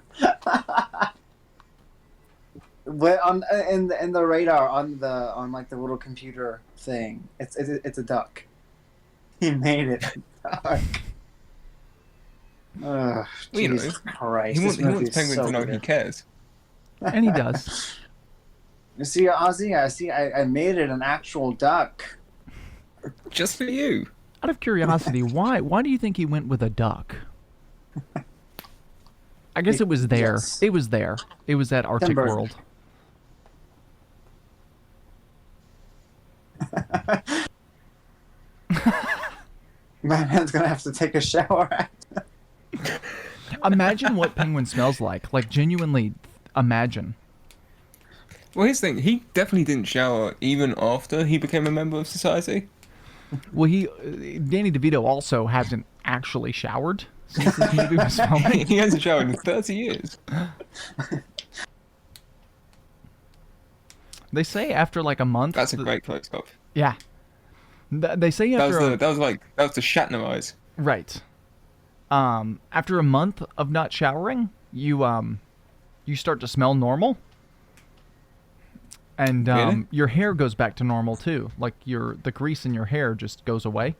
C: But in the radar on like the little computer thing, it's a duck. He made it a duck. Ugh,
B: Well, you know,
C: Jesus Christ!
B: He
C: This
B: wants
C: movie is
B: Penguin
C: so
B: to know he
C: good.
B: cares.
A: And he does.
C: You see, Ozzy, I made it an actual duck.
B: Just for you.
A: Out of curiosity, why do you think he went with a duck? I guess it was there.
C: Yes.
A: It was there. It was at Arctic
C: Burton.
A: World.
C: Batman's gonna have to take a shower.
A: Imagine what Penguin smells like. Like, genuinely imagine.
B: Well, here's the thing. He definitely didn't shower even after he became a member of society.
A: Well, Danny DeVito also hasn't actually showered since this movie was filming.
B: He hasn't showered in 30 years.
A: They say after like a month.
B: That's a great close-up.
A: Yeah. They say
B: That
A: after
B: was the Shatner eyes.
A: right. After a month of not showering, you start to smell normal. And
B: Really?
A: your hair goes back to normal too. Like the grease in your hair just goes away.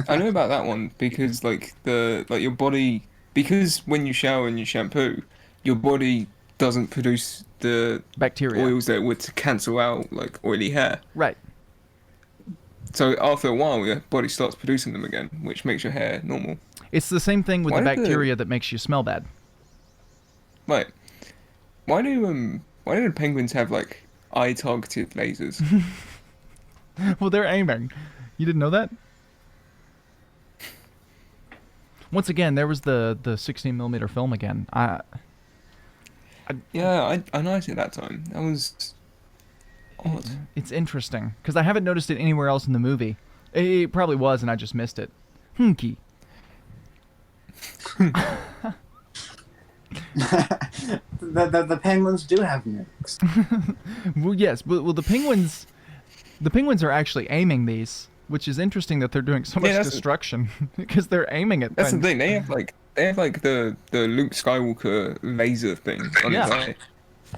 B: I know about that one because your body, because when you shower and you shampoo, your body doesn't produce the
A: Bacteria.
B: oils that would cancel out like oily hair.
A: Right.
B: So after a while, your body starts producing them again, which makes your hair normal.
A: It's the same thing with
B: Why
A: the
B: did the-
A: bacteria that makes you smell bad.
B: Right. Why do the penguins have like eye targeted lasers?
A: Well, they're aiming. You didn't know that? Once again, there was the 16mm film again.
B: Yeah, I noticed it that time. That was odd.
A: It's interesting because I haven't noticed it anywhere else in the movie. It probably was, and I just missed it. Hunky.
C: The penguins do have nukes.
A: Well, yes. Well, the penguins are actually aiming these, which is interesting that they're doing so much
B: that's-
A: destruction because they're aiming at
B: That's the
A: things.
B: thing. They have the Luke Skywalker laser thing on
A: Yeah.
B: his eye.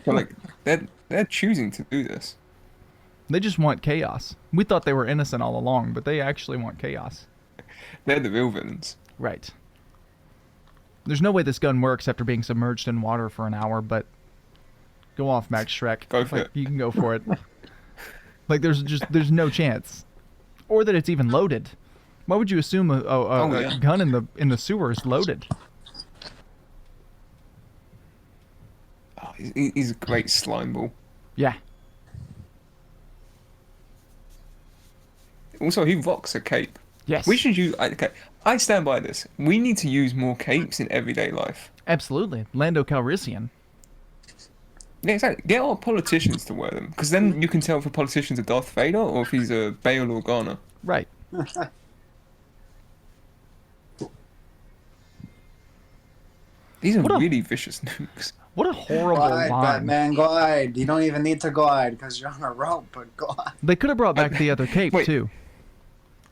B: But like they're choosing to do this.
A: They just want chaos. We thought they were innocent all along, but they actually want chaos.
B: They're the real villains.
A: Right. There's no way this gun works after being submerged in water for an hour, but go off, Max Shrek.
B: Go for
A: Like,
B: it.
A: You can go for it. Like there's no chance, or that it's even loaded. Why would you assume a
B: yeah.
A: gun in the sewer is loaded?
B: Oh, he's a great slime ball.
A: Yeah.
B: Also, he rocks a cape.
A: Yes.
B: We should use. Okay, I stand by this. We need to use more capes in everyday life.
A: Absolutely. Lando Calrissian.
B: Yeah, exactly. Get our politicians to wear them, because then you can tell if a politician's a Darth Vader or if he's a Bail Organa.
A: Right.
B: These are
A: What a-
B: really vicious nukes.
A: What a horrible
C: Glide,
A: line.
C: Batman, glide. You don't even need to glide because you're on a rope, but glide.
A: They could have brought back the other cape
B: Wait.
A: too.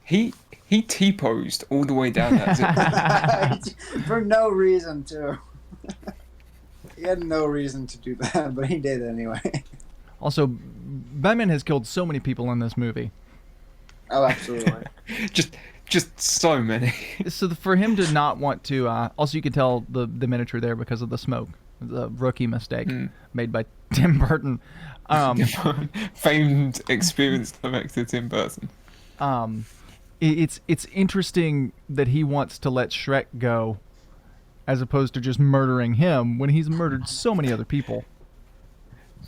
B: He T-posed all the way down that zip.
C: For no reason, too. He had no reason to do that, but he did anyway.
A: Also, Batman has killed so many people in this movie.
C: Oh, absolutely.
B: just so many.
A: So for him to not want to, also you could tell the miniature there because of the smoke. The rookie mistake made by Tim Burton.
B: Famed, experienced director Tim Burton.
A: It's interesting that he wants to let Shrek go as opposed to just murdering him when he's murdered so many other people.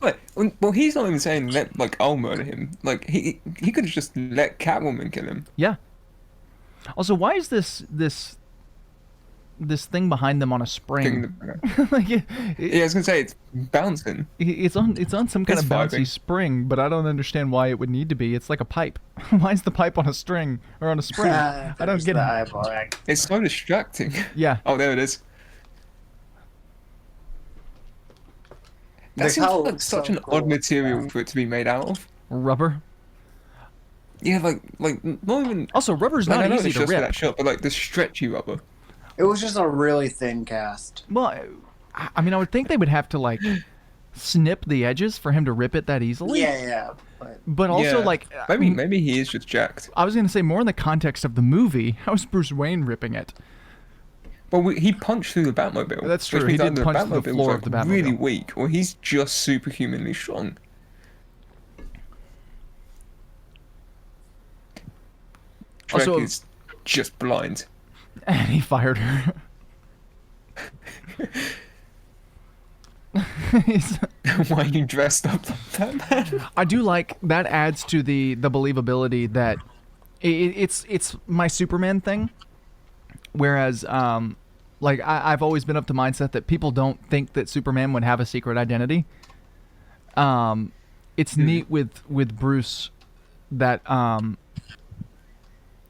B: But well, he's not even saying let like I'll murder him. Like he could have just let Catwoman kill him.
A: Yeah. Also, why is this thing behind them on a spring? Like
B: Yeah, I was gonna say it's bouncing.
A: it's on some kind
B: It's
A: of bouncy
B: vibing.
A: spring, but I don't understand why it would need to be. It's like a pipe. Why is the pipe on a string or on a spring? I don't get
C: the
A: it.
C: eyeball.
B: It's so distracting.
A: Yeah.
B: Oh, there it is. That
C: The
B: seems
C: color
B: like
C: looks
B: such
C: so
B: an
C: cool.
B: odd material for it to be made out of.
A: Rubber.
B: Yeah, like not even.
A: Also, rubber's
B: Like,
A: not
B: I know
A: easy
B: it's
A: to
B: just for
A: rip.
B: that shot, but like the stretchy rubber.
C: It was just a really thin cast.
A: Well, I mean, I would think they would have to like snip the edges for him to rip it that easily.
C: Yeah.
A: But also,
B: Yeah.
A: like,
B: Maybe he is just jacked.
A: I was gonna say more in the context of the movie. How's Bruce Wayne ripping it?
B: Well, he punched through the Batmobile.
A: That's true,
B: which
A: he
B: means
A: did
B: either
A: punch through the
B: Batmobile
A: floor
B: was,
A: of the
B: like, really
A: Batmobile.
B: weak, or he's just superhumanly strong. Shrek
A: Also-
B: is just blind.
A: And he fired her. He's-
B: Why are you dressed up like Batman?
A: I do like that adds to the believability that it's my Superman thing. Whereas, like I've always been of the mindset that people don't think that Superman would have a secret identity. It's neat with Bruce that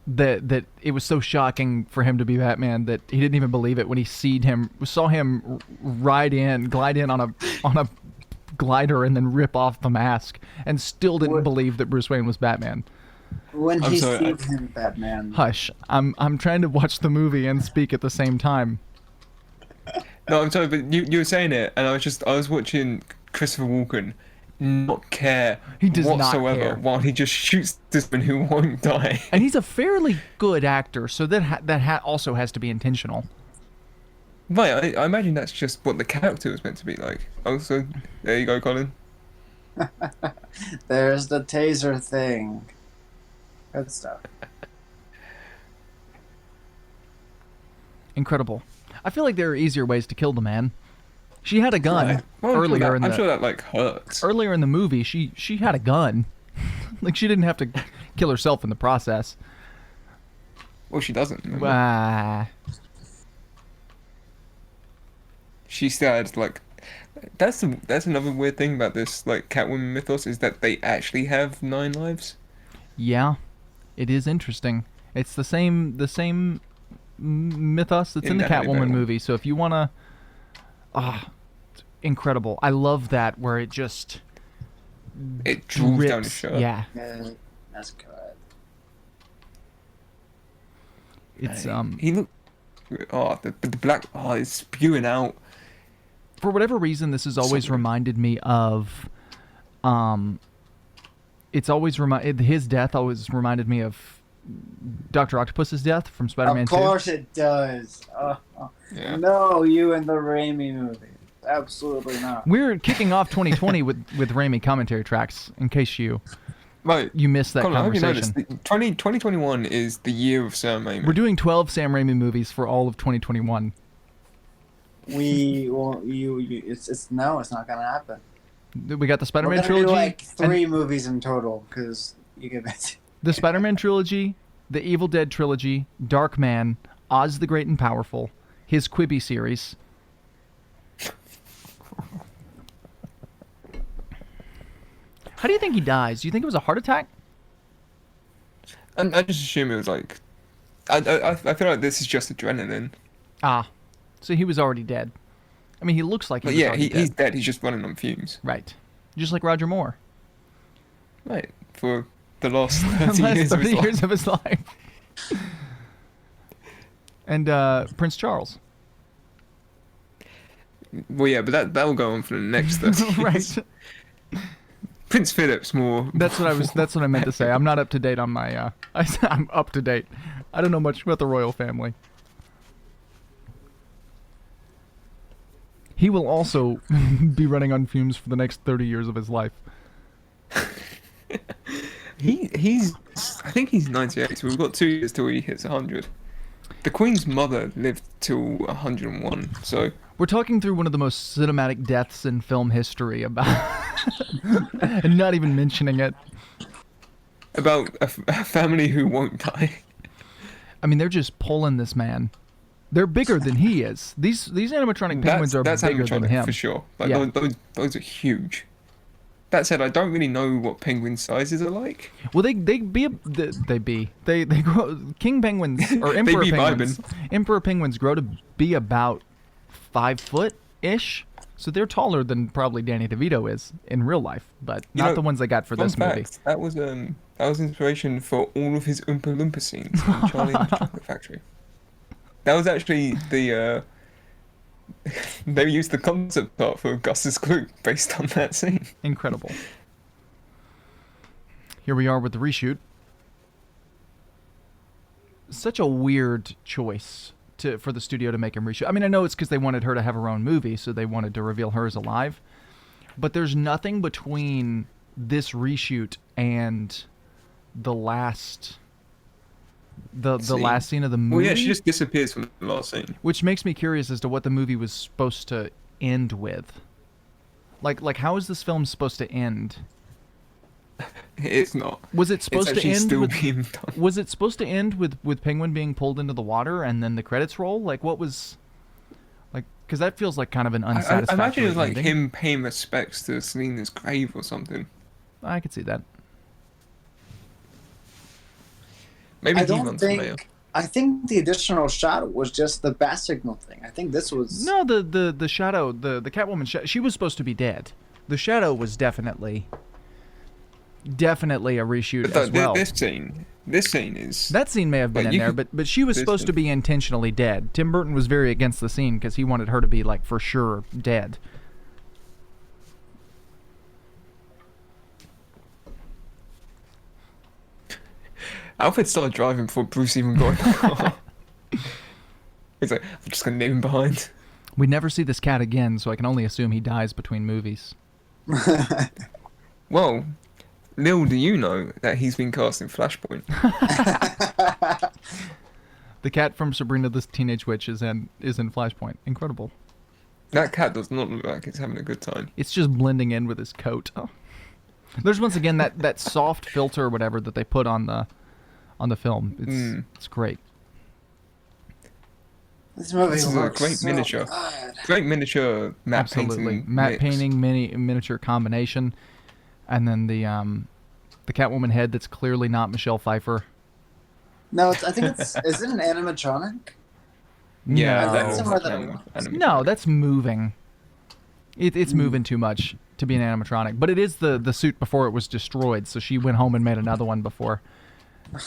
A: that it was so shocking for him to be Batman that he didn't even believe it when he saw him glide in on a glider and then rip off the mask and still didn't believe that Bruce Wayne was Batman.
C: When
B: I'm
C: he
B: sorry,
C: sees him, Batman.
A: Hush. I'm trying to watch the movie and speak at the same time.
B: No, I'm sorry, but you were saying it, and I was watching Christopher Walken not care
A: He does not
B: whatsoever
A: care.
B: while he just shoots this man who won't die.
A: And he's a fairly good actor, so that also has to be intentional.
B: Right, I imagine that's just what the character was meant to be like. Also, there you go, Colin.
C: There's the taser thing. Good stuff.
A: Incredible. I feel like there are easier ways to kill the man. She had a gun
B: Right. Well,
A: earlier
B: I'm sure that like hurts.
A: earlier in the movie. She had a gun. Like she didn't have to kill herself in the process.
B: Well, she doesn't. remember? She said like that's another weird thing about this like Catwoman mythos is that they actually have 9 lives.
A: Yeah, it is interesting. It's the same mythos that's in the
B: Indefinitely
A: Catwoman
B: Batman.
A: movie. So if you wanna, it's incredible. I love that where it just
B: It drools down his
A: drips.
B: shirt.
A: Yeah,
C: That's good.
A: it's
B: He looked. Oh, the black. Oh, it's spewing out.
A: for whatever reason, this has always
B: Something.
A: reminded me of, it's always his death always reminded me of Dr. Octopus's death from Spider-Man
C: Of
A: 2.
C: course it does.
B: Yeah.
C: No, you and the Raimi movie. Absolutely not.
A: We're kicking off 2020 with Raimi commentary tracks, in case you
B: Right.
A: missed that
B: Colin, I hope you
A: conversation.
B: noticed. 2021 is the year of Sam Raimi.
A: We're doing 12 Sam Raimi movies for all of 2021.
C: We well, it's no, it's not gonna happen.
A: We got the
C: We're
A: Spider-Man
C: gonna
A: trilogy,
C: do like
A: and
C: 3 movies in total because you get it.
A: the Spider-Man trilogy, the Evil Dead trilogy, Dark Man, Oz the Great and Powerful, his Quibi series. How do you think he dies? Do you think it was a heart attack?
B: And I just assume it was like. I feel like this is just adrenaline.
A: Ah, so he was already dead. I mean, he looks like he
B: But
A: was
B: yeah,
A: already
B: he's
A: dead.
B: dead. He's just running on fumes.
A: Right. Just like Roger Moore.
B: Right. For the last
A: The
B: 30
A: last
B: years of
A: 30
B: his
A: years
B: life.
A: of his life. And Prince Charles.
B: Well, yeah, but that will go on for the next 30 years.
A: Right.
B: Prince Philip's more.
A: That's what I meant to say. I'm not up to date on my I'm up to date. I don't know much about the royal family. He will also be running on fumes for the next 30 years of his life.
B: He's. I think he's 98, so we've got 2 years till he hits 100. The Queen's mother lived till 101, so
A: We're talking through one of the most cinematic deaths in film history about, and not even mentioning it.
B: about a family who won't die.
A: I mean, they're just pulling this man. They're bigger than he is. These animatronic penguins are
B: That's
A: bigger than
B: animatronic
A: him.
B: for sure. Like
A: Yeah.
B: those are huge. That said, I don't really know what penguin sizes are like.
A: Well, they grow. King penguins or emperor
B: be
A: penguins. Emperor penguins grow to be about 5 foot ish. So they're taller than probably Danny DeVito is in real life, but
B: You
A: not
B: know,
A: the ones they got for
B: Fun
A: this movie.
B: fact, that was inspiration for all of his Oompa Loompa scenes in Charlie and the Chocolate Factory. That was actually the they used the concept art for Gus's glue based on that scene.
A: Incredible. Here we are with the reshoot. Such a weird choice for the studio to make him reshoot. I mean, I know it's because they wanted her to have her own movie, so they wanted to reveal her as alive. But there's nothing between this reshoot and the last last scene of the movie.
B: Well, yeah, she just disappears from the last scene.
A: Which makes me curious as to what the movie was supposed to end with. Like how is this film supposed to end?
B: It's not.
A: Was it supposed
B: It's
A: to
B: actually
A: end
B: still
A: with
B: being done.
A: Was it supposed to end with Penguin being pulled into the water and then the credits roll? Like what was like cuz that feels like kind of an
B: I
A: unsatisfactory
B: imagine it was like
A: ending.
B: him paying respects to Selena's grave or something.
A: I could see that.
B: Maybe
C: I
B: he
C: don't
B: runs the mayor.
C: think. I think the additional shot was just the bat signal thing. I think this was.
A: No, the shadow, the Catwoman she was supposed to be dead. The shadow was definitely a reshoot
B: But
A: as well.
B: this scene is.
A: That scene may have been
B: Like,
A: in
B: you
A: there,
B: could-
A: but she was
B: this
A: supposed to
B: is-
A: be intentionally dead. Tim Burton was very against the scene because he wanted her to be like for sure dead.
B: Alfred started driving before Bruce even got in the car. He's like, I'm just gonna leave him behind.
A: We never see this cat again, so I can only assume he dies between movies.
B: Well, little do you know that he's been cast in Flashpoint.
A: The cat from Sabrina the Teenage Witch is in Flashpoint. Incredible.
B: That cat does not look like it's having a good time.
A: It's just blending in with his coat. Oh. There's once again that soft filter or whatever that they put on the film. It's great.
C: This movie
B: This is a
C: looks
B: great
C: so
B: miniature.
C: good.
B: Great miniature matte
A: Absolutely.
B: painting.
A: Matte
B: mix.
A: painting, miniature combination, and then the Catwoman head that's clearly not Michelle Pfeiffer.
C: No, I think it's. Is it an animatronic?
B: Yeah,
A: No.
B: that's
C: Somewhere that
B: anime.
A: No, that's moving. It's moving too much to be an animatronic. But it is the suit before it was destroyed, so she went home and made another one before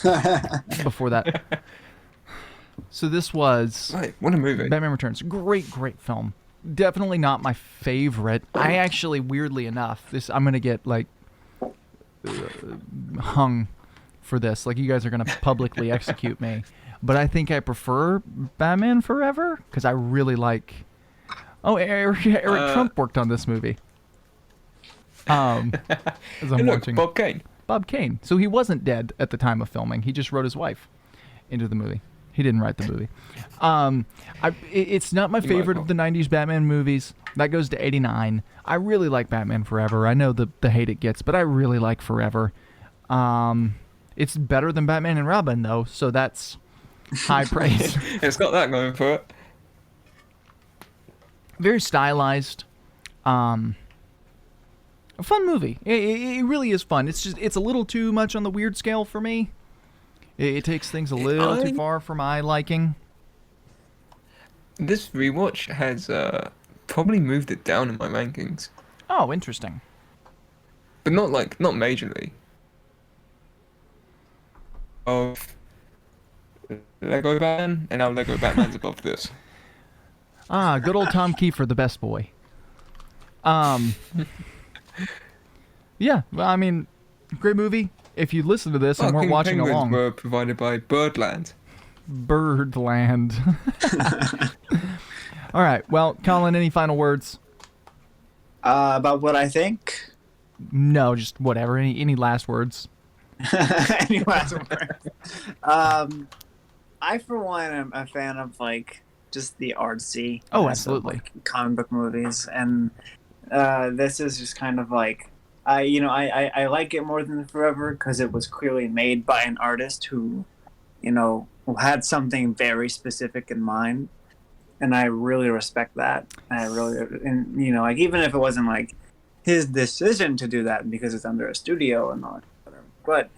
A: that. So this was
B: Right, what a movie.
A: Batman Returns. Great film. Definitely not my favorite. I actually, weirdly enough, I'm gonna get like hung for this. Like you guys are gonna publicly execute me. But I think I prefer Batman Forever because I really like. Oh, Eric Trump worked on this movie. As I'm
B: Hey, look,
A: watching
B: Bob Kane.
A: Bob Kane. So he wasn't dead at the time of filming. He just wrote his wife into the movie. He didn't write the movie. It's not my favorite of the 90s Batman movies. That goes to 89. I really like Batman Forever. I know the hate it gets, but I really like Forever. It's better than Batman and Robin, though, so that's high praise.
B: It's got that going for it.
A: Very stylized. A fun movie. It really is fun. It's a little too much on the weird scale for me. It takes things a little too far for my liking.
B: This rewatch has probably moved it down in my rankings,
A: Oh, interesting.
B: but not majorly. Of Lego Batman, and now Lego Batman's above this.
A: Ah, good old Tom Kiefer, the best boy. Yeah, well, I mean, great movie. If you listen to this and weren't
B: King
A: watching
B: Penguins
A: along,
B: were provided by Birdland.
A: Birdland. All right. Well, Colin, any final words?
C: About what I think.
A: No, just whatever. Any last words?
C: Any last words? I for one am a fan of like just the artsy.
A: Oh, absolutely.
C: Like, comic book movies, and this is just kind of like I like it more than Forever because it was clearly made by an artist who who had something very specific in mind, and I really respect that. Like even if it wasn't like his decision to do that because it's under a studio and all that, but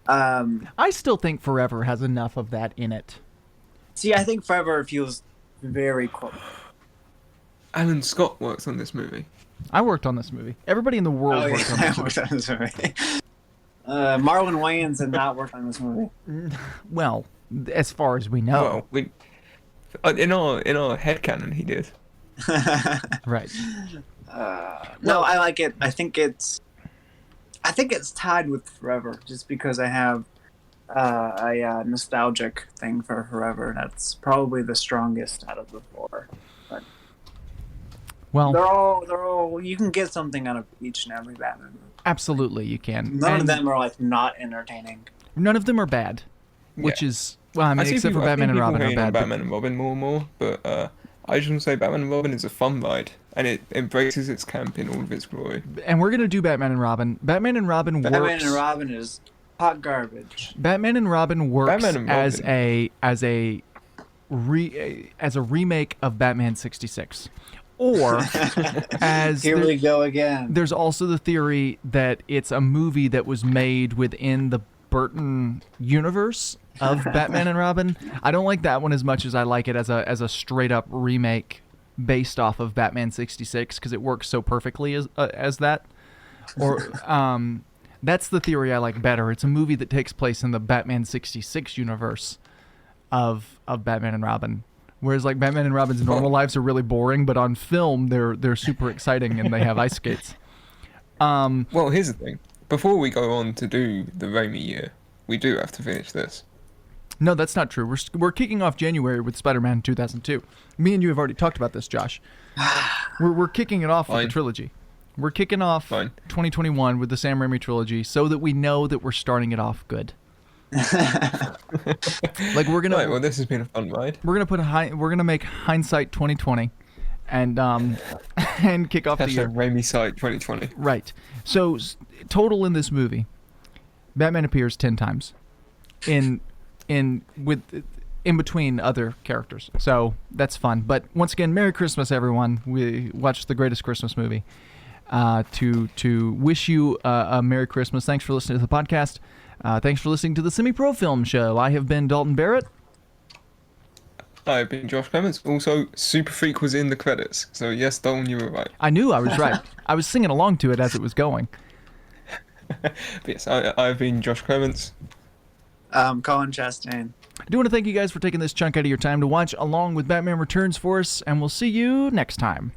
A: I still think Forever has enough of that in it.
C: see, I think Forever feels very close.
B: Alan Scott works on this movie.
A: I worked on this movie. Everybody in the world worked on this movie.
C: Worked on this movie. Marlon Wayans did not work on this movie.
A: Well, as far as we know.
B: Well, in our headcanon, he did.
A: Right.
C: No, I like it. I think it's tied with Forever, just because I have a nostalgic thing for Forever. That's probably the strongest out of the four. But
A: Well,
C: they're all. You can get something out of each and every Batman movie.
A: absolutely you can.
C: None of them are like not entertaining.
A: None of them are bad, which is well, I mean,
B: see
A: except for
B: people- I
A: Batman
B: think
A: and Robin
B: people
A: are
B: hate on
A: bad.
B: Batman and Robin more and more, but I just want to say Batman and Robin is a fun ride, and it embraces its camp in all of its glory.
A: And we're gonna do Batman and Robin. Batman and Robin works.
C: Batman and Robin is hot garbage.
A: Batman and Robin works
B: Batman and
A: as
B: Robin.
A: as a remake of Batman 66, or as
C: Here we go again.
A: there's also the theory that it's a movie that was made within the Burton universe of Batman and Robin. I don't like that one as much as I like it as a straight up remake based off of Batman 66 because it works so perfectly as that. Or that's the theory I like better. It's a movie that takes place in the Batman 66 universe of Batman and Robin. Whereas like Batman and Robin's normal lives are really boring, but on film they're super exciting and they have ice skates.
B: Well, here's the thing. Before we go on to do the Raimi year, we do have to finish this.
A: No, that's not true. We're kicking off January with Spider-Man 2002. Me and you have already talked about this, Josh. We're kicking it off with the
B: Fine.
A: trilogy. We're kicking off
B: Fine.
A: 2021 with the Sam Raimi trilogy so that we know that we're starting it off good. Like we're gonna
B: Right, well, this has been a fun ride.
A: we're gonna make hindsight 2020 and and kick off the year.
B: Hashtag Raimi Site 2020.
A: Right. So total in this movie, Batman appears 10 times in between other characters. So that's fun. But once again, Merry Christmas, everyone. We watched the greatest Christmas movie. To wish you a Merry Christmas. Thanks for listening to the podcast. Thanks for listening to the Semi-Pro Film Show. I have been Dalton Barrett.
B: I've been Josh Clements. Also, Super Freak was in the credits. So, yes, Dalton, you were right.
A: I knew I was right. I was singing along to it as it was going.
B: But yes, I've been Josh Clements.
C: Colin Chastain.
A: I do want to thank you guys for taking this chunk out of your time to watch along with Batman Returns for us, and we'll see you next time.